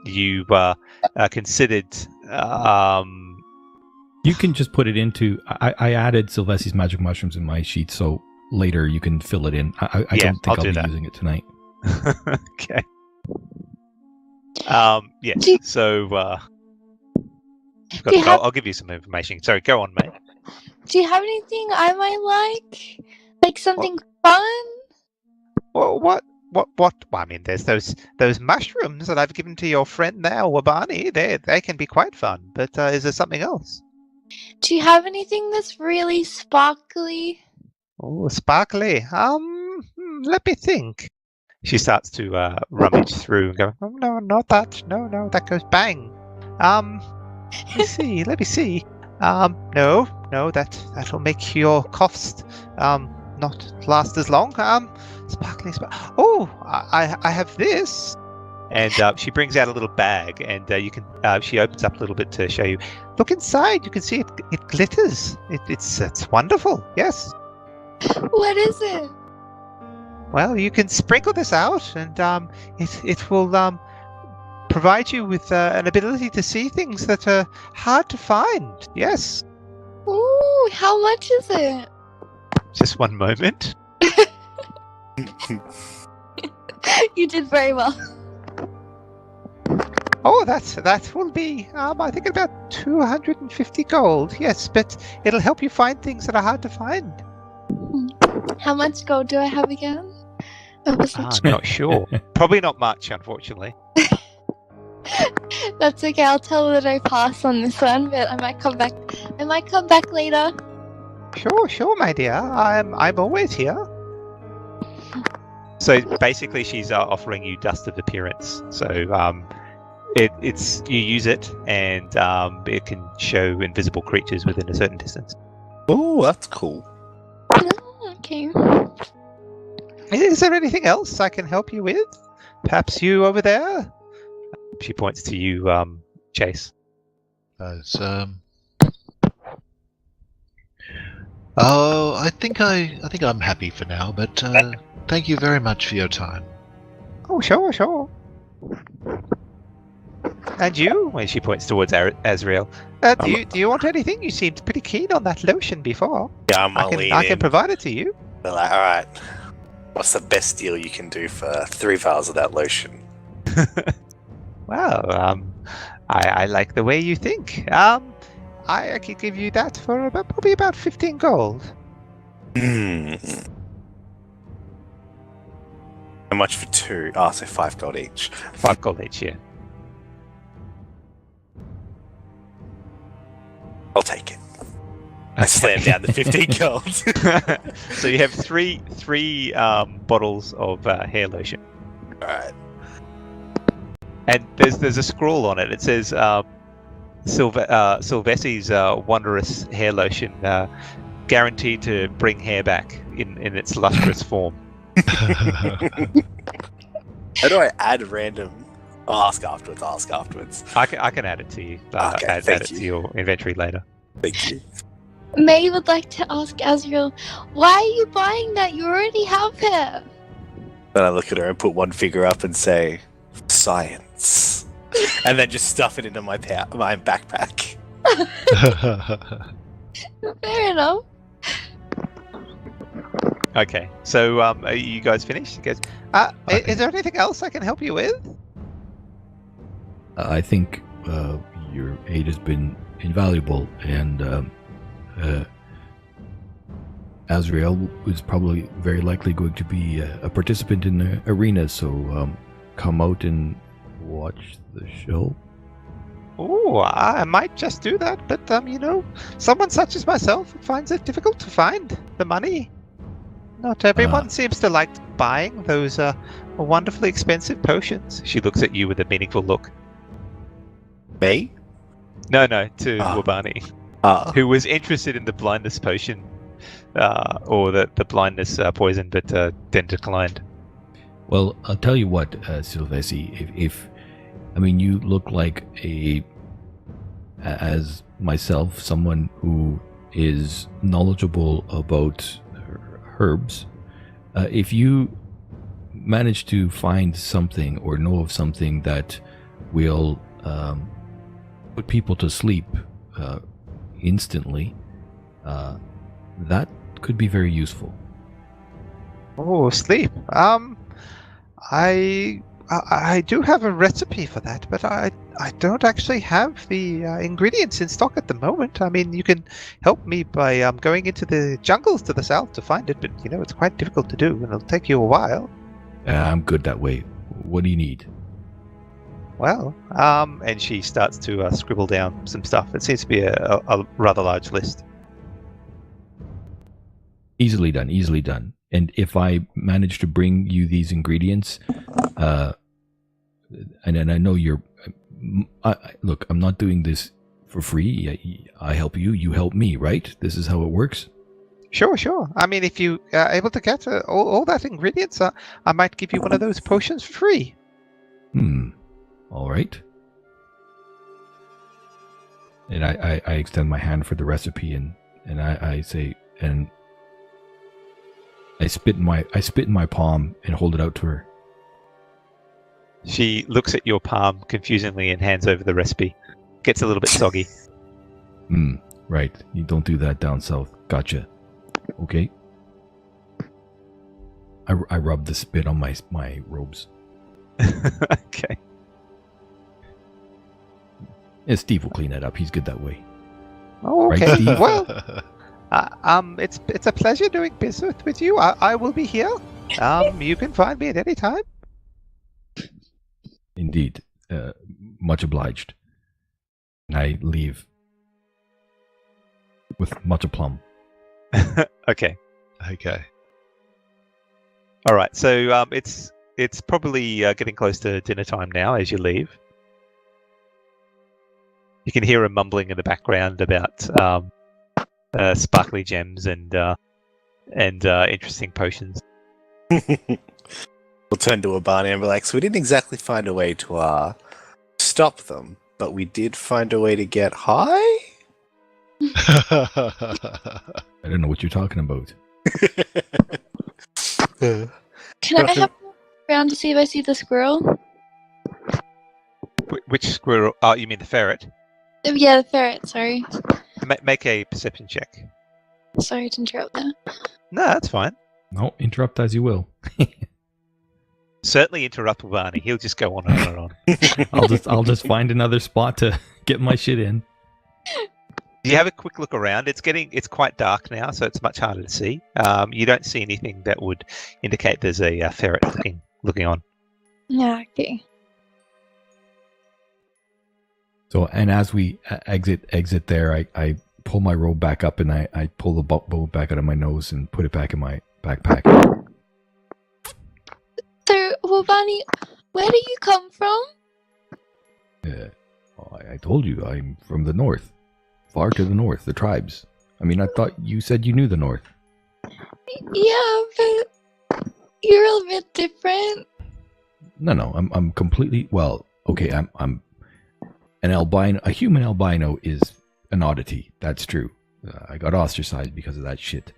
you are considered. You can just put it into. I added Sylvessi's magic mushrooms in my sheet, so later you can fill it in. I don't think I'll be using it tonight. Okay. Yeah. So. I'll give you some information. Sorry, go on, mate. Do you have anything I might like? Like something fun? Well, what? Well, I mean, there's those mushrooms that I've given to your friend there, Wabani. They can be quite fun. But is there something else? Do you have anything that's really sparkly? Oh, sparkly. Let me think. She starts to rummage through and go, "Oh no, not that. No, that goes bang. Let me see. No, that'll make your coughs not last as long. Sparkly. Oh, I have this." And she brings out a little bag, and you can. She opens up a little bit to show you. Look inside. You can see it glitters. It's wonderful. Yes. What is it? Well, you can sprinkle this out, and it will provide you with an ability to see things that are hard to find. Yes. Ooh, how much is it? Just one moment. You did very well. Oh, that will be, I think about 250 gold. Yes, but it'll help you find things that are hard to find. How much gold do I have again? I was I'm not sure. Probably not much, unfortunately. That's okay. I'll tell her that I pass on this one, but I might come back. I might come back later. Sure, my dear. I'm always here. So basically, she's offering you dust of appearance. So it's you use it, and it can show invisible creatures within a certain distance. Oh, that's cool. Oh, okay. Is there anything else I can help you with? Perhaps you over there? She points to you, Chase. Oh, I think I'm happy for now, but thank you very much for your time. Oh, sure. And you? When she points towards Azrael. Do you want anything? You seemed pretty keen on that lotion before. Yeah, I can provide it to you. They're like, all right, what's the best deal you can do for 3 vials of that lotion? Well, I like the way you think. I could give you that for probably about 15 gold. How much for 2? Oh, so 5 gold each. 5 gold each, yeah. I'll take it. I slam down the 15 gold. So you have three bottles of hair lotion. All right. And there's a scroll on it. It says Sylvessi's wondrous hair lotion, guaranteed to bring hair back in its lustrous form. How do I add random? I'll ask afterwards. I can add it to you. Okay, add thank it you. to your inventory later. Thank you. May would like to ask Azrael, why are you buying that? You already have hair. Then I look at her and put one finger up and say, "Science," and then just stuff it into my backpack. Fair enough. Okay, so are you guys finished? He goes, is there anything else I can help you with? I think your aid has been invaluable, and Azrael is probably very likely going to be a participant in the arena, so come out and watch the show. Oh, I might just do that, but someone such as myself finds it difficult to find the money. Not everyone seems to like buying those wonderfully expensive potions. She looks at you with a meaningful look. Me? No, to Wabani, who was interested in the blindness potion, or the blindness poison, but then declined. Well, I'll tell you what, Sylvessi, if you look like as myself, someone who is knowledgeable about herbs. If you manage to find something or know of something that will put people to sleep instantly, that could be very useful. Oh, sleep. I do have a recipe for that, but I don't actually have the ingredients in stock at the moment. You can help me by going into the jungles to the south to find it, but it's quite difficult to do, and it'll take you a while. I'm good that way. What do you need? Well, and she starts to scribble down some stuff. It seems to be a rather large list. Easily done. And if I manage to bring you these ingredients, and I know look, I'm not doing this for free. I help you, you help me, right? This is how it works? Sure. If you are able to get all that ingredients, I might give you one of those potions for free. All right. And I extend my hand for the recipe, and I say, and I spit in my palm and hold it out to her. She looks at your palm confusingly and hands over the recipe. Gets a little bit soggy. Right. You don't do that down south. Gotcha. Okay. I rub the spit on my robes. Okay. Yeah, Steve will clean that up. He's good that way. Oh, Right, okay. Steve? Well, it's a pleasure doing business with you. I will be here. You can find me at any time. Indeed. Much obliged. And I leave with much aplomb. Okay. Okay. All right. So it's probably getting close to dinner time now as you leave. You can hear a mumbling in the background about sparkly gems and interesting potions. We'll turn to Barney and be like, so we didn't exactly find a way to stop them, but we did find a way to get high? I don't know what you're talking about. Can I have a look around to see if I see the squirrel? Which squirrel? Oh, you mean the ferret? Yeah, the ferret, sorry. Make a perception check. Sorry to interrupt there. No, that's fine. No, interrupt as you will. Certainly interrupt Barney. He'll just go on and on and on. I'll just find another spot to get my shit in. You have a quick look around. It's quite dark now, so it's much harder to see. You don't see anything that would indicate there's a ferret looking on. Yeah, okay. So, and as we exit there, I pull my robe back up and I pull the bow back out of my nose and put it back in my backpack. So, Wabani, where do you come from? I told you, I'm from the north. Far to the north, the tribes. I mean, I thought you said you knew the north. Yeah, but you're a bit different. No, I'm completely, well, okay, I'm an albino, a human albino is an oddity. That's true. I got ostracized because of that shit.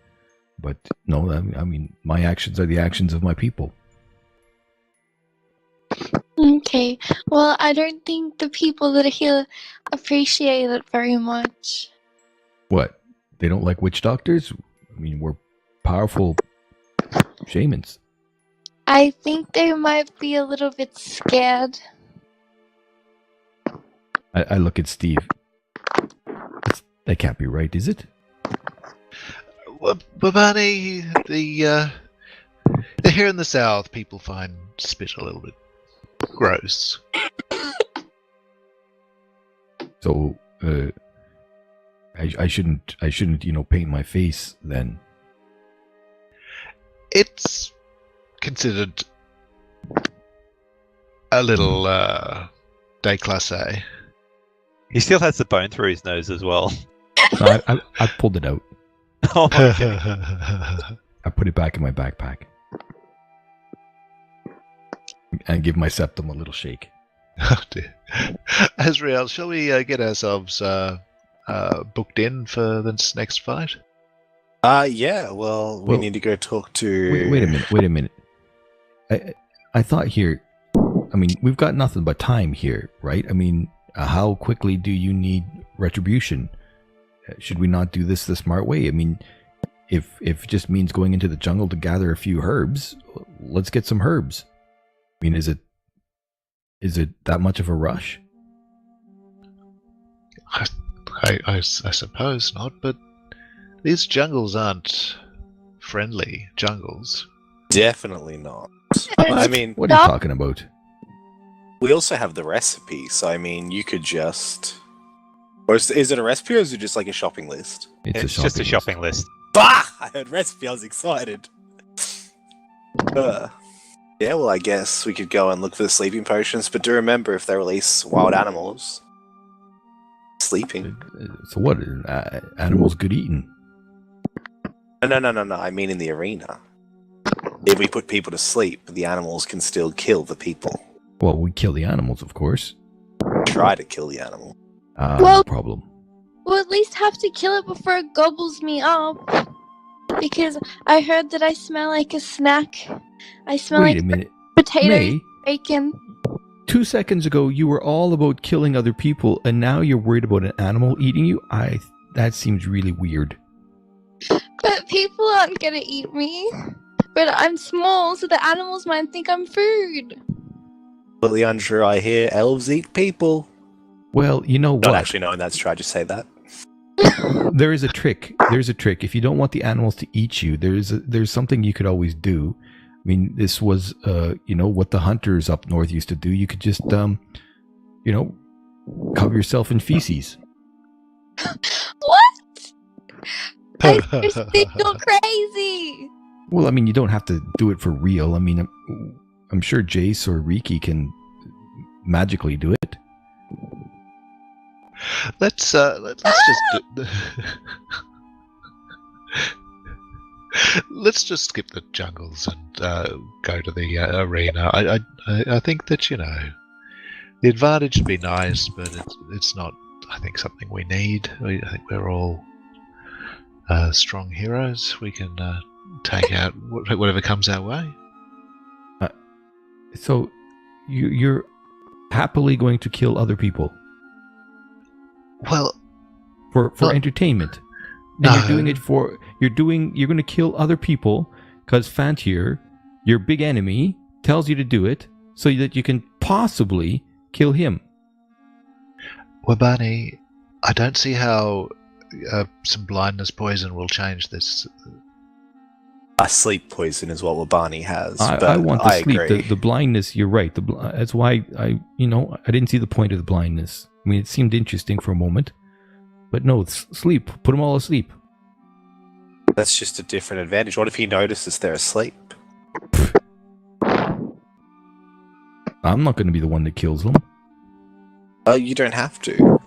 But no, I mean, my actions are the actions of my people. Okay, well, I don't think the people that are here appreciate it very much. What? They don't like witch doctors? I mean, we're powerful shamans. I think they might be a little bit scared. I look at Steve. That can't be right, is it? Well, Babani, the here in the south, people find spit a little bit gross. So, I shouldn't, paint my face then. It's considered a little déclassé. He still has the bone through his nose as well. So I pulled it out. Oh, okay. I put it back in my backpack. And give my septum a little shake. Oh dear. Azrael, shall we get ourselves booked in for this next fight? Yeah, well, we Well, need to go talk to... Wait a minute. I thought here, I mean, we've got nothing but time here, right? I mean, how quickly do you need retribution? Should we not do this the smart way? I mean, if it just means going into the jungle to gather a few herbs, let's get some herbs. I mean, is it that much of a rush? I suppose not, but these jungles aren't friendly jungles. Definitely not. I mean, What are you talking about? we also have the recipe, so I mean, you could just... Or is it a recipe or is it just like a shopping list? It's just a shopping list. Bah! I heard recipe, I was excited. Yeah, well, I guess we could go and look for the sleeping potions, but do remember if they release wild animals, sleeping. So what? Animals good eating? No, I mean in the arena. If we put people to sleep, the animals can still kill the people. Well, we kill the animals, of course. Try to kill the animal. No Well- problem. We'll at least have to kill it before it gobbles me up. Because I heard that I smell like a snack. I smell Wait like a minute. potato May, bacon. 2 seconds ago you were all about killing other people, and now you're worried about an animal eating you? That seems really weird. But people aren't gonna eat me. But I'm small, so the animals might think I'm food. Completely unsure, I hear elves eat people. Well, you know Not what? actually knowing that's true, I just say that. There is a trick. There's a trick. If you don't want the animals to eat you, there's something you could always do. I mean, this was, what the hunters up north used to do. You could just, cover yourself in feces. What? I just think you're crazy. Well, I mean, you don't have to do it for real. I mean, I'm sure Jace or Riki can magically do it. Let's just let's just skip the jungles and go to the arena. I think that the advantage would be nice, but it's not. I think something we need. I think we're all strong heroes. We can take out whatever comes our way. So you're happily going to kill other people? Well, for entertainment. And No. you're doing it for you're going to kill other people because Fantier, your big enemy, tells you to do it so that you can possibly kill him. well, Barney, I don't see how some blindness poison will change this. A sleep poison is what Wabani has. I but want the I sleep. agree. The blindness, you're right. That's why I didn't see the point of the blindness. I mean, it seemed interesting for a moment. But no, it's sleep. Put them all asleep. That's just a different advantage. What if he notices they're asleep? I'm not going to be the one that kills them. You don't have to.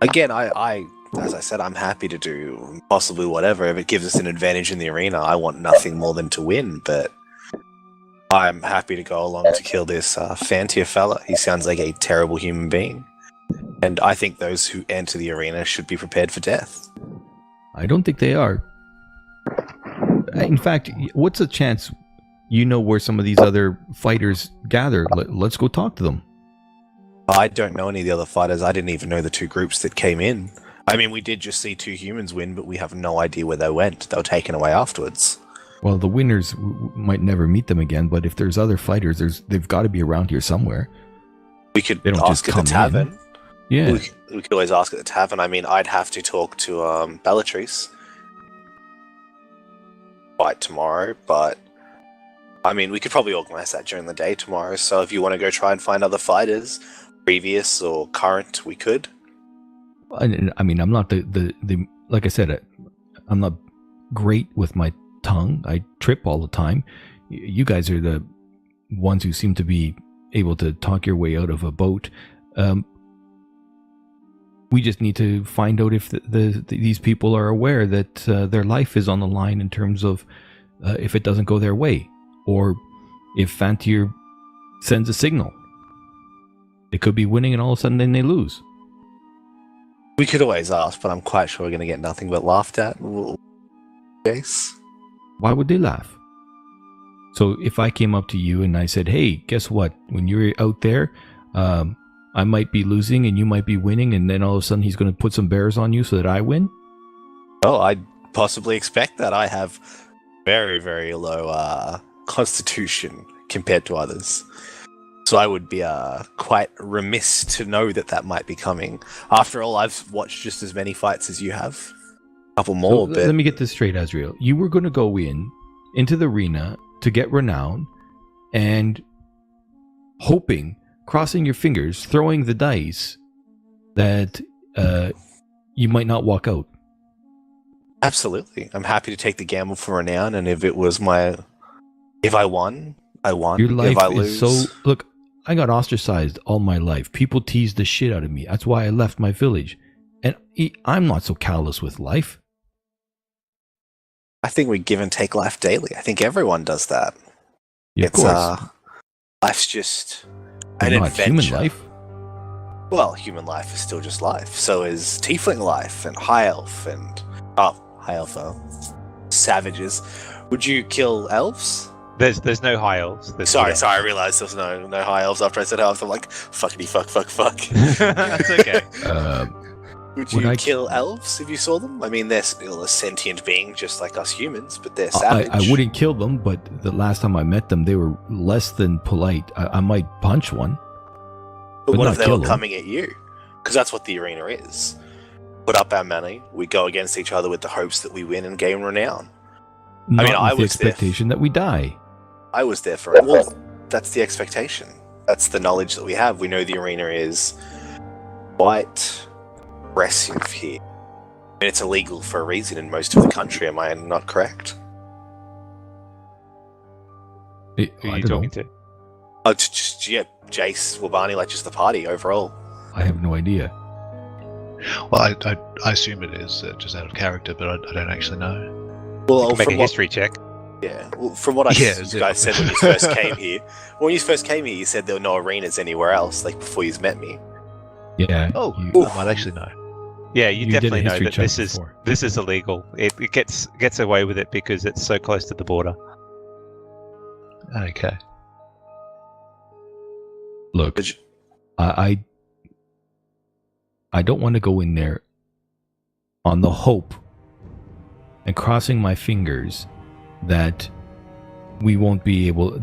Again, I as I said, I'm happy to do possibly whatever. If it gives us an advantage in the arena, I want nothing more than to win, but I'm happy to go along to kill this Fantier fella. He sounds like a terrible human being. And I think those who enter the arena should be prepared for death. I don't think they are. In fact, what's the chance you know where some of these other fighters gather? Let's go talk to them. I don't know any of the other fighters. I didn't even know the two groups that came in. I mean, we did just see two humans win, but we have no idea where they went. They were taken away afterwards. Well, the winners might never meet them again, but if there's other fighters, they've got to be around here somewhere. We could They don't ask just at the come tavern. in. Yeah. We could always ask at the tavern. I mean, I'd have to talk to Bellatrix by tomorrow, but I mean, we could probably organize that during the day tomorrow. So if you want to go try and find other fighters, previous or current, we could. I mean, I'm not the like I said, I'm not great with my tongue. I trip all the time. You guys are the ones who seem to be able to talk your way out of a boat. We just need to find out if these people are aware that their life is on the line in terms of if it doesn't go their way, or if Fantier sends a signal. They could be winning and all of a sudden then they lose. We could always ask, but I'm quite sure we're going to get nothing but laughed at. Yes. Why would they laugh? So if I came up to you and I said, hey, guess what? When you're out there, I might be losing and you might be winning, and then all of a sudden he's going to put some bears on you so that I win? Oh, I'd possibly expect that. I have very, very low constitution compared to others. So I would be quite remiss to know that might be coming. After all, I've watched just as many fights as you have. A couple more, So but... let me get this straight, Azrael. You were going to go into the arena to get renown and hoping, crossing your fingers, throwing the dice that you might not walk out. Absolutely. I'm happy to take the gamble for renown, and if it was if I won, I won. Your life if I is lose... so... Look, I got ostracized all my life. People teased the shit out of me. That's why I left my village. And I'm not so callous with life. I think we give and take life daily. I think everyone does that. Yeah, of course. Life's just But an not adventure. human life. Well, human life is still just life. So is tiefling life and high elf and... Oh, high elf are savages. Would you kill elves? There's no high elves. Sorry, I realised there's no high elves after I said elves. I'm like, fuckity fuck. That's okay. Would Would you I- kill elves if you saw them? I mean, they're still a sentient being just like us humans, but they're savage. I wouldn't kill them, but the last time I met them, they were less than polite. I might punch one. But what not if they kill were them. coming at you? Because that's what the arena is. Put up our money, we go against each other with the hopes that we win and gain renown. Not mean, I with the was there. expectation that we die. I was there for it. Well, that's the expectation. That's the knowledge that we have. We know the arena is quite aggressive here. And it's illegal for a reason in most of the country, am I not correct? Who are you talking to? Oh, just, yeah, Jace, Wabani, like just the party overall. I have no idea. Well, I assume it is just out of character, but I don't actually know. Well, Make a history check. Yeah, well, from what you guys said when you first came here, when you first came here, you said there were no arenas anywhere else, like before you met me. Yeah. Oh, you- I might actually know. Yeah, you did a definitely know history that check this before. is illegal. It gets away with it because it's so close to the border. Okay. Look, Did you- I don't want to go in there on the hope and crossing my fingers that we won't be able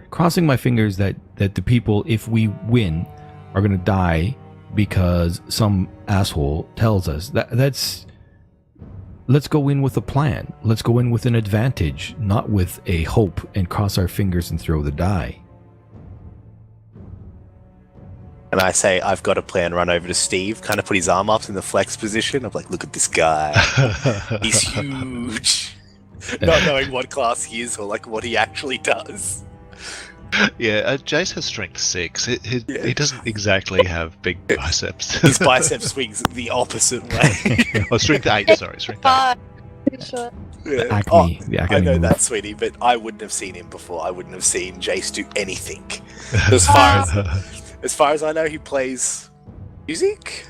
crossing my fingers that the people, if we win, are going to die because some asshole tells us that's. Let's go in with a plan. Let's go in with an advantage, not with a hope and cross our fingers and throw the die. And I say, I've got a plan, run over to Steve, kind of put his arm up in the flex position. I'm like, look at this guy. He's huge. Not knowing what class he is or like what he actually does. Yeah, Jace has strength 6. He doesn't exactly have big biceps. His bicep swings the opposite way. Oh, strength 8, sorry, strength 8. Pretty sure. Yeah. Acme. The I acme know move. that, sweetie, but I wouldn't have seen him before. I wouldn't have seen Jace do anything. As far as I know, he plays music,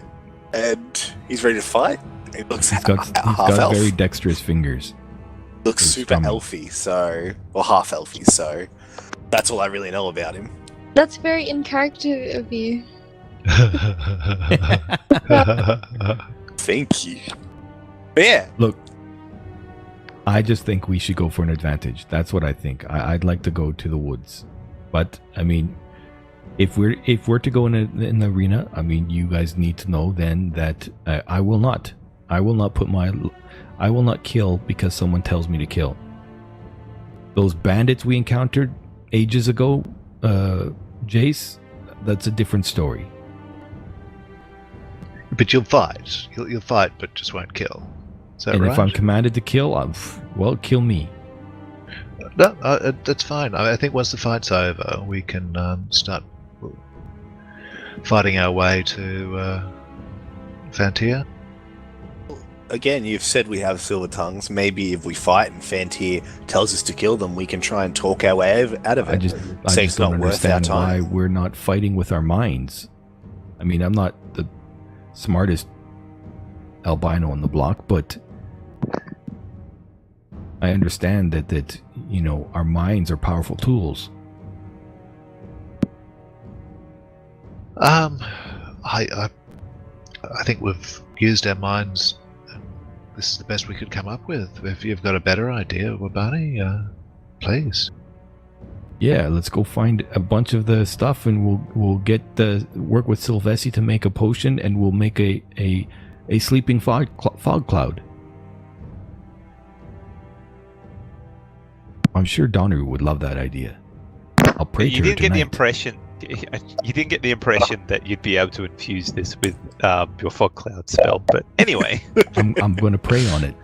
and he's ready to fight. He looks He's got half elf. very dexterous fingers. Looks he's super from- elfy, or half elfy. So that's all I really know about him. That's very in character of you. Thank you. But yeah, Look, I just think we should go for an advantage. That's what I think. I'd like to go to the woods, but I mean, if we're to go in the arena, I mean, you guys need to know then that I will not kill because someone tells me to kill. Those bandits we encountered ages ago, Jace, that's a different story. But you'll fight. You'll fight, but just won't kill. Is that And right? if I'm commanded to kill, well, kill me. No, that's fine. I think once the fight's over, we can start fighting our way to Fantier. again, you've said we have silver tongues. Maybe if we fight and Fantier tells us to kill them, we can try and talk our way out of it. I just it's don't not worth our understand why time. we're not fighting with our minds. I mean, I'm not the smartest albino on the block, but I understand that you know, our minds are powerful tools. I think we've used our minds. This is the best we could come up with. If you've got a better idea, Wabani, please. Yeah, let's go find a bunch of the stuff, and we'll get work with Sylvessi to make a potion, and we'll make a sleeping fog cloud. I'm sure Donner would love that idea. I'll pray to You her didn't get the tonight. impression. You didn't get the impression that you'd be able to infuse this with your fog cloud spell. But anyway, I'm going to pray on it.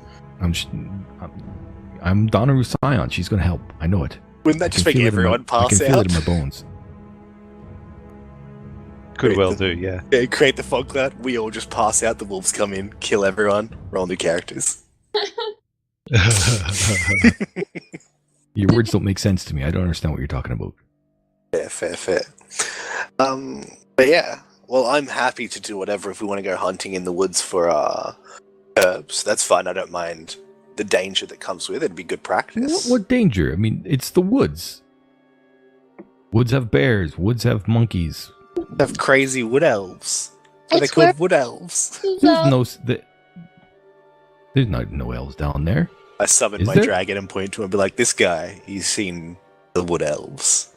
I'm Donner Scion. She's going to help. I know it. Wouldn't that I just can make feel it in my- everyone I pass can feel out? it in my bones. could well do. Yeah. Yeah, create the fog cloud. We all just pass out. The wolves come in, kill everyone. Roll new characters. Your words don't make sense to me. I don't understand what you're talking about. Yeah, fair. But yeah, well, I'm happy to do whatever if we want to go hunting in the woods for herbs. That's fine. I don't mind the danger that comes with it. It'd be good practice. What danger? I mean, it's the woods. Woods have bears. Woods have monkeys. Have crazy wood elves. So I they're swear- called wood elves. There's no elves down there. I summon Is my there? dragon and point to him and be like, this guy, he's seen the wood elves.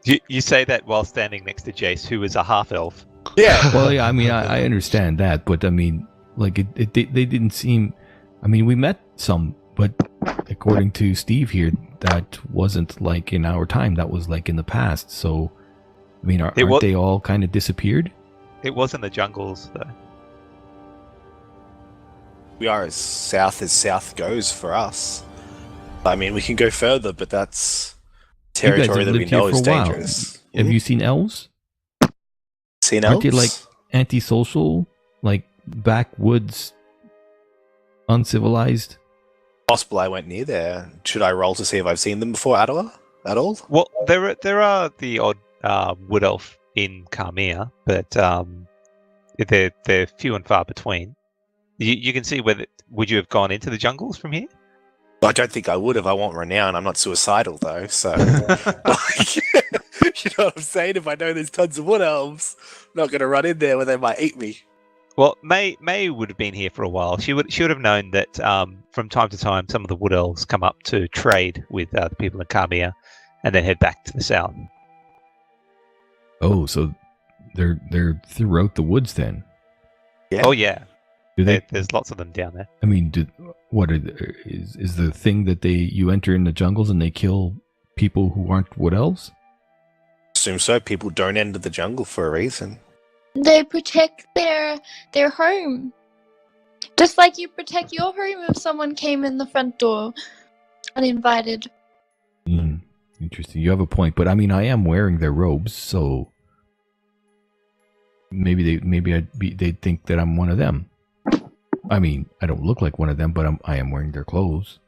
You say that while standing next to Jace, who is a half elf. Yeah. Well, yeah, I mean, I understand that, but I mean, like, they didn't seem. I mean, we met some, but according to Steve here, that wasn't like in our time. That was like in the past. So, I mean, aren't they all kind of disappeared? It was in the jungles, though. We are as south goes for us. I mean, we can go further, but that's territory that we lived here know is for a while. dangerous. Have you seen elves? Seen Aren't elves? they like antisocial, like backwoods, uncivilized? Possible I went near there. Should I roll to see if I've seen them before at all? Well, there are the odd wood elf in Carmiya, but they're few and far between. You can see whether would you have gone into the jungles from here? I don't think I would if I want renown. I'm not suicidal though, so you know what I'm saying? If I know there's tons of wood elves, I'm not going to run in there where they might eat me. Well, May would have been here for a while. She would have known that from time to time some of the wood elves come up to trade with the people in Carmiya, and then head back to the south. Oh, so they're throughout the woods then. Yeah. Oh yeah, Do they? there's lots of them down there. I mean, is the thing that you enter in the jungles and they kill people who aren't wood elves? Assume so. People don't enter the jungle for a reason. They protect their home. Just like you protect your home if someone came in the front door uninvited. Interesting. You have a point, but I mean, I am wearing their robes, so maybe they'd think that I'm one of them. I mean, I don't look like one of them, but I am wearing their clothes.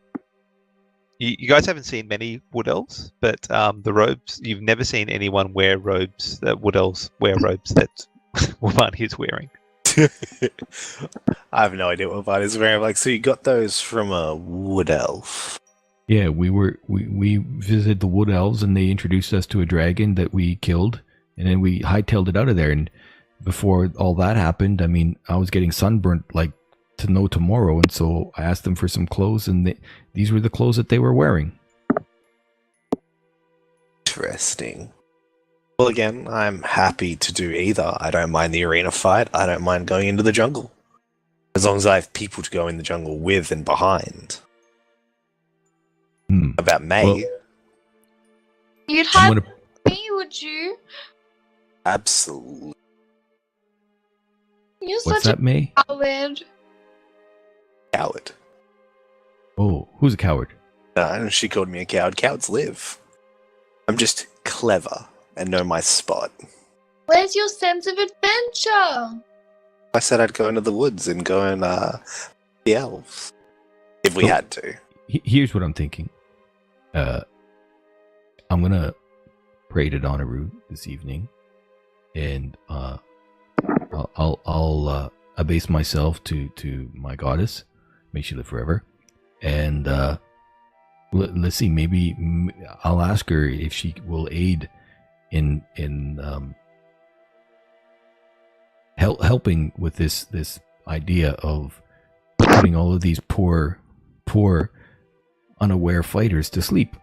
You guys haven't seen many wood elves, but the robes, you've never seen anyone wear robes that wood elves wear robes that Wabani is wearing. I have no idea what Vine is wearing. Like, so you got those from a wood elf? Yeah, we visited the wood elves and they introduced us to a dragon that we killed, and then we hightailed it out of there. And before all that happened, I mean, I was getting sunburnt like to no tomorrow, and so I asked them for some clothes, and these were the clothes that they were wearing. Interesting. Well, again, I'm happy to do either. I don't mind the arena fight. I don't mind going into the jungle. As long as I have people to go in the jungle with and behind. About May. Well, You'd hide me, would you? Absolutely. You're what's such that, May? a coward. Coward. Oh, who's a coward? No, she called me a coward. Cowards live. I'm just clever and know my spot. Where's your sense of adventure? I said I'd go into the woods and go and the elves. If we had to. Here's what I'm thinking. I'm gonna pray to Donnaru this evening, and I'll abase myself to my goddess. May she live forever. And let's see. Maybe I'll ask her if she will aid in helping with this idea of putting all of these poor unaware fighters to sleep.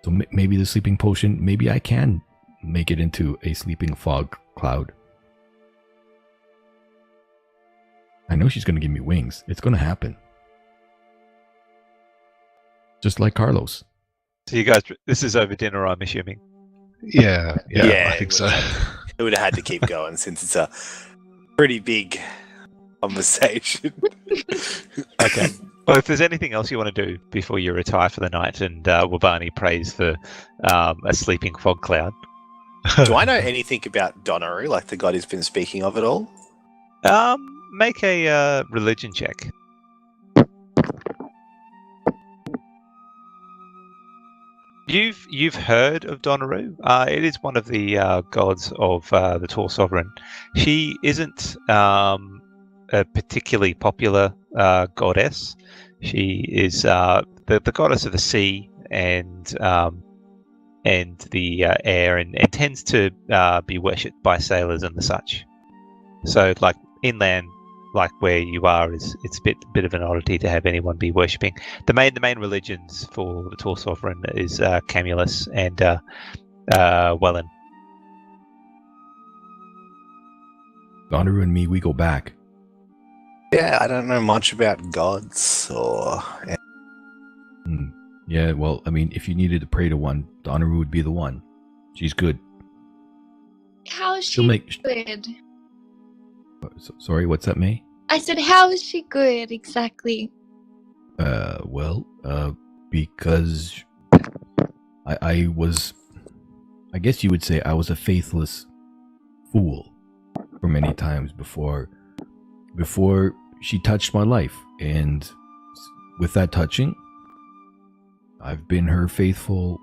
So maybe the sleeping potion, maybe I can make it into a sleeping fog cloud. I know she's going to give me wings. It's going to happen. Just like Carlos. So you guys, this is over dinner, I'm assuming. Yeah, I think so. It would have had to keep going since it's a pretty big conversation. Okay. Well, if there's anything else you want to do before you retire for the night, and Wabani prays for a sleeping fog cloud. Do I know anything about Donnaru, like the god who's been speaking of it all? Make a religion check. You've heard of Donnaru. It is one of the gods of the Tall Sovereign. She isn't a particularly popular goddess. She is the goddess of the sea and the air, and tends to be worshipped by sailors and the such. So, like inland, like where you are, it's a bit of an oddity to have anyone be worshipping. The main religions for the Tall Sovereign is Camulus and Wellen. Donaru and me, we go back. Yeah, I don't know much about gods or. Yeah, well, I mean, if you needed to pray to one, Donaru would be the one. She's good. How is She'll she make. good? Sorry, what's that, May? I said, how is she good exactly? Because I was, I guess you would say I was a faithless fool for many times before she touched my life, and with that touching, I've been her faithful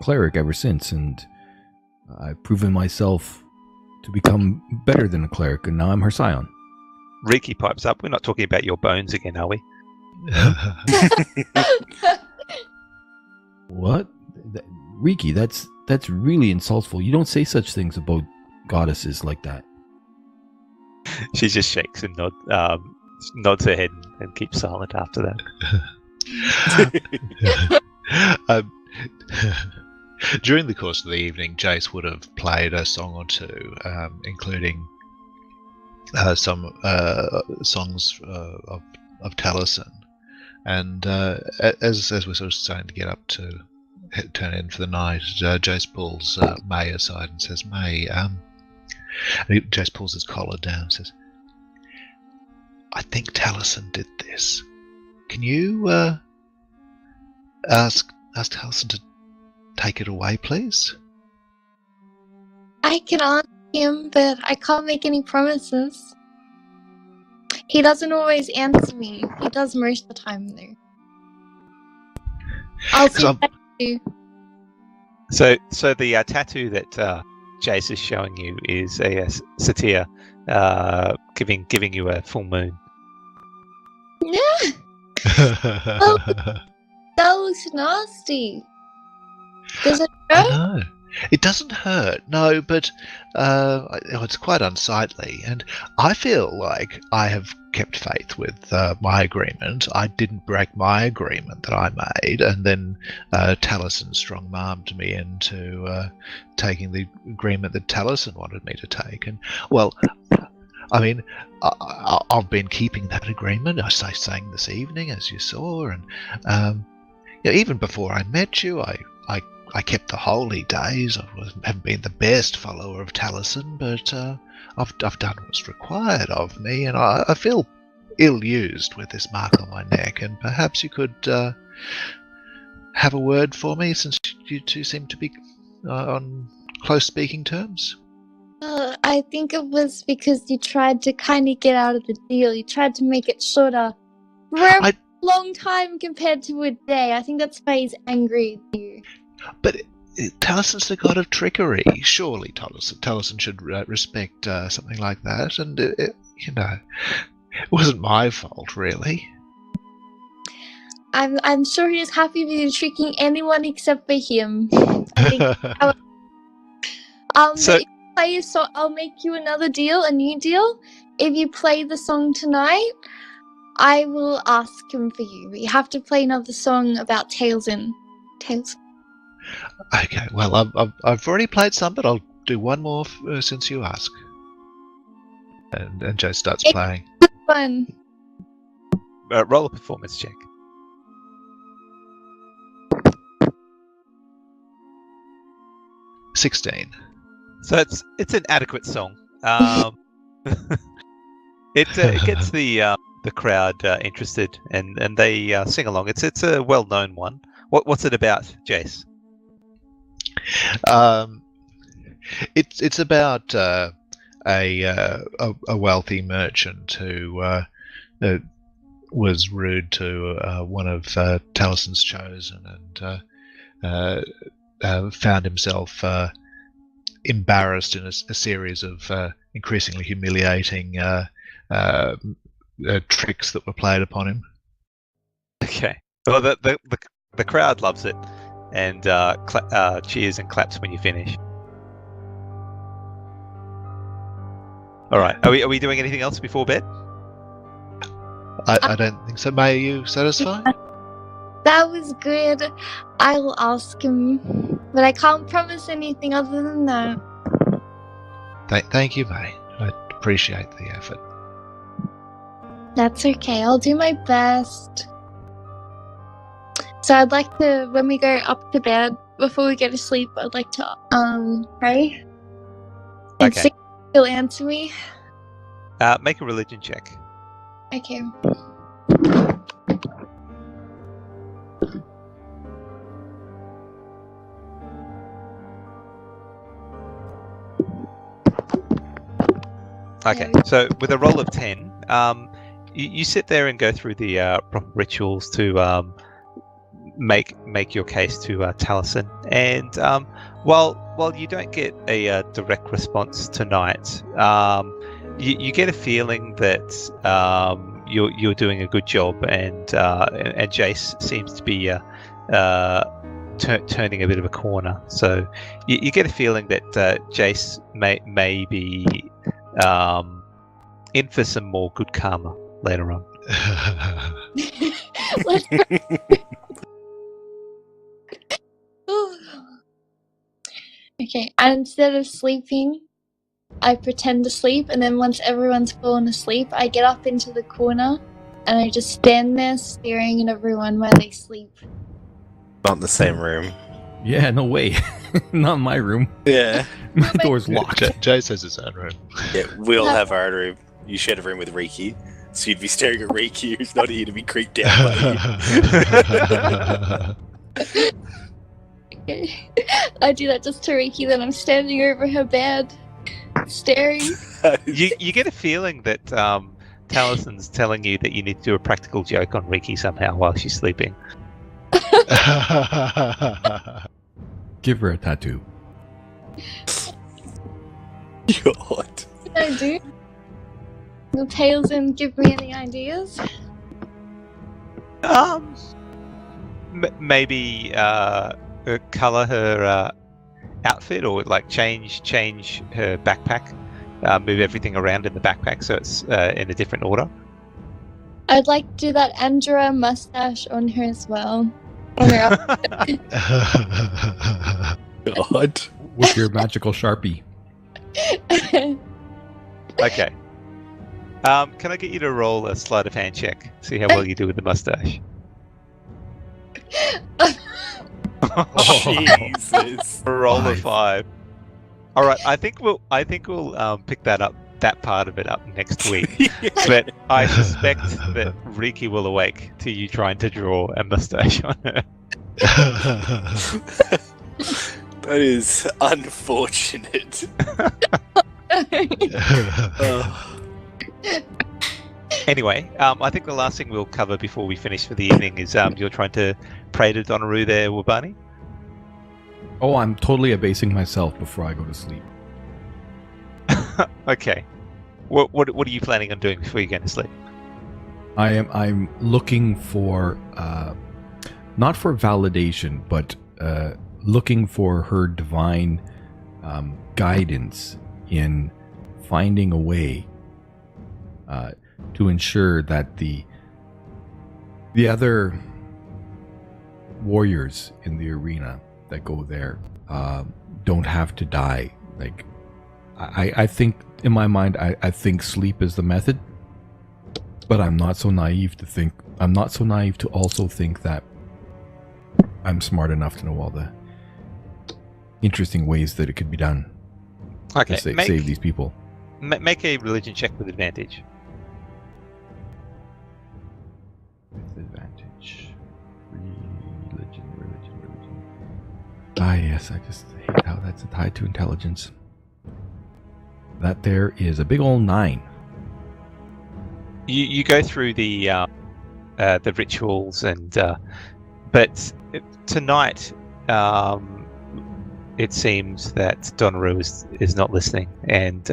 cleric ever since, and I've proven myself to become better than a cleric, and now I'm her scion. Riki pipes up. We're not talking about your bones again, are we? What? Riki, that's really insultful. You don't say such things about goddesses like that. She just shakes and nods her head and keeps silent after that. During the course of the evening, Jace would have played a song or two, including some songs of Taliesin. And as we're sort of starting to get up to turn in for the night, Jace pulls May aside and says, "May," Jace pulls his collar down and says, "I think Taliesin did this. Can you ask Taliesin to take it away, please?" I can ask him, but I can't make any promises. He doesn't always answer me. He does most of the time, though. I'll see what I can do. So the tattoo that Jace is showing you is a satyr giving you a full moon. Yeah, that looks nasty. Does it hurt? No, it doesn't hurt. No, but it's quite unsightly, and I feel like I have kept faith with my agreement. I didn't break my agreement that I made, and then Taliesin strong-armed me into taking the agreement that Taliesin wanted me to take. And well, I mean, I've been keeping that agreement. I sang this evening, as you saw, and even before I met you, I kept the holy days. I haven't been the best follower of Taliesin, but I've done what's required of me, and I feel ill-used with this mark on my neck. And perhaps you could have a word for me, since you two seem to be on close speaking terms. I think it was because you tried to kind of get out of the deal. You tried to make it shorter for a long time compared to a day. I think that's why he's angry at you. But Taliesin's the god of trickery. Surely Taliesin should respect something like that. And, it wasn't my fault, really. I'm sure he's happy with you tricking anyone except for him. I think So- if you play a song, I'll make you a new deal. If you play the song tonight, I will ask him for you. But you have to play another song about Taliesin. Okay, well, I've already played some, but I'll do one more since you ask. And Jace starts playing. Fun. Roll a performance check. 16. So it's an adequate song. It gets the crowd interested, and they sing along. It's a well-known one. What's it about, Jace? It's about a wealthy merchant who was rude to one of Taliesin's chosen, and found himself embarrassed in a series of increasingly humiliating tricks that were played upon him. Okay. Well, the crowd loves it, and cheers and claps when you finish. All right. Are we doing anything else before bed? I don't think so. May, are you satisfied? That was good. I will ask him, but I can't promise anything other than that. Thank you, mate. I appreciate the effort. That's okay. I'll do my best. So I'd like to, when we go up to bed, before we go to sleep, I'd like to pray. And Okay. see if he'll answer me. Make a religion check. Okay. Okay, so with a roll of 10, you sit there and go through the proper rituals to make your case to Taliesin, and while you don't get a direct response tonight, you get a feeling that you're doing a good job, and Jace seems to be turning a bit of a corner. So you get a feeling that Jace may be in for some more good karma later on. Let's Okay, and instead of sleeping, I pretend to sleep, and then once everyone's fallen asleep, I get up into the corner, and I just stand there staring at everyone while they sleep. Not in the same room. Yeah, no way. Not in my room. Yeah. My door's locked. Jace has his own room. Yeah, we'll have our room. You shared a room with Riki, so you'd be staring at Riki, who's not here to be creeped out by you. Okay. I do that just to Riki, then I'm standing over her bed, staring. You get a feeling that Taliesin's telling you that you need to do a practical joke on Riki somehow while she's sleeping. Give her a tattoo. God. What can I do? Will Taliesin give me any ideas? Maybe color her outfit, or like change her backpack, move everything around in the backpack so it's in a different order. I'd like to do that and draw a mustache on her as well. On her outfit. God. With your magical Sharpie. Okay. Can I get you to roll a sleight of hand check? See how well you do with the mustache. Jesus. Roll a 5. All right. I think we'll pick that part of it up next week. But I suspect that Riki will awake to you trying to draw a mustache on her. That is unfortunate. Anyway, I think the last thing we'll cover before we finish for the evening is you're trying to pray to Donaru there, Wabani? Oh, I'm totally abasing myself before I go to sleep. Okay. What are you planning on doing before you go to sleep? I'm looking for not for validation, but looking for her divine guidance in finding a way to ensure that the other warriors in the arena that go there don't have to die. Like I think in my mind, I think sleep is the method, but I'm not so naive to also think that I'm smart enough to know all the interesting ways that it could be done. Okay, to save these people. Make a religion check with advantage. With advantage. Religion. Ah, yes, I just hate how that's tied to intelligence. That there is a big old 9. You go through the rituals, and but tonight it seems that Donaru is not listening, and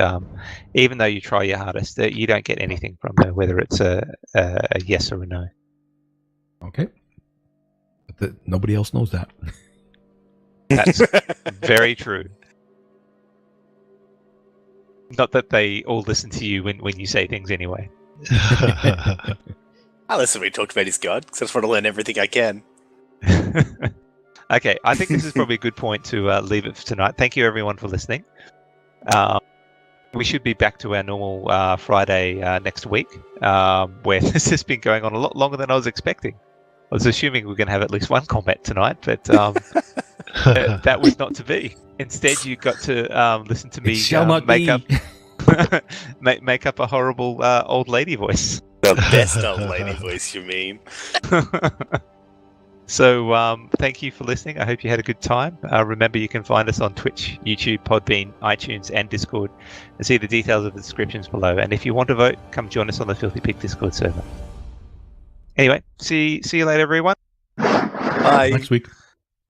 even though you try your hardest, you don't get anything from her, whether it's a yes or a no. Okay, but nobody else knows that. That's very true. Not that they all listen to you when you say things anyway. I listen when he talked about his god, because I just want to learn everything I can. Okay, I think this is probably a good point to leave it for tonight. Thank you, everyone, for listening. we should be back to our normal Friday next week, where this has been going on a lot longer than I was expecting. I was assuming we were going to have at least one combat tonight, but that was not to be. Instead, you got to listen to me make up a horrible old lady voice. The best old lady voice, you mean? So thank you for listening. I hope you had a good time. Remember, you can find us on Twitch, YouTube, Podbean, iTunes, and Discord, and see the details of the descriptions below. And if you want to vote, come join us on the Filthy Pig Discord server. Anyway, see you later, everyone. Bye. Next week.